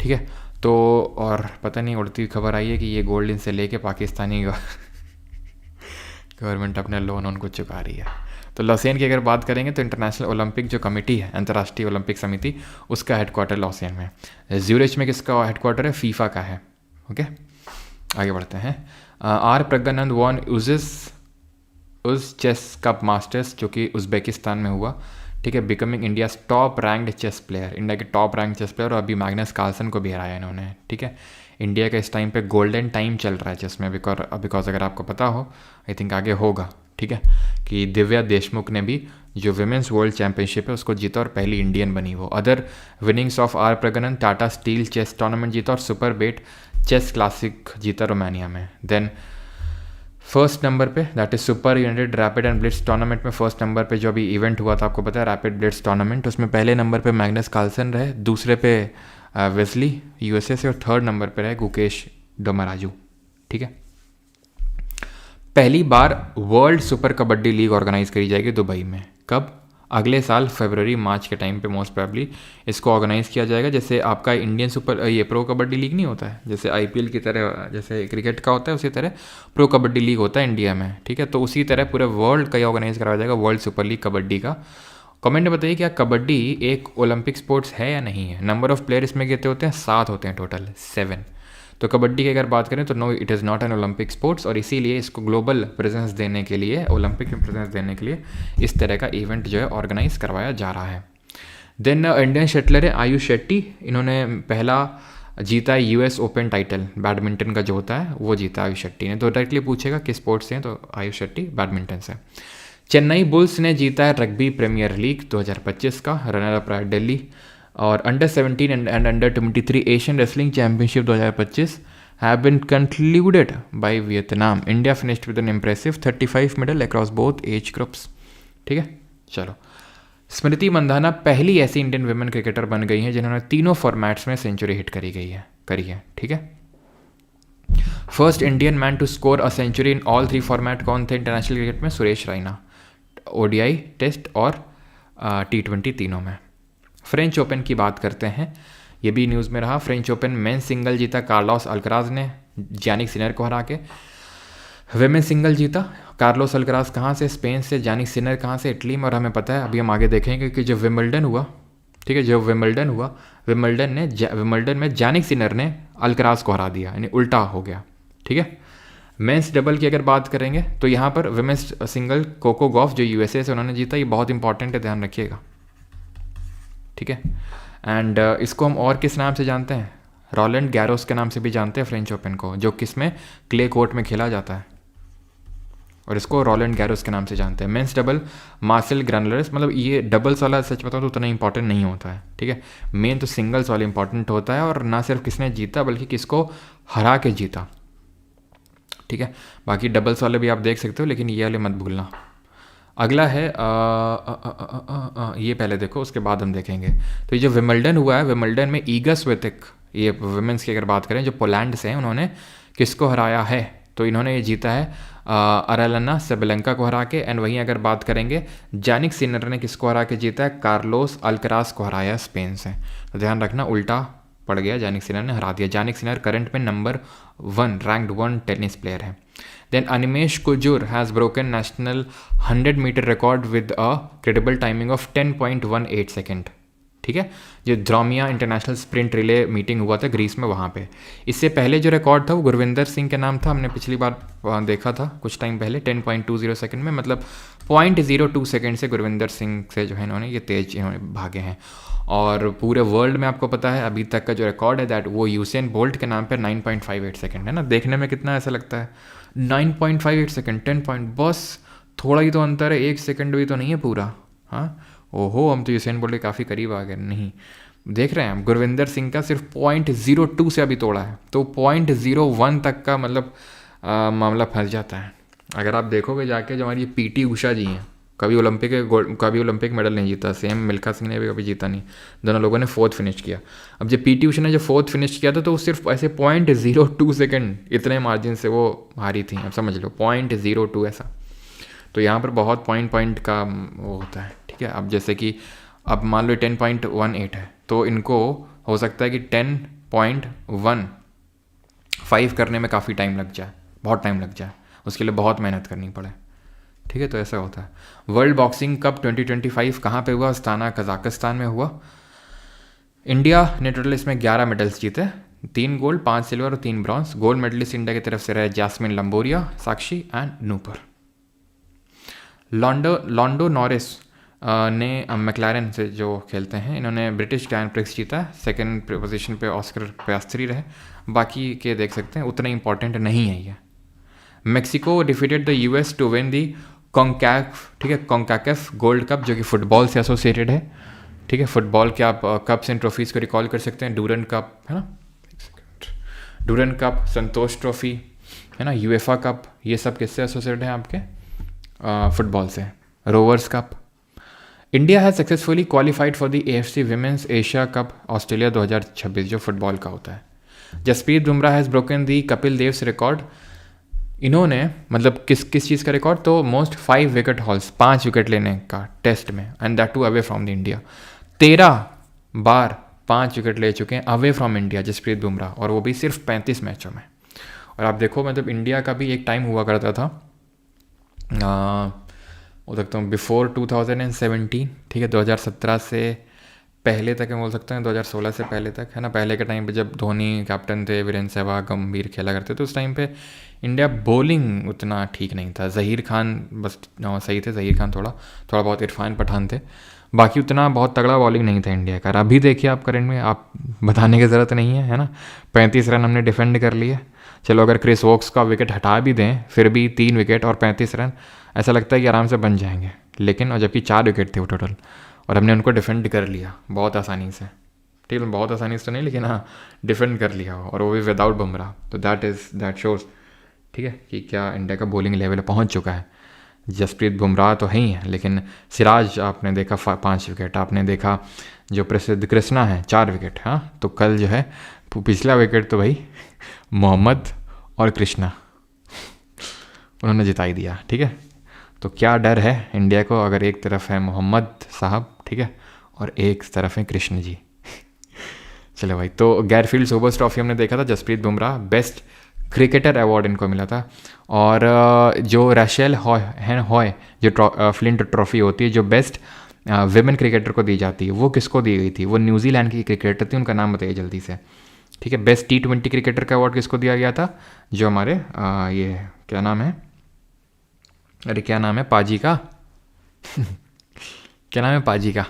ठीक है। तो और पता नहीं उड़ती हुई खबर आई है कि ये गोल्ड इनसे लेके पाकिस्तानी गवर्नमेंट अपने लोन उनको चुका रही है। तो लॉसेन की अगर बात करेंगे तो इंटरनेशनल ओलंपिक जो कमेटी है, अंतर्राष्ट्रीय ओलंपिक समिति, उसका हेडक्वार्टर लॉसेन में। ज्यूरिच में किसका हेडक्वार्टर है? फीफा का है, ओके। आगे बढ़ते हैं। R Praggnanandhaa won UzChess cup masters जो कि उज़्बेकिस्तान में हुआ, ठीक है, becoming India top ranked chess player, India के टॉप रैंक चेस प्लेयर, और अभी मैग्नस कार्लसन को भी हराया इन्होंने, ठीक है। इंडिया का इस टाइम पे गोल्डन टाइम चल रहा है चेस में, बिकॉज अगर आपको पता हो, आई थिंक आगे होगा, ठीक है, कि दिव्या देशमुख ने भी जो विमेंस वर्ल्ड चैंपियनशिप है उसको जीता और पहली इंडियन बनी वो। Other winnings of R Praggnanandhaa, Tata steel chess tournament जीता और सुपर बेट चेस क्लासिक जीता रोमानिया में। देन फर्स्ट नंबर पे that is super united rapid and blitz tournament में फर्स्ट नंबर पे जो अभी इवेंट हुआ था, आपको पता है, रैपिड ब्लिट्स टूर्नामेंट, उसमें पहले नंबर पे मैग्नस कार्लसन रहे, दूसरे पे वेस्ली यूएसए से, और थर्ड नंबर पे रहे गुकेश डोमराजू, ठीक है। पहली बार world super kabaddi league organise करी जाएगी दुबई में, कब? अगले साल फरवरी मार्च के टाइम पे मोस्ट प्रोबेबली इसको ऑर्गेनाइज किया जाएगा। जैसे आपका इंडियन सुपर ये प्रो कबड्डी लीग नहीं होता है, जैसे आईपीएल की तरह, जैसे क्रिकेट का होता है, उसी तरह प्रो कबड्डी लीग होता है इंडिया में, ठीक है। तो उसी तरह पूरे वर्ल्ड का ही ऑर्गेनाइज कराया जाएगा वर्ल्ड सुपर लीग कबड्डी का। कमेंट में बताइए क्या कबड्डी एक ओलंपिक स्पोर्ट्स है या नहीं है। नंबर ऑफ प्लेयर इसमें कितने होते हैं? 7 होते हैं टोटल, 7। तो कबड्डी की अगर बात करें तो no, it is not an Olympic sports, और इसीलिए इसको ग्लोबल प्रेजेंस देने के लिए, ओलंपिक में प्रेजेंस देने के लिए इस तरह का इवेंट जो है ऑर्गेनाइज करवाया जा रहा है। देन इंडियन शटलर है आयुष शेट्टी, इन्होंने पहला जीता है यूएस ओपन टाइटल, बैडमिंटन का जो होता है वो जीता आयुष शेट्टी ने। तो डायरेक्टली पूछेगा किस स्पोर्ट्स से हैं, तो आयुष शेट्टी बैडमिंटन से। चेन्नई बुल्स ने जीता है रग्बी प्रीमियर लीग 2025 का, रनर अप रहा दिल्ली। और under 17 and under 23 Asian wrestling championship 2025 have been concluded by Vietnam. India finished with an impressive 35 medal across both age groups, ठीक है। चलो, स्मृति मंधाना पहली ऐसी इंडियन वुमेन क्रिकेटर बन गई हैं जिन्होंने तीनों फॉर्मेट्स में सेंचुरी हिट करी है, ठीक है। First Indian man to score a century in all 3 format कौन थे इंटरनेशनल क्रिकेट में? सुरेश रैना, ओडीआई, टेस्ट और T20 तीनों में। फ्रेंच ओपन की बात करते हैं, ये भी न्यूज़ में रहा। फ्रेंच ओपन मेन सिंगल जीता कार्लोस अल्कराज ने जानिक सिनर को हरा के। विमेन सिंगल जीता कार्लोस अल्कराज कहाँ से? स्पेन से। जानिक सिनर कहाँ से? इटली में। और हमें पता है, अभी हम आगे देखेंगे कि जब विंबलडन हुआ, ठीक है, जब विंबलडन हुआ, विंबलडन में जानिक सिनर ने अल्कराज को हरा दिया, यानी उल्टा हो गया, ठीक है। मेंस डबल की अगर बात करेंगे तो यहाँ पर विमेंस सिंगल कोको गॉफ जो यूएसए से उन्होंने जीता, ये बहुत इंपॉर्टेंट है, ध्यान रखिएगा, ठीक है। एंड इसको हम और किस नाम से जानते हैं? रोलैंड गैरोस के नाम से भी जानते हैं फ्रेंच ओपन को, जो किस में? क्ले कोर्ट में खेला जाता है, और इसको रोलैंड गैरोस के नाम से जानते हैं। मेंस डबल मार्सेल ग्रानुलरस, मतलब ये डबल्स वाला सच बताओ तो उतना इंपॉर्टेंट नहीं होता है, ठीक है। मेन तो सिंगल्स वाला इंपॉर्टेंट होता है, और ना सिर्फ किसने जीता बल्कि किसको हरा के जीता, ठीक है। बाकी डबल्स वाले भी आप देख सकते हो, लेकिन ये वाले मत भूलना। अगला है ये पहले देखो, उसके बाद हम देखेंगे। तो ये जो विंबलडन हुआ है, विंबलडन में ईगा स्वितेक, ये वुमेंस की अगर बात करें जो पोलैंड से हैं, उन्होंने किसको हराया है? तो इन्होंने ये जीता है अरेलिना सेबेलेंका को हरा के। एंड वहीं अगर बात करेंगे जानिक सिनर ने किसको हरा के जीता है? कार्लोस अल्कराज को हराया स्पेन से। तो ध्यान रखना, उल्टा पड़ गया, जानिक सिनर ने हरा दिया। जानिक सिनर करंट में नंबर 1 रैंक्ड 1 टेनिस प्लेयर है। Then Animesh Kujur has broken national 100 meter record with a credible timing of 10.18 second, ठीक है। जो ड्रामिया इंटरनेशनल स्प्रिंट रिले मीटिंग हुआ था ग्रीस में, वहाँ पे इससे पहले जो रिकॉर्ड था वो गुरविंदर सिंह के नाम था, हमने पिछली बार देखा था कुछ टाइम पहले, 10.20 सेकंड में, मतलब 0.02 सेकंड से गुरविंदर सिंह से जो है इन्होंने ये तेज भागे हैं। और पूरे वर्ल्ड में आपको पता है अभी तक का जो रिकॉर्ड है दैट वो यूसेन बोल्ट के नाम पे 9.58 सेकंड है ना। देखने में कितना ऐसा लगता है, 9.58 सेकंड, 10 पॉइंट, बस थोड़ा ही तो अंतर है, 1 सेकंड भी तो नहीं है पूरा। हाँ, ओहो, हम तो यूसेन बोल्ट के काफ़ी करीब आ गए। नहीं, देख रहे हैं हम, गुरविंदर सिंह का सिर्फ 0.02 से अभी तोड़ा है, तो 0.01 तक का मतलब मामला फंस जाता है। अगर आप देखोगे जाके, जो हमारी पीटी उषा जी हैं, कभी ओलंपिक मेडल नहीं जीता, सेम मिल्खा सिंह ने भी कभी जीता नहीं, दोनों लोगों ने 4th फिनिश किया। अब जब पीटी उषा ने जो 4th फिनिश किया था तो वो सिर्फ ऐसे 0.02 सेकंड इतने मार्जिन से वो हारी थी, अब समझ लो 0.02 ऐसा। तो यहाँ पर बहुत पॉइंट का वो होता है, ठीक है। अब जैसे कि अब मान लो 10.18 है, तो इनको हो सकता है कि 10.15 करने में काफ़ी टाइम लग जाए, बहुत टाइम लग जाए, उसके लिए बहुत मेहनत करनी पड़े, ठीक है। तो ऐसा होता है। वर्ल्ड बॉक्सिंग कप 2025 कहाँ पे हुआ? अस्ताना, कजाकिस्तान में हुआ। इंडिया ने टोटल इसमें 11 मेडल्स जीते, 3 गोल्ड, 5 सिल्वर और 3 ब्रॉन्ज। गोल्ड मेडलिस्ट इंडिया की तरफ से रहे Jasmine Lamboria, Sakshi and Nupur. Lando Norris ने मैक्लारेन से जो खेलते हैं, इन्होंने ब्रिटिश ग्रैंड प्रिक्स जीता, सेकंड पोजीशन पे ऑस्कर पियास्त्री रहे, बाकी के देख सकते हैं उतना इंपॉर्टेंट नहीं है ये। Mexico defeated the US to win the CONCACAF, ठीक है, कॉन्कैकेफ गोल्ड कप, जो कि फुटबॉल से एसोसिएटेड है, ठीक है। फुटबॉल के आप कप्स एंड ट्रॉफीज़ को रिकॉल कर सकते हैं, डूरन कप है ना, डूरन कप, संतोष ट्रॉफी है ना, यूएफा कप, ये सब किससे एसोसिएटेड हैं आपके फुटबॉल से। Rovers cup. India has successfully qualified for the AFC women's Asia cup Australia 2026, जो फुटबॉल का होता है। Jasprit Bumrah has broken the Kapil Dev's record. इन्होंने मतलब किस चीज़ का रिकॉर्ड, तो मोस्ट 5 विकेट हॉल्स, 5 विकेट लेने का टेस्ट में, and that too away from the India. 13 बार 5 विकेट ले चुके हैं away from India Jasprit Bumrah, और वो भी सिर्फ 35 मैचों में। और आप देखो मतलब इंडिया का भी एक टाइम हुआ करता था, बोल सकता हूँ बिफोर 2017, ठीक है, 2017 से पहले तक मैं बोल सकता हूँ, 2016 से पहले तक है ना। पहले के टाइम पे जब धोनी कैप्टन थे, वीरेंद्र सहवाग, गंभीर खेला करते थे, उस टाइम पे इंडिया बॉलिंग उतना ठीक नहीं था। ज़हीर खान बस सही थे, ज़हीर खान थोड़ा बहुत, इरफान पठान थे, बाकी उतना बहुत तगड़ा बॉलिंग नहीं था इंडिया का। अभी देखिए आप करंट में, आप बताने की ज़रूरत नहीं है ना, 35 रन हमने डिफेंड कर लिए। चलो अगर क्रिस वोक्स का विकेट हटा भी दें, फिर भी 3 विकेट और 35 रन, ऐसा लगता है कि आराम से बन जाएंगे, लेकिन और जबकि 4 विकेट थे वो टोटल, और हमने उनको डिफेंड कर लिया बहुत आसानी से, ठीक है, बहुत आसानी से तो नहीं, लेकिन हाँ डिफेंड कर लिया, और वो भी विदाउट बुमराह। तो दैट शोज़, ठीक है, कि क्या इंडिया का बॉलिंग लेवल पहुंच चुका है। जसप्रीत बुमराह तो है ही है, लेकिन सिराज आपने देखा 5 विकेट, आपने देखा जो प्रसिद्ध कृष्णा है 4 विकेट। हाँ, तो कल जो है पिछला विकेट तो भाई मोहम्मद और कृष्णा उन्होंने जिता ही दिया, ठीक है। तो क्या डर है इंडिया को, अगर एक तरफ है मोहम्मद साहब, ठीक है, और एक तरफ है कृष्ण जी। चलो भाई, तो गैरफील्ड सोबर्स ट्रॉफी हमने देखा था, Jasprit Bumrah best cricketer award इनको मिला था। और जो रैशेल हॉय जो फ्लिंट ट्रॉफी होती है, जो बेस्ट विमेन क्रिकेटर को दी जाती है, वो किसको दी गई थी? वो न्यूजीलैंड की क्रिकेटर थी, उनका नाम बताइए जल्दी से, ठीक है। बेस्ट T20 क्रिकेटर का अवार्ड किसको दिया गया था? जो हमारे ये क्या नाम है, अरे क्या नाम है पाजी का क्या नाम है पाजी का,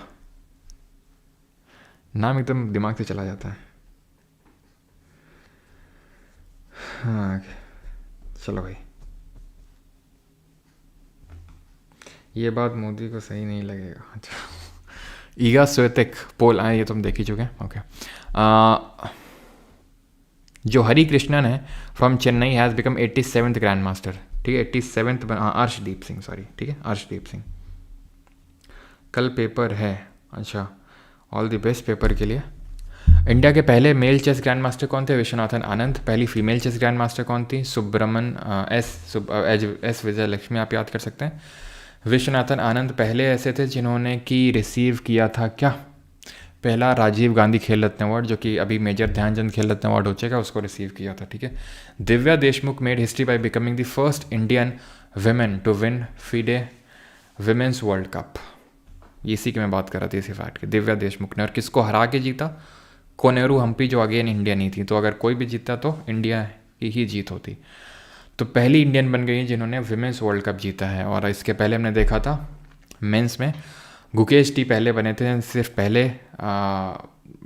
नाम एकदम दिमाग से चला जाता है। हाँ चलो भाई, ये बात मोदी को सही नहीं लगेगा। अच्छा, ईगा स्वेतिक पोल आए, ये तुम देख ही चुके हैं, ओके। जो हरी कृष्णन है from Chennai has become 87th grand master, ठीक है, 87th, अर्शदीप सिंह, सॉरी, ठीक है, अर्शदीप सिंह। कल पेपर है, अच्छा, ऑल द बेस्ट पेपर के लिए। इंडिया के पहले मेल चेस ग्रैंड मास्टर कौन थे? विश्वनाथन आनंद। पहली फीमेल चेस ग्रैंड मास्टर कौन थी? सुब्रमन एस विजय लक्ष्मी, आप याद कर सकते हैं। विश्वनाथन आनंद पहले ऐसे थे जिन्होंने कि रिसीव किया था क्या, पहला राजीव गांधी खेल रत्न अवार्ड, जो कि अभी मेजर ध्यानचंद खेल रत्न अवार्ड हो जाएगा, उसको रिसीव किया था, ठीक है। Divya Deshmukh made history by becoming the first Indian women to win FIDE women's world cup. इसी की मैं बात कर रहा थी, इसी फैक्ट की। दिव्या देशमुख ने, और किसको हरा के जीता? कोनेरू हम्पी, जो अगेन इंडिया नहीं थी, तो अगर कोई भी जीता तो इंडिया की ही जीत होती। तो पहली इंडियन बन गई जिन्होंने विमेंस वर्ल्ड कप जीता है। और इसके पहले हमने देखा था मेंस में गुकेश टी पहले बने थे, सिर्फ पहले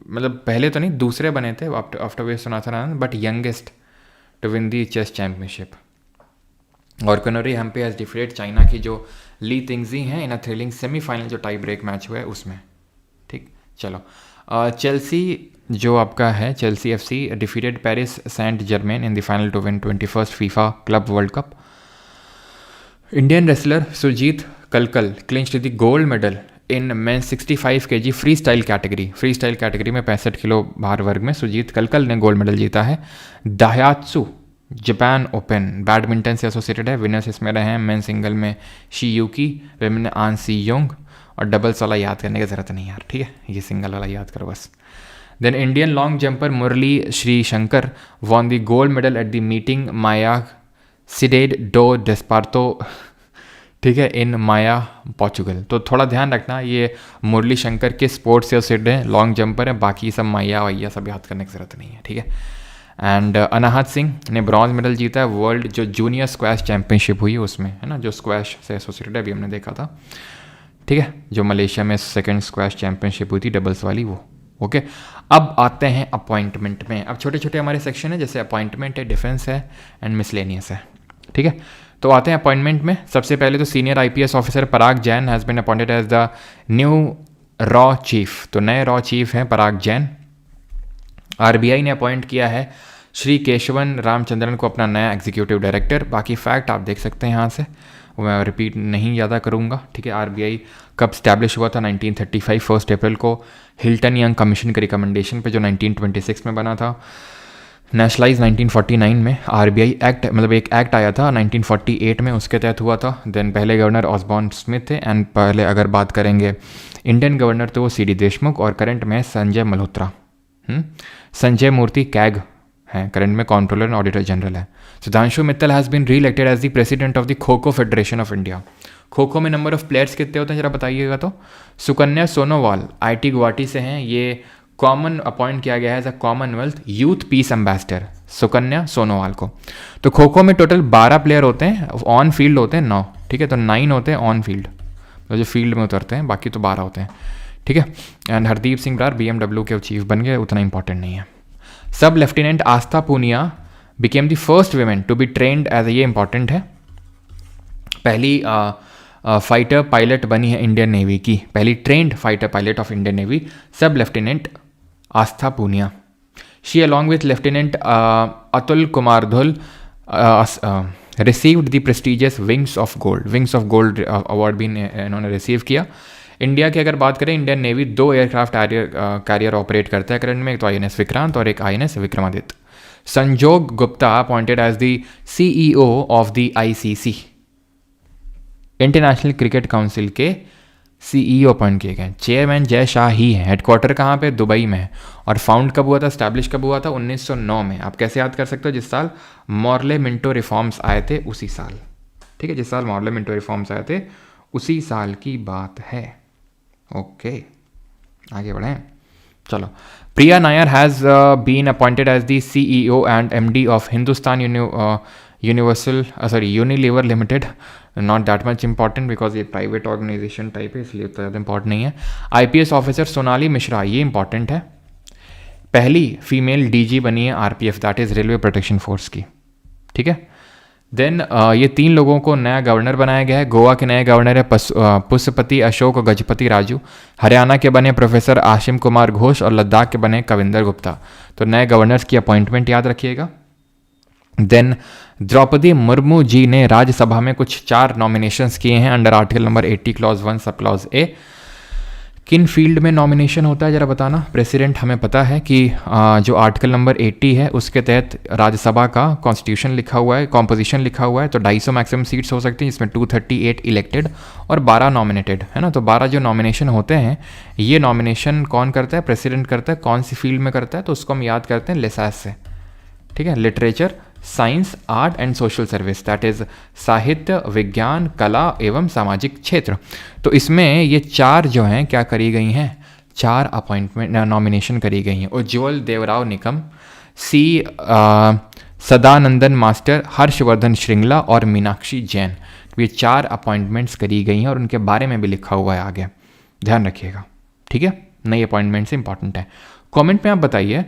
मतलब पहले तो नहीं, दूसरे बने थे after Viswanathan Anand, but youngest to win the chess championship. और Koneru Humpy has defeated China की जो ली तिंगजी हैं इन अ थ्रिलिंग सेमीफाइनल, जो टाई ब्रेक मैच हुआ है उसमें, ठीक। चलो, चेल्सी जो आपका है, Chelsea FC defeated Paris Saint Germain in the final to win 21st FIFA club world cup. Indian wrestler Sujeet Kalkal clinched the gold medal in men's 65 kg free style category. Free style category में 65 kilo भार वर्ग में सुजीत कलकल ने gold medal जीता है। दायात्सु Japan open badminton से associated है। विनर्स इसमें रहे हैं मेन सिंगल में शी यूकी, विमेन में आन सी योंग, और डबल्स वाला याद करने की ज़रूरत नहीं यार, ठीक है, ये सिंगल वाला याद करो बस। Then Indian long jumper Murali Sreeshankar won the gold medal at the meeting Maia Cidade do Desporto, ठीक है, इन माया पोर्चुगल। तो थोड़ा ध्यान रखना, ये मुरली शंकर के स्पोर्ट्स से सिड है, लॉन्ग जंपर है, बाकी सब माया वैया सब याद करने की ज़रूरत नहीं है, ठीक है। एंड अनाहत सिंह ने ब्रॉन्ज मेडल जीता है वर्ल्ड जो जूनियर स्क्वैश चैंपियनशिप हुई उसमें, है ना, जो स्क्वैश से एसोसिएटेड है, अभी हमने देखा था, ठीक है, जो मलेशिया में सेकंड स्क्वैश चैंपियनशिप हुई थी डबल्स वाली वो। ओके, अब आते हैं अपॉइंटमेंट में। अब छोटे छोटे हमारे सेक्शन है, जैसे अपॉइंटमेंट है, डिफेंस है एंड मिसलेनियस है, ठीक है। तो आते हैं अपॉइंटमेंट में। सबसे पहले तो senior IPS officer Parag Jain has been appointed as the new रॉ चीफ। तो नए रॉ चीफ हैं पराग जैन। आरबीआई ने अपॉइंट किया है श्री केशवन रामचंद्रन को अपना नया एग्जीक्यूटिव डायरेक्टर। बाकी फैक्ट आप देख सकते हैं यहाँ से, वो मैं रिपीट नहीं ज़्यादा करूँगा, ठीक है। आरबीआई कब स्टैब्लिश हुआ था? 1935 1 अप्रैल को हिल्टन यंग कमीशन के रिकमेंडेशन पे, जो 1926 में बना था। नेशनलाइज 1949 में। आरबीआई एक्ट मतलब एक एक्ट आया था 1948 में, उसके तहत हुआ था। देन पहले गवर्नर ऑसबॉर्न स्मिथ थे एंड पहले अगर बात करेंगे इंडियन गवर्नर तो वो सीडी देशमुख, और करंट में संजय मल्होत्रा। संजय मूर्ति कैग हैं, करंट में कंट्रोलर एंड ऑडिटर जनरल है। Sudhanshu Mittal has been re elected as the president of the Kho Kho federation of India. Kho kho में नंबर ऑफ प्लेयर्स कितने होते हैं जरा बताइएगा। तो सुकन्या सोनोवाल आईटी गुवाहाटी से हैं, ये कॉमन अपॉइंट किया गया है as a commonwealth youth peace ambassador, Sukanya Sonowal को। तो खो खो में टोटल 12 प्लेयर होते हैं, ऑन फील्ड होते हैं 9, ठीक है। तो 9 होते हैं ऑन फील्ड, तो जो फील्ड में उतरते हैं, बाकी तो 12 होते हैं, ठीक है। एंड हरदीप सिंह ब्रार बीएमडब्ल्यू के चीफ बन गए, उतना इंपॉर्टेंट नहीं है। सब lieutenant Aastha Poonia became the first women to be trained as, ये इंपॉर्टेंट है, पहली फाइटर पायलट बनी है इंडियन नेवी की, पहली trained fighter pilot of Indian navy, sub lieutenant Aastha Poonia. She along with lieutenant Atul Kumar Dhull received the prestigious wings of gold award भी इन्होंने receive किया। इंडिया की अगर बात करें, Indian navy 2 aircraft carrier operate करता है करंट में, एक तो आईएनएस विक्रांत और एक INS Vikramaditya. Sanjog Gupta appointed as the CEO of the ICC, international cricket council के सीईओ अपॉइंट किए गए। चेयरमैन जय शाह ही है। हेडक्वार्टर कहाँ पे? दुबई में। और फाउंड कब हुआ था, स्टैब्लिश कब हुआ था? 1909 में। आप कैसे याद कर सकते हो? जिस साल मॉर्ले मिंटो रिफॉर्म्स आए थे उसी साल, ठीक है, जिस साल मॉर्ले मिंटो रिफॉर्म्स आए थे उसी साल की बात है। ओके, आगे बढ़ें, चलो। Priya Nair has been appointed as the CEO and MD of Hindustan Unilever limited. Not that much important because ये प्राइवेट ऑर्गेनाइजेशन टाइप है, इसलिए उतना ज़्यादा इंपॉर्टेंट नहीं है। आईपीएस ऑफिसर सोनाली मिश्रा, ये इंपॉर्टेंट है, पहली फीमेल डीजी बनी है RPF, that is railway protection force की, ठीक है। देन ये 3 लोगों को नया गवर्नर बनाया गया है। गोवा के नए गवर्नर है पुष्पति अशोक गजपति राजू, हरियाणा के बने प्रोफेसर आशिम कुमार घोष, और लद्दाख के बने कविंदर गुप्ता। तो नए गवर्नर्स की अपॉइंटमेंट याद रखिएगा। देन द्रौपदी मुर्मू जी ने राज्यसभा में कुछ 4 नॉमिनेशंस किए हैं under article number 80 clause 1 sub clause A. किन फील्ड में नॉमिनेशन होता है जरा बताना। प्रेसिडेंट हमें पता है कि जो आर्टिकल नंबर 80 है उसके तहत राज्यसभा का कॉन्स्टिट्यूशन लिखा हुआ है, कॉम्पोजिशन लिखा हुआ है, तो 250 मैक्सिमम सीट्स हो सकती हैं, जिसमें 238 इलेक्टेड और 12 नॉमिनेटेड, है ना। तो 12 जो नॉमिनेशन होते हैं, ये नॉमिनेशन कौन करता है? प्रेसिडेंट करता है। कौन सी फील्ड में करता है? तो उसको हम याद करते हैं लिसास से, ठीक है, literature, science, art and social service, that is साहित्य, विज्ञान, कला एवं सामाजिक क्षेत्र। तो इसमें ये 4 जो हैं क्या करी गई हैं? 4 अपॉइंटमेंट नॉमिनेशन करी गई हैं। उज्ज्वल देवराव निकम, सी सदानंदन मास्टर, हर्षवर्धन श्रृंगला और मीनाक्षी जैन। तो ये 4 अपॉइंटमेंट्स करी गई हैं और उनके बारे में भी लिखा हुआ है आगे, ध्यान रखिएगा, ठीक है। नई अपॉइंटमेंट्स इंपॉर्टेंट है। कमेंट में आप बताइए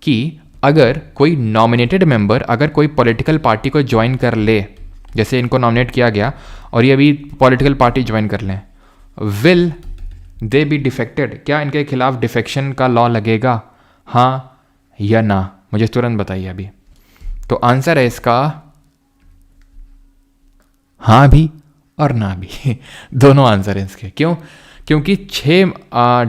कि अगर कोई नॉमिनेटेड मेंबर अगर कोई पॉलिटिकल पार्टी को ज्वाइन कर ले, जैसे इनको नॉमिनेट किया गया और ये अभी पॉलिटिकल पार्टी ज्वाइन कर लें, विल दे बी डिफेक्टेड? क्या इनके खिलाफ डिफेक्शन का लॉ लगेगा, हाँ या ना? मुझे तुरंत बताइए अभी। तो आंसर है इसका हाँ भी और ना भी दोनों आंसर है इसके। क्यों? क्योंकि 6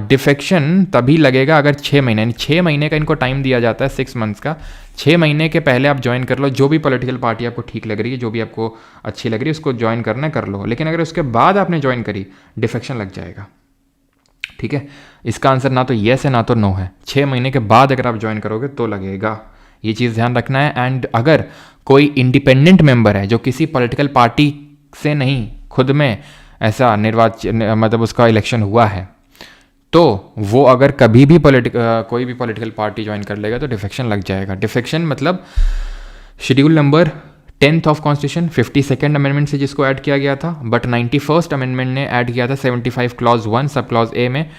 डिफेक्शन तभी लगेगा अगर 6 महीने, यानी 6 महीने का इनको टाइम दिया जाता है, 6 मंथ्स का। 6 महीने के पहले आप ज्वाइन कर लो, जो भी पॉलिटिकल पार्टी आपको ठीक लग रही है, जो भी आपको अच्छी लग रही है, उसको ज्वाइन करना है, कर लो। लेकिन अगर उसके बाद आपने ज्वाइन करी, डिफेक्शन लग जाएगा, ठीक है। इसका आंसर ना तो येस है ना तो नो है। 6 महीने के बाद अगर आप ज्वाइन करोगे तो लगेगा, ये चीज़ ध्यान रखना है। एंड अगर कोई इंडिपेंडेंट मेंबर है जो किसी पॉलिटिकल पार्टी से नहीं, खुद में ऐसा निर्वाचन मतलब उसका इलेक्शन हुआ है, तो वो अगर कभी भी कोई भी पॉलिटिकल पार्टी ज्वाइन कर लेगा तो डिफेक्शन लग जाएगा। डिफेक्शन मतलब schedule number 10th of constitution 52nd amendment से जिसको ऐड किया गया था, बट 91st अमेंडमेंट ने ऐड किया था 75 क्लॉज 1 सब क्लॉज ए में,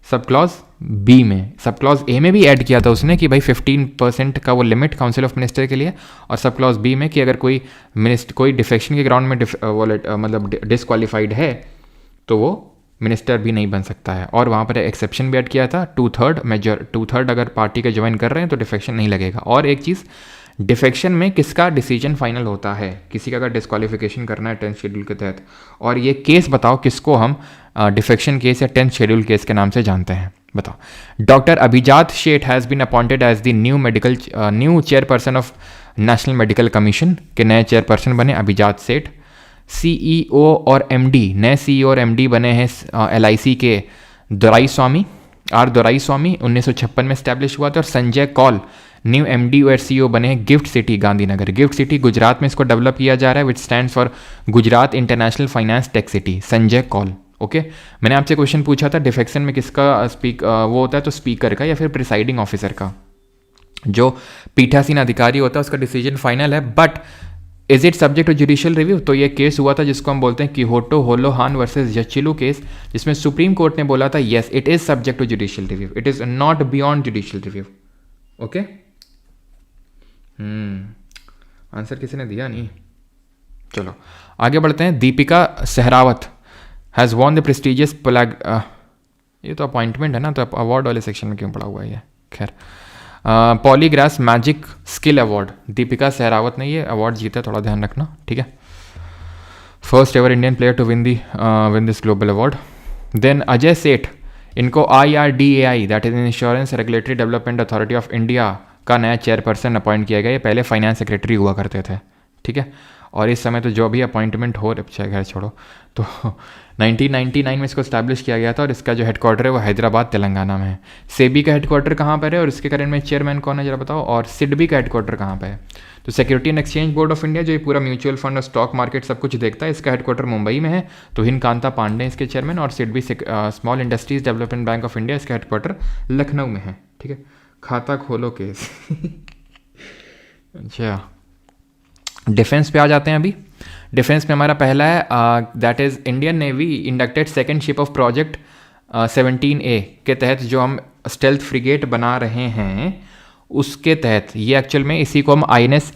सब क्लॉज बी में। सब क्लॉज ए में भी ऐड किया था उसने कि भाई 15% का वो लिमिट काउंसिल ऑफ मिनिस्टर के लिए, और सब क्लॉज बी में कि अगर कोई डिफेक्शन के ग्राउंड में मतलब डिसक्वालीफाइड है तो वो मिनिस्टर भी नहीं बन सकता है। और वहाँ पर एक्सेप्शन भी ऐड किया था, 2/3 अगर पार्टी के ज्वाइन कर रहे हैं तो डिफेक्शन नहीं लगेगा। और एक चीज़, डिफेक्शन में किसका डिसीजन फाइनल होता है, किसी का अगर डिस्क्वालिफिकेशन करना है 10th शेड्यूल के तहत, और ये केस बताओ किसको हम डिफेक्शन केस या 10th शेड्यूल केस के नाम से जानते हैं, बताओ। Doctor Abhijat Sheth has been appointed as the new chairperson of national medical commission के नए चेयरपर्सन बने अभिजात सेठ। CEO और MD, नए CEO और MD बने हैं LIC के दोराईस्वामी 1956 में स्टैब्लिश हुआ था। और संजय कौल न्यू MD और CEO बने हैं gift city Gandhinagar. Gift city Gujarat में इसको डेवलप किया जा रहा है, which stands for Gujarat international finance tech city. Sanjay Kaul, okay. मैंने आपसे क्वेश्चन पूछा था डिफेक्शन में किसका वो होता है, तो स्पीकर का या फिर प्रिसाइडिंग ऑफिसर का, जो पीठासीन अधिकारी होता है उसका डिसीजन फाइनल है। But is it subject to judicial review? तो ये केस हुआ था जिसको हम बोलते हैं किहोटो होलोहान वर्सेस जचिलू केस, जिसमें सुप्रीम कोर्ट ने बोला था yes it is subject to judicial review, it is not beyond judicial review, okay. Answer किसी ने दिया नहीं, चलो आगे बढ़ते हैं। Deepika Sehrawat has won the prestigious ये तो अपॉइंटमेंट है ना, तो अवार्ड वाले सेक्शन में क्यों पड़ा हुआ है ये, खैर। Polygrass magic skill award, Deepika Sehrawat ने ये अवार्ड जीता, थोड़ा ध्यान रखना, ठीक है। First ever Indian player to win this global award. Then Ajay Seth, इनको IRDAI that is insurance regulatory development authority of India का नया चेयरपर्सन अपॉइंट किया गया। ये पहले फाइनेंस सेक्रेटरी हुआ करते थे, ठीक है। और इस समय तो जो भी अपॉइंटमेंट हो खैर छोड़ो, तो 1999 में इसको स्टैब्लिश किया गया था, और इसका जो हेडक्वार्टर है वो हैदराबाद तेलंगाना में है। सेबी का हेडक्वार्टर कहाँ पर है और इसके करंट में चेयरमैन कौन है जरा बताओ, और सिडबी का हेडक्वार्टर कहाँ पर है? तो security and exchange board of India जो ये पूरा म्यूचुअल फंड और स्टॉक मार्केट सब कुछ देखता है, इसका हेडक्वार्टर मुंबई में है, तो हिनकांता पांडे इसके चेयरमैन। और SIDBI small industries development bank of India, इसका हेडक्वार्टर लखनऊ में है, ठीक है। खाता खोलो केस अच्छा, डिफेंस पे आ जाते हैं अभी। डिफेंस में हमारा पहला है that is Indian navy inducted second ship of project 17A के तहत जो हम स्टेल्थ फ्रिगेट बना रहे हैं उसके तहत, ये एक्चुअल में इसी को हम INS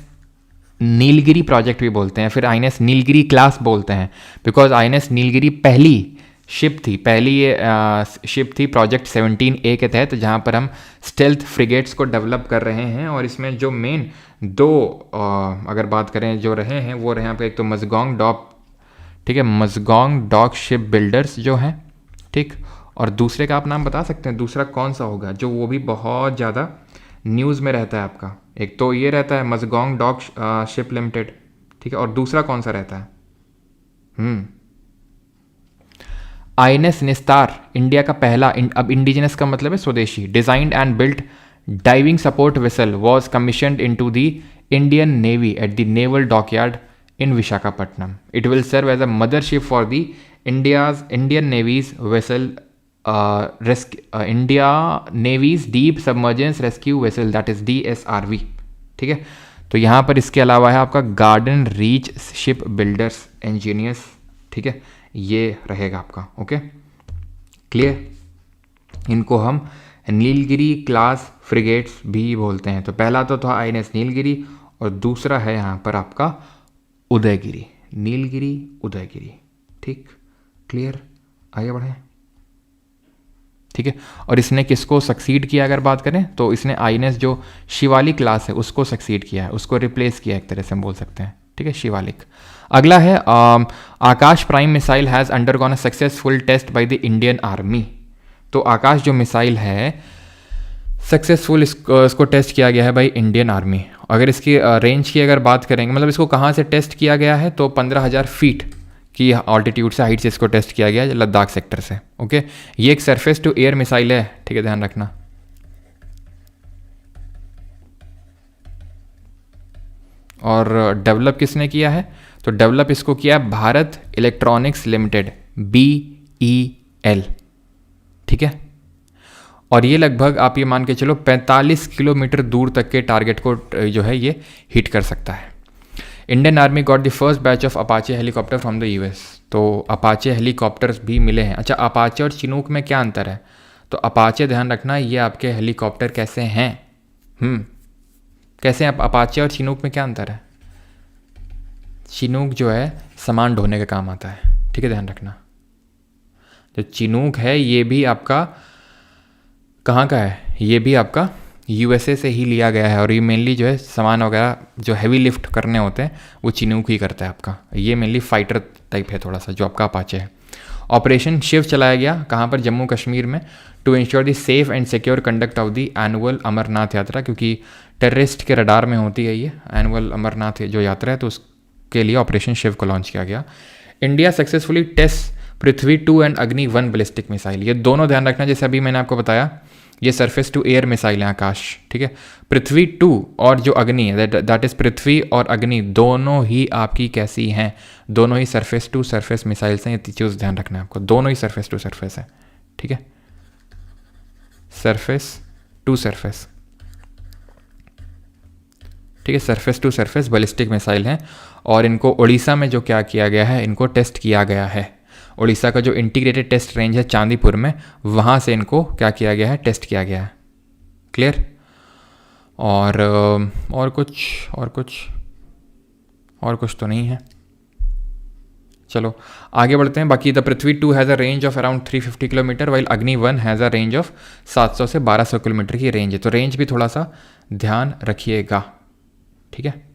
नीलगिरी प्रोजेक्ट भी बोलते हैं, फिर INS नीलगिरी क्लास बोलते हैं, बिकॉज INS नीलगिरी पहली शिप थी प्रोजेक्ट 17A के तहत, जहाँ पर हम स्टेल्थ फ्रिगेट्स को डेवलप कर रहे हैं। और इसमें जो मेन दो अगर बात करें जो रहे हैं वो रहे यहाँ पे, एक तो मजगोंग डॉक, ठीक है, मजगोंग डॉक शिप बिल्डर्स जो हैं, ठीक। और दूसरे का आप नाम बता सकते हैं, दूसरा कौन सा होगा जो वो भी बहुत ज़्यादा न्यूज़ में रहता है आपका? एक तो ये रहता है मजगोंग डॉक शिप लिमिटेड, ठीक है, और दूसरा कौन सा रहता है? INS निस्तार इंडिया का पहला, अब इंडिजिनस का मतलब है स्वदेशी, designed and built diving support vessel was commissioned into the Indian navy at the naval dockyard in Visakhapatnam. It will serve as a mothership for the Indian navy's vessel India navy's deep submergence rescue vessel that is DSRV, ठीक है। तो यहाँ पर इसके अलावा है आपका garden reach ship builders engineers, ठीक है, ये रहेगा आपका, ओके क्लियर। इनको हम नीलगिरी क्लास फ्रिगेट्स भी बोलते हैं। तो पहला तो था INS नीलगिरी, और दूसरा है यहाँ पर आपका उदयगिरी, नीलगिरी उदयगिरी, ठीक क्लियर, आगे बढ़े, ठीक है। और इसने किसको सक्सीड किया अगर बात करें तो इसने INS जो शिवालिक क्लास है उसको सक्सीड किया है, उसको रिप्लेस किया एक तरह से हम बोल सकते हैं, ठीक है, शिवालिक। अगला है Akash prime missile has undergone a successful test by the Indian army. तो आकाश जो मिसाइल है सक्सेसफुल इसको टेस्ट किया गया है बाय इंडियन आर्मी। अगर इसकी रेंज की अगर बात करेंगे, मतलब इसको कहाँ से टेस्ट किया गया है, तो 15,000 फीट की ऑल्टीट्यूड से, हाइट से इसको टेस्ट किया गया है लद्दाख सेक्टर से, ओके। ये एक सरफेस टू एयर मिसाइल है, ठीक है, ध्यान रखना। और डेवलप किसने किया है, तो डेवलप इसको किया भारत इलेक्ट्रॉनिक्स लिमिटेड BEL, ठीक है। और ये लगभग आप ये मान के चलो 45 किलोमीटर दूर तक के टारगेट को जो है ये हिट कर सकता है। Indian army got the first batch of Apache helicopter from the US. तो अपाचे हेलीकॉप्टर्स भी मिले हैं। अच्छा, अपाचे और चिनूक में क्या अंतर है? तो अपाचे ध्यान रखना ये आपके हेलीकॉप्टर कैसे हैं, कैसे हैं अपाचे और चिनूक में क्या अंतर है? चिनूक जो है सामान ढोने का काम आता है, ठीक है, ध्यान रखना। जो चिनूक है ये भी आपका कहाँ का है? ये भी आपका यूएसए से ही लिया गया है और ये मेनली जो है सामान वगैरह जो हैवी लिफ्ट करने होते हैं वो चिनूक ही करता है आपका। ये मेनली फाइटर टाइप है थोड़ा सा जो आपका अपाचे है। ऑपरेशन शिव चलाया गया कहाँ पर? जम्मू कश्मीर में, to ensure the safe and secure conduct of the annual Amarnath Yatra, क्योंकि टेररिस्ट के रडार में होती है ये एनुअल अमरनाथ जो यात्रा है, तो उसके लिए ऑपरेशन शिव को लॉन्च किया गया। India successfully test Prithvi 2 and Agni 1 ballistic missile. ये दोनों ध्यान रखना, जैसे अभी मैंने आपको बताया ये सरफेस टू एयर मिसाइल है आकाश, ठीक है। पृथ्वी 2 और जो अग्नि है दैट इज पृथ्वी और अग्नि दोनों ही आपकी कैसी हैं? दोनों ही सरफेस टू सरफेस मिसाइल्स हैं। ये चीज़ ध्यान रखना है आपको, दोनों ही सरफेस टू सरफेस है, ठीक है, सरफेस टू सरफेस, ठीक है, surface to surface ballistic missile हैं। और इनको उड़ीसा में जो क्या किया गया है, इनको टेस्ट किया गया है। उड़ीसा का जो इंटीग्रेटेड टेस्ट रेंज है चांदीपुर में, वहाँ से इनको क्या किया गया है? टेस्ट किया गया है। क्लियर? और कुछ तो नहीं है। चलो आगे बढ़ते हैं। बाकी the Prithvi 2 has a range of around 350 kilometre while अग्नि 1 हैज़ अ रेंज ऑफ 700 से 1200 किलोमीटर की रेंज है। तो रेंज भी थोड़ा सा ध्यान रखिएगा, ठीक है।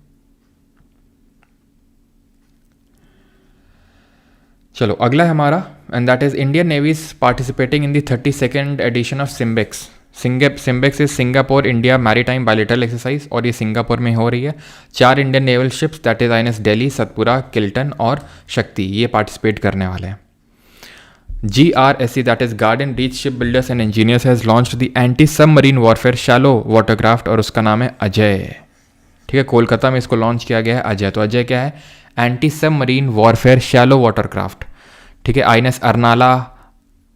चलो अगला है हमारा, and that is Indian navy is participating in the 32nd edition of SIMBEX. SIMBEX is Singapore India maritime bilateral exercise, और ये सिंगापुर में हो रही है। 4 Indian naval ships that is INS Delhi, Satpura, Kiltan और शक्ति, ये पार्टिसिपेट करने वाले हैं। GRSC that is garden reach ship builders and engineers has launched the anti submarine warfare shallow watercraft, और उसका नाम है अजय, ठीक है। कोलकाता में इसको लॉन्च किया गया है अजय। तो अजय क्या है? Anti submarine warfare shallow watercraft, ठीक है। आईएनएस अर्नाला,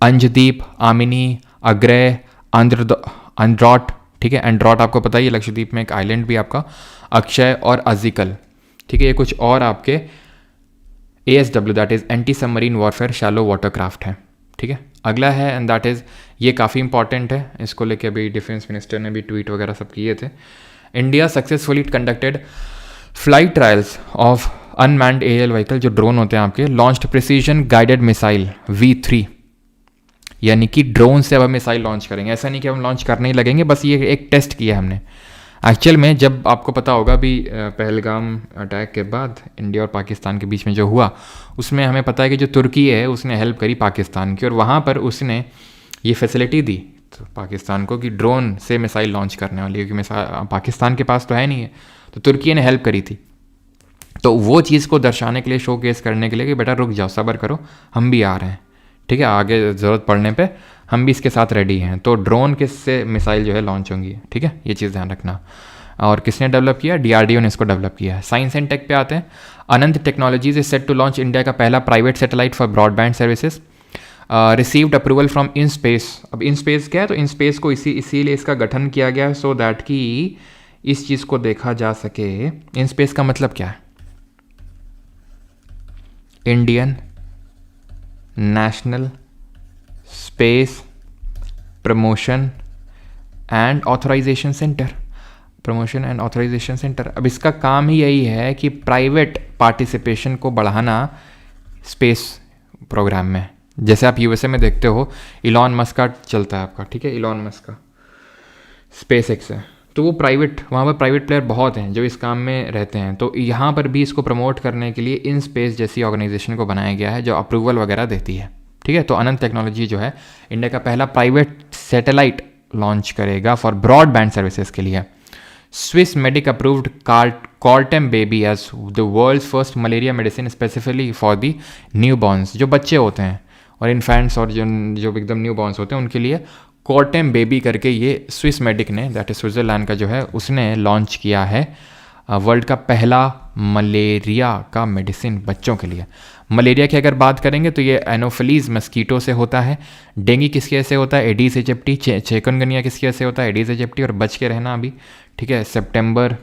अंजदीप, आमिनी, अग्रय, अंड्रॉट, ठीक है। एंड्रॉट आपको पता ही है लक्षद्वीप में एक आइलैंड भी आपका, अक्षय और अजिकल, ठीक है। ये कुछ और आपके ASW that is anti submarine warfare shallow watercraft है, ठीक है। अगला है एंड दैट इज, ये काफ़ी इंपॉर्टेंट है, इसको लेके अभी डिफेंस मिनिस्टर ने भी ट्वीट वगैरह सब किए थे। India successfully conducted flight trials of unmanned aerial vehicle, जो ड्रोन होते हैं आपके, launched precision guided missile V3, यानी कि ड्रोन से अब हम मिसाइल लॉन्च करेंगे। ऐसा नहीं कि हम लॉन्च करने ही लगेंगे, बस ये एक टेस्ट किया हमने। एक्चुअल में जब आपको पता होगा अभी पहलगाम अटैक के बाद इंडिया और पाकिस्तान के बीच में जो हुआ, उसमें हमें पता है कि जो तुर्की है उसने हेल्प करी पाकिस्तान की, और वहाँ पर उसने ये फैसिलिटी दी तो पाकिस्तान को कि ड्रोन से मिसाइल लॉन्च करने वाली, क्योंकि पाकिस्तान के पास तो है नहीं है, तो तुर्की ने हेल्प करी थी। तो वो चीज़ को दर्शाने के लिए, शोकेस करने के लिए कि बेटा रुक जाओ, सब्र करो, हम भी आ रहे हैं, ठीक है, आगे ज़रूरत पड़ने पे हम भी इसके साथ रेडी हैं। तो ड्रोन किससे मिसाइल जो है लॉन्च होंगी, ठीक है, ये चीज़ ध्यान रखना। और किसने डेवलप किया? DRDO ने इसको डेवलप किया है। साइंस एंड टेक पे आते हैं। Ananth technologies is set to launch India का पहला private satellite for broadband services, received approval from INSPACe. अब इन स्पेस क्या है? तो इन स्पेस को इसीलिए इसका गठन किया गया है सो दैट कि इस चीज़ को देखा जा सके। इन स्पेस का मतलब क्या है? Indian national space promotion and authorisation centre, promotion and authorisation centre. अब इसका काम ही यही है कि प्राइवेट पार्टिसिपेशन को बढ़ाना स्पेस प्रोग्राम में। जैसे आप यूएसए में देखते हो इलॉन मस्क का चलता है आपका, ठीक है, इलॉन मस्क का स्पेस एक्स है, तो वो प्राइवेट, वहाँ पर प्राइवेट प्लेयर बहुत हैं जो इस काम में रहते हैं। तो यहाँ पर भी इसको प्रमोट करने के लिए इन स्पेस जैसी ऑर्गेनाइजेशन को बनाया गया है जो अप्रूवल वगैरह देती है, ठीक है। तो अनंत टेक्नोलॉजी जो है इंडिया का पहला प्राइवेट सैटेलाइट लॉन्च करेगा फॉर ब्रॉडबैंड सर्विसेज के लिए। Swissmedic approved Coartem baby as the world's first malaria medicine specifically for the newborns, जो बच्चे होते हैं और इन्फेंट्स और जो एकदम न्यू बॉर्न्स होते हैं उनके लिए कॉर्टेम बेबी करके ये स्विस मेडिक ने, दैट इज स्विट्ज़रलैंड का जो है, उसने लॉन्च किया है वर्ल्ड का पहला मलेरिया का मेडिसिन बच्चों के लिए। मलेरिया की अगर बात करेंगे तो ये एनोफिलीज मस्कीटो से होता है। डेंगू किसकी वजह से होता है? Aedes aegypti. चिकनगुनिया किसकी वजह से होता है? Aedes aegypti. और बच के रहना अभी, ठीक है। सितंबर,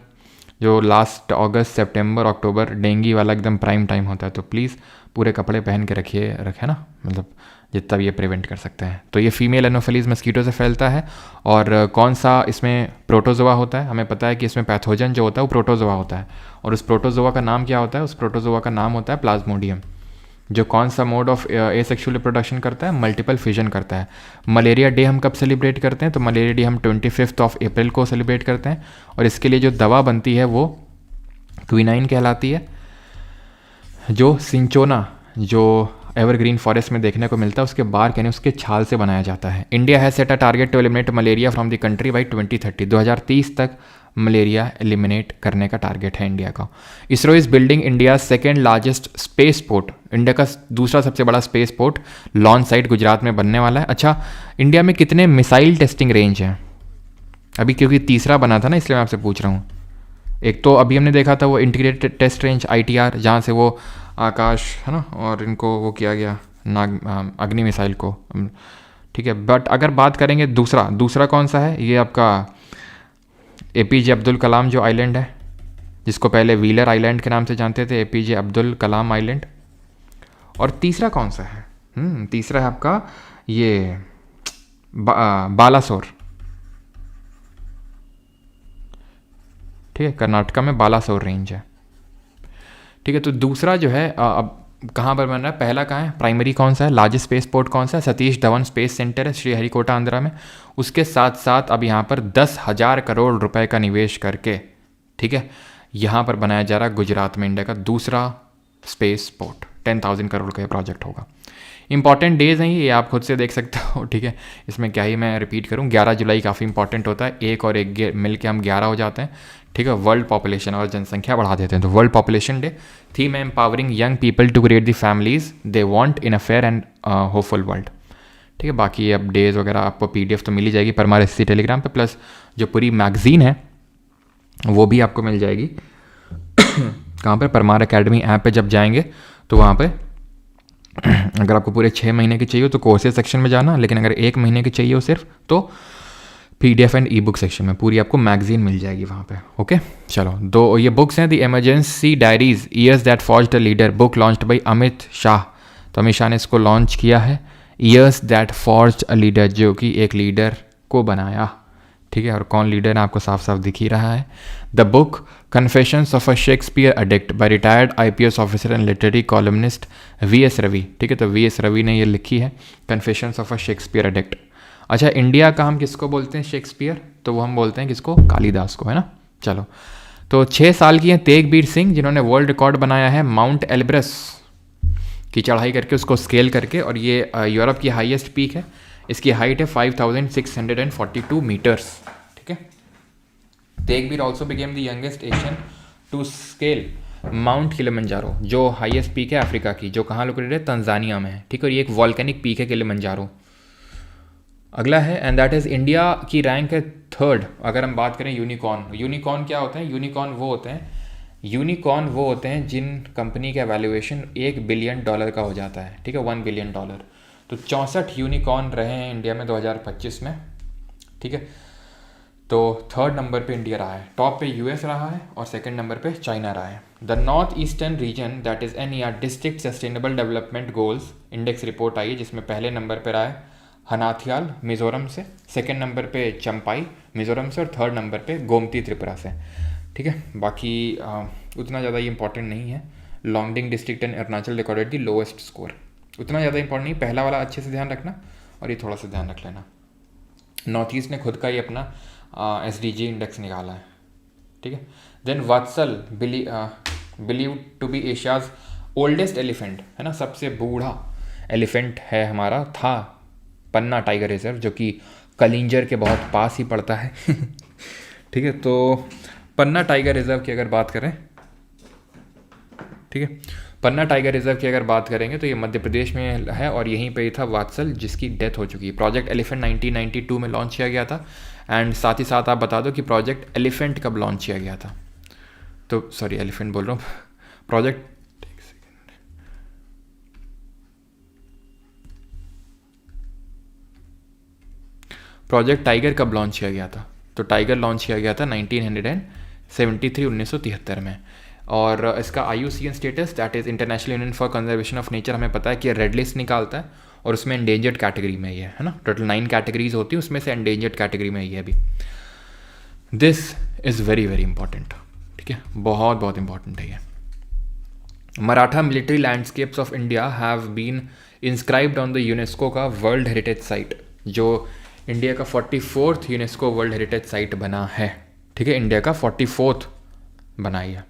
जो लास्ट अगस्त सितंबर अक्टूबर डेंगू वाला एकदम प्राइम टाइम होता है, तो प्लीज़ पूरे कपड़े पहन के रखे ना, मतलब जितना भी ये प्रिवेंट कर सकते हैं। तो ये फीमेल एनोफिलीज मस्कीटो से फैलता है। और कौन सा इसमें प्रोटोजोआ होता है? हमें पता है कि इसमें पैथोजन जो होता है वो प्रोटोजोआ होता है। और उस प्रोटोजोआ का नाम क्या होता है? उस प्रोटोजोआ का नाम होता है प्लाज्मोडियम, जो कौन सा मोड ऑफ एसेक्सुअल रिप्रोडक्शन करता है? मल्टीपल फिजन करता है। मलेरिया डे हम कब सेलिब्रेट करते हैं? तो मलेरिया डे हम 25 अप्रैल को सेलिब्रेट करते हैं। और इसके लिए जो दवा बनती है वो क्विनाइन कहलाती है, जो सिंचोना, जो एवरग्रीन फॉरेस्ट में देखने को मिलता है, उसके बार्क यानी उसके छाल से बनाया जाता है। India has set a target to eliminate malaria from the country by 2030। 2030 तक मलेरिया एलिमिनेट करने का टारगेट है इंडिया का। ISRO is building India second largest space port. India का दूसरा सबसे बड़ा space port launch site Gujarat में बनने वाला है। अच्छा, इंडिया में कितने मिसाइल टेस्टिंग रेंज हैं अभी? क्योंकि तीसरा बना था ना, इसलिए मैं आपसे पूछ रहा हूँ। एक तो अभी हमने देखा था वो इंटीग्रेटेड टेस्ट रेंज ITR, जहाँ से वो आकाश है ना, और इनको वो किया गया अग्नि मिसाइल को, ठीक है। बट अगर बात करेंगे दूसरा कौन सा है? ये आपका APJ अब्दुल कलाम जो आइलैंड है, जिसको पहले व्हीलर आइलैंड के नाम से जानते थे, APJ अब्दुल कलाम आइलैंड। और तीसरा कौन सा है? तीसरा है आपका ये बालासोर, ठीक है, कर्नाटका में बालासोर रेंज है, ठीक है। तो दूसरा जो है अब कहाँ पर बन रहा है? पहला कहाँ है? प्राइमरी कौन सा है? लार्जेस्ट स्पेस पोर्ट कौन सा है? सतीश धवन स्पेस सेंटर है, श्रीहरिकोटा आंध्रा में। उसके साथ साथ अब यहाँ पर 10,000 करोड़ रुपए का निवेश करके, ठीक है, यहाँ पर बनाया जा रहा है गुजरात में इंडिया का दूसरा स्पेस पोर्ट। 10,000 करोड़ का ये प्रोजेक्ट होगा। इंपॉर्टेंट डेज हैं ये, आप खुद से देख सकते हो, ठीक है। इसमें क्या ही मैं रिपीट करूँ। 11 जुलाई काफ़ी इंपॉर्टेंट होता है। एक और एक मिल के हम 11 हो जाते हैं, ठीक है। वर्ल्ड पॉपुलेशन और जनसंख्या बढ़ा देते हैं, तो वर्ल्ड पॉपुलेशन डे। थीम है empowering young people to create the families they want in a fair and hopeful world, ठीक है। बाकी अब डेज वगैरह आपको PDF तो मिल ही जाएगी परमार SC टेलीग्राम पे, प्लस जो पूरी मैगजीन है वो भी आपको मिल जाएगी। कहाँ पर? परमार अकेडमी ऐप पे जब जाएंगे तो वहाँ पे अगर आपको पूरे 6 महीने की चाहिए तो कोर्सेज सेक्शन में जाना, लेकिन अगर 1 महीने की चाहिए हो सिर्फ तो PDF एंड E-बुक सेक्शन में पूरी आपको मैगजीन मिल जाएगी वहाँ पे। ओके, चलो, दो ये बुक्स हैं। The emergency diaries years that forged a leader, book launched by Amit Shah. तो अमित शाह ने इसको लॉन्च किया है। Years that forged a leader, जो कि एक लीडर को बनाया, ठीक है। और कौन लीडर है आपको साफ साफ दिख ही रहा है। The book confessions of a Shakespeare addict by retired IPS officer and literary columnist VS Ravi, ठीक है। तो VS रवि ने ये लिखी है, confessions of a Shakespeare addict. अच्छा, इंडिया का हम किसको बोलते हैं शेक्सपियर? तो वो हम बोलते हैं किसको? कालिदास को, है ना। चलो, तो 6 साल की हैं तेगबीर सिंह, जिन्होंने वर्ल्ड रिकॉर्ड बनाया है माउंट एल्ब्रस की चढ़ाई करके, उसको स्केल करके। और ये यूरोप की हाईएस्ट पीक है। इसकी हाइट है 5,642 मीटर्स, ठीक है। Tegbir also became the youngest Asian to scale mount Kilimanjaro, जो हाईएस्ट पीक है अफ्रीका की, जो कहाँ लोकेटेड है? तंजानिया में है, ठीक है। और ये एक वॉल्केनिक पीक है किलिमंजारो। अगला है, एंड दैट इज़ इंडिया की रैंक है 3rd। अगर हम बात करें यूनिकॉर्न क्या होते हैं? यूनिकॉर्न वो होते हैं जिन कंपनी का वैल्यूएशन $1 बिलियन का हो जाता है, ठीक है, $1 बिलियन। तो 64 यूनिकॉर्न रहे हैं इंडिया में 2025 में, ठीक है। तो 3rd नंबर पे इंडिया रहा है, टॉप पे US रहा है, और 2nd नंबर पे चाइना रहा है। The north eastern region that is NER district sustainable development goals index report आई है, जिसमें पहले नंबर पर रहा है हनाथियाल मिज़ोरम से, 2nd नंबर पे चंपाई मिज़ोरम से, और 3rd नंबर पे गोमती त्रिपुरा से, ठीक है। बाकी उतना ज़्यादा ये इंपॉर्टेंट नहीं है। Longding district and Arunachal recorded the lowest score, उतना ज़्यादा इंपॉर्टेंट नहीं। पहला वाला अच्छे से ध्यान रखना, और ये थोड़ा सा ध्यान रख लेना। नॉर्थ ईस्ट ने खुद का ही अपना SDG इंडेक्स निकाला है, ठीक है। Then Vatsala believe to be Asia's oldest elephant, है ना, सबसे बूढ़ा एलिफेंट है हमारा, था पन्ना टाइगर रिजर्व, जो कि कलिंजर के बहुत पास ही पड़ता है, ठीक है। तो पन्ना टाइगर रिजर्व की अगर बात करें, ठीक है, पन्ना टाइगर रिजर्व की अगर बात करेंगे तो ये मध्य प्रदेश में है, और यहीं पे ही था वात्सल, जिसकी डेथ हो चुकी है। प्रोजेक्ट एलिफेंट 1992 में लॉन्च किया गया था। एंड साथ ही साथ आप बता दो कि प्रोजेक्ट एलिफेंट कब लॉन्च किया गया था? तो सॉरी एलिफेंट बोल रहा हूँ। प्रोजेक्ट टाइगर कब लॉन्च किया गया था? तो टाइगर लॉन्च किया गया था 1973 1973 में। और इसका IUCN status, that is international union for conservation of nature, हमें पता है कि रेड लिस्ट निकालता है और उसमें एंडेंजर्ड कैटेगरी में ये है ना। टोटल 9 कैटेगरीज होती है, उसमें से एंडेंजर्ड कैटेगरी में ये अभी। This is very very important, ठीक है, बहुत बहुत इंपॉर्टेंट है ये। Maratha military landscapes of India have been inscribed on the UNESCO का वर्ल्ड हेरिटेज साइट, जो इंडिया का 44th UNESCO world heritage site बना है, ठीक है, इंडिया का 44th बनाई है।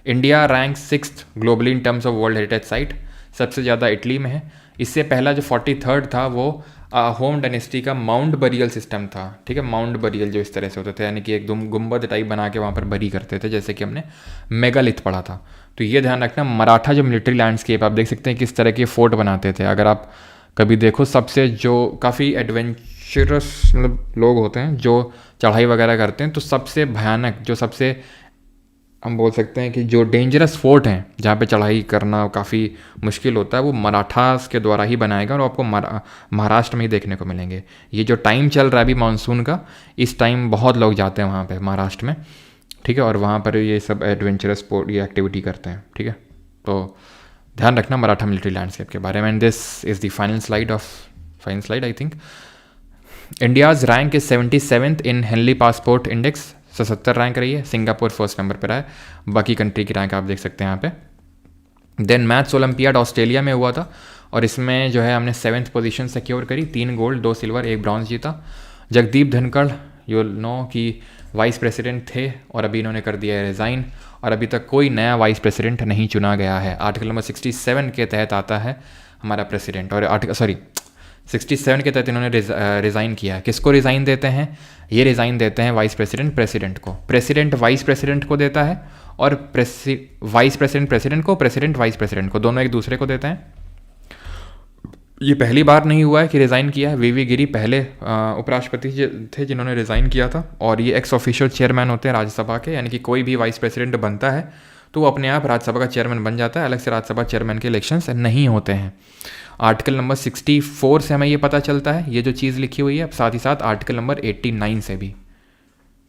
India rank 6th globally in terms of world heritage site, सबसे ज़्यादा इटली में है। इससे पहला जो 43rd था वो होम डायनेस्टी का माउंट बरियल सिस्टम था, ठीक है, माउंट बरियल जो इस तरह से होते थे, यानी कि एक गुंबद टाइप बना के वहाँ पर बरी करते थे, जैसे कि हमने मेगालिथ पढ़ा था। तो ये ध्यान रखना, मराठा जो मिलिट्री लैंडस्केप, आप देख सकते हैं किस तरह के फोर्ट बनाते थे। अगर आप कभी देखो, सबसे जो काफ़ी एडवेंचरस मतलब लोग होते हैं जो चढ़ाई वगैरह करते हैं, तो सबसे भयानक, जो सबसे हम बोल सकते हैं कि जो डेंजरस फोर्ट हैं जहाँ पे चढ़ाई करना काफ़ी मुश्किल होता है, वो मराठास के द्वारा ही बनाएगा और आपको महाराष्ट्र में ही देखने को मिलेंगे। ये जो टाइम चल रहा है अभी मानसून का, इस टाइम बहुत लोग जाते हैं वहाँ पे महाराष्ट्र में, ठीक है, और वहाँ पर ये सब एडवेंचरस स्पोर्ट ये एक्टिविटी करते हैं, ठीक है। तो ध्यान रखना मराठा मिलिट्री लैंडस्केप के बारे में। And this is the final slide I think. India's rank is 77th in Henley passport index, 77 rank रही है। सिंगापुर फर्स्ट नंबर पर है, बाकी कंट्री की रैंक आप देख सकते हैं यहाँ पे। देन मैथ्स ओलंपियाड ऑस्ट्रेलिया में हुआ था और इसमें जो है हमने 7th पोजीशन सिक्योर करी, 3 गोल्ड 2 सिल्वर 1 ब्रॉन्ज जीता। जगदीप धनखड़ यू नो कि वाइस प्रेसिडेंट थे और अभी इन्होंने कर दिया है रिज़ाइन, और अभी तक कोई नया वाइस प्रेसिडेंट नहीं चुना गया है। आर्टिकल नंबर 67 के तहत आता है हमारा प्रेसिडेंट, और 67 के तहत इन्होंने रिज़ाइन किया है। किसको रिज़ाइन देते हैं? ये रिज़ाइन देते हैं वाइस प्रेसिडेंट को। प्रेसिडेंट वाइस प्रेसिडेंट को देता है और वाइस प्रेसिडेंट प्रेसिडेंट को, प्रेसिडेंट वाइस प्रेसिडेंट को, दोनों एक दूसरे को देते हैं। ये पहली बार नहीं हुआ है कि रिज़ाइन किया है। वी गिरी पहले उपराष्ट्रपति थे जिन्होंने रिज़ाइन किया था, और ये एक्स ऑफिशियल चेयरमैन होते हैं राज्यसभा के, यानी कि कोई भी वाइस प्रेसिडेंट बनता है तो वो अपने आप राज्यसभा का चेयरमैन बन जाता है, अलग से राज्यसभा चेयरमैन के इलेक्शंस नहीं होते हैं। आर्टिकल नंबर 64 से हमें ये पता चलता है, ये जो चीज़ लिखी हुई है, साथ ही साथ आर्टिकल नंबर 89 से भी,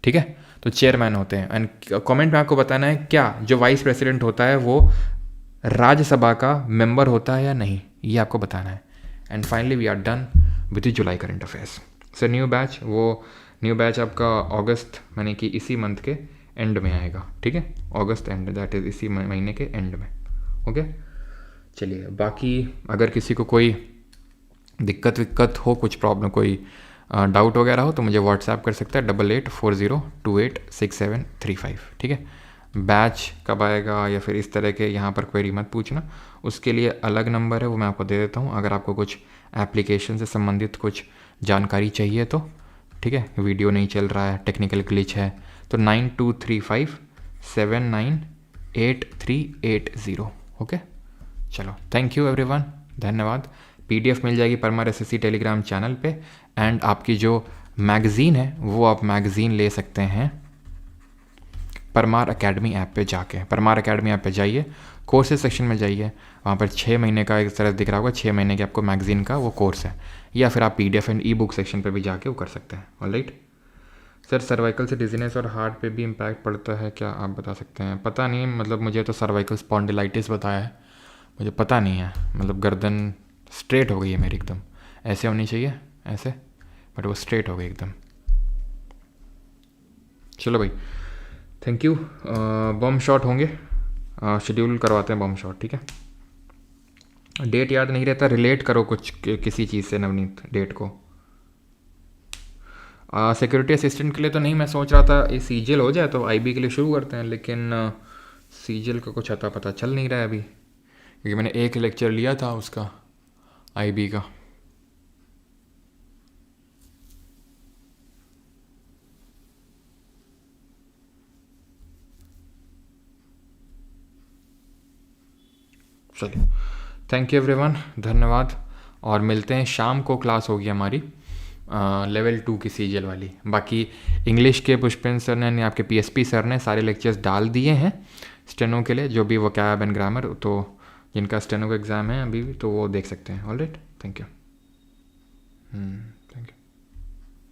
ठीक है। तो चेयरमैन होते हैं। एंड कमेंट में आपको बताना है क्या जो वाइस प्रेसिडेंट होता है वो राज्यसभा का मेंबर होता है या नहीं, ये आपको बताना है। And finally we are done with the July current affairs. Sir new batch आपका अगस्त यानी कि इसी मंथ के एंड में आएगा, ठीक है, अगस्त एंड, दैट इज़ इसी महीने के एंड में। ओके, चलिए, बाकी अगर किसी को कोई दिक्कत हो, कुछ प्रॉब्लम, कोई डाउट वगैरह हो तो मुझे व्हाट्सएप कर सकता है 8840286735, ठीक है। बैच कब आएगा या फिर इस तरह के यहाँ पर क्वेरी मत पूछना, उसके लिए अलग नंबर है, वो मैं आपको दे देता हूँ। अगर आपको कुछ एप्लीकेशन से संबंधित कुछ जानकारी चाहिए तो, ठीक है, वीडियो नहीं चल रहा है, टेक्निकल ग्लिच है, तो 9235798380। ओके, चलो, थैंक यू एवरीवन, धन्यवाद। PDF मिल जाएगी परमार SSC टेलीग्राम चैनल पे। एंड आपकी जो मैगज़ीन है वो आप मैगज़ीन ले सकते हैं परमार एकेडमी ऐप पे जाके। परमार एकेडमी ऐप पे जाइए, कोर्सेज सेक्शन में जाइए, वहाँ पर 6 महीने का एक तरह दिख रहा होगा, 6 महीने के आपको मैगज़ीन का वो कोर्स है, या फिर आप PDF एंड E-बुक सेक्शन पे भी जाके वो कर सकते हैं। ऑलराइट सर, सर्वाइकल से डिजीनेस और हार्ट पे भी इम्पैक्ट पड़ता है क्या, आप बता सकते हैं? पता नहीं, मतलब मुझे तो सर्वाइकल स्पॉन्डिलाइटिस बताया है, मुझे पता नहीं है। मतलब गर्दन स्ट्रेट हो गई है मेरी, एकदम ऐसे होनी चाहिए, ऐसे, बट वो स्ट्रेट हो गई एकदम। चलो भाई, थैंक यू। बम शॉट होंगे, शेड्यूल करवाते हैं बम शॉट, ठीक है। डेट याद नहीं रहता, रिलेट करो कुछ किसी चीज़ से नवनीत, डेट को। सिक्योरिटी असिस्टेंट के लिए तो नहीं, मैं सोच रहा था ये CGL हो जाए तो IB के लिए शुरू करते हैं, लेकिन CGL का कुछ अता पता चल नहीं रहा है अभी, क्योंकि मैंने एक लेक्चर लिया था उसका IB का। चलिए, थैंक यू एवरीवन, धन्यवाद, और मिलते हैं शाम को। क्लास होगी हमारी लेवल 2 की सीजीएल वाली। बाकी इंग्लिश के पुष्पेंद्र सर ने यानी आपके पीएसपी सर ने सारे लेक्चर्स डाल दिए हैं स्टेनो के लिए, जो भी वोकैब एंड ग्रामर, तो जिनका स्टेनो का एग्ज़ाम है अभी तो वो देख सकते हैं। Alright, thank you.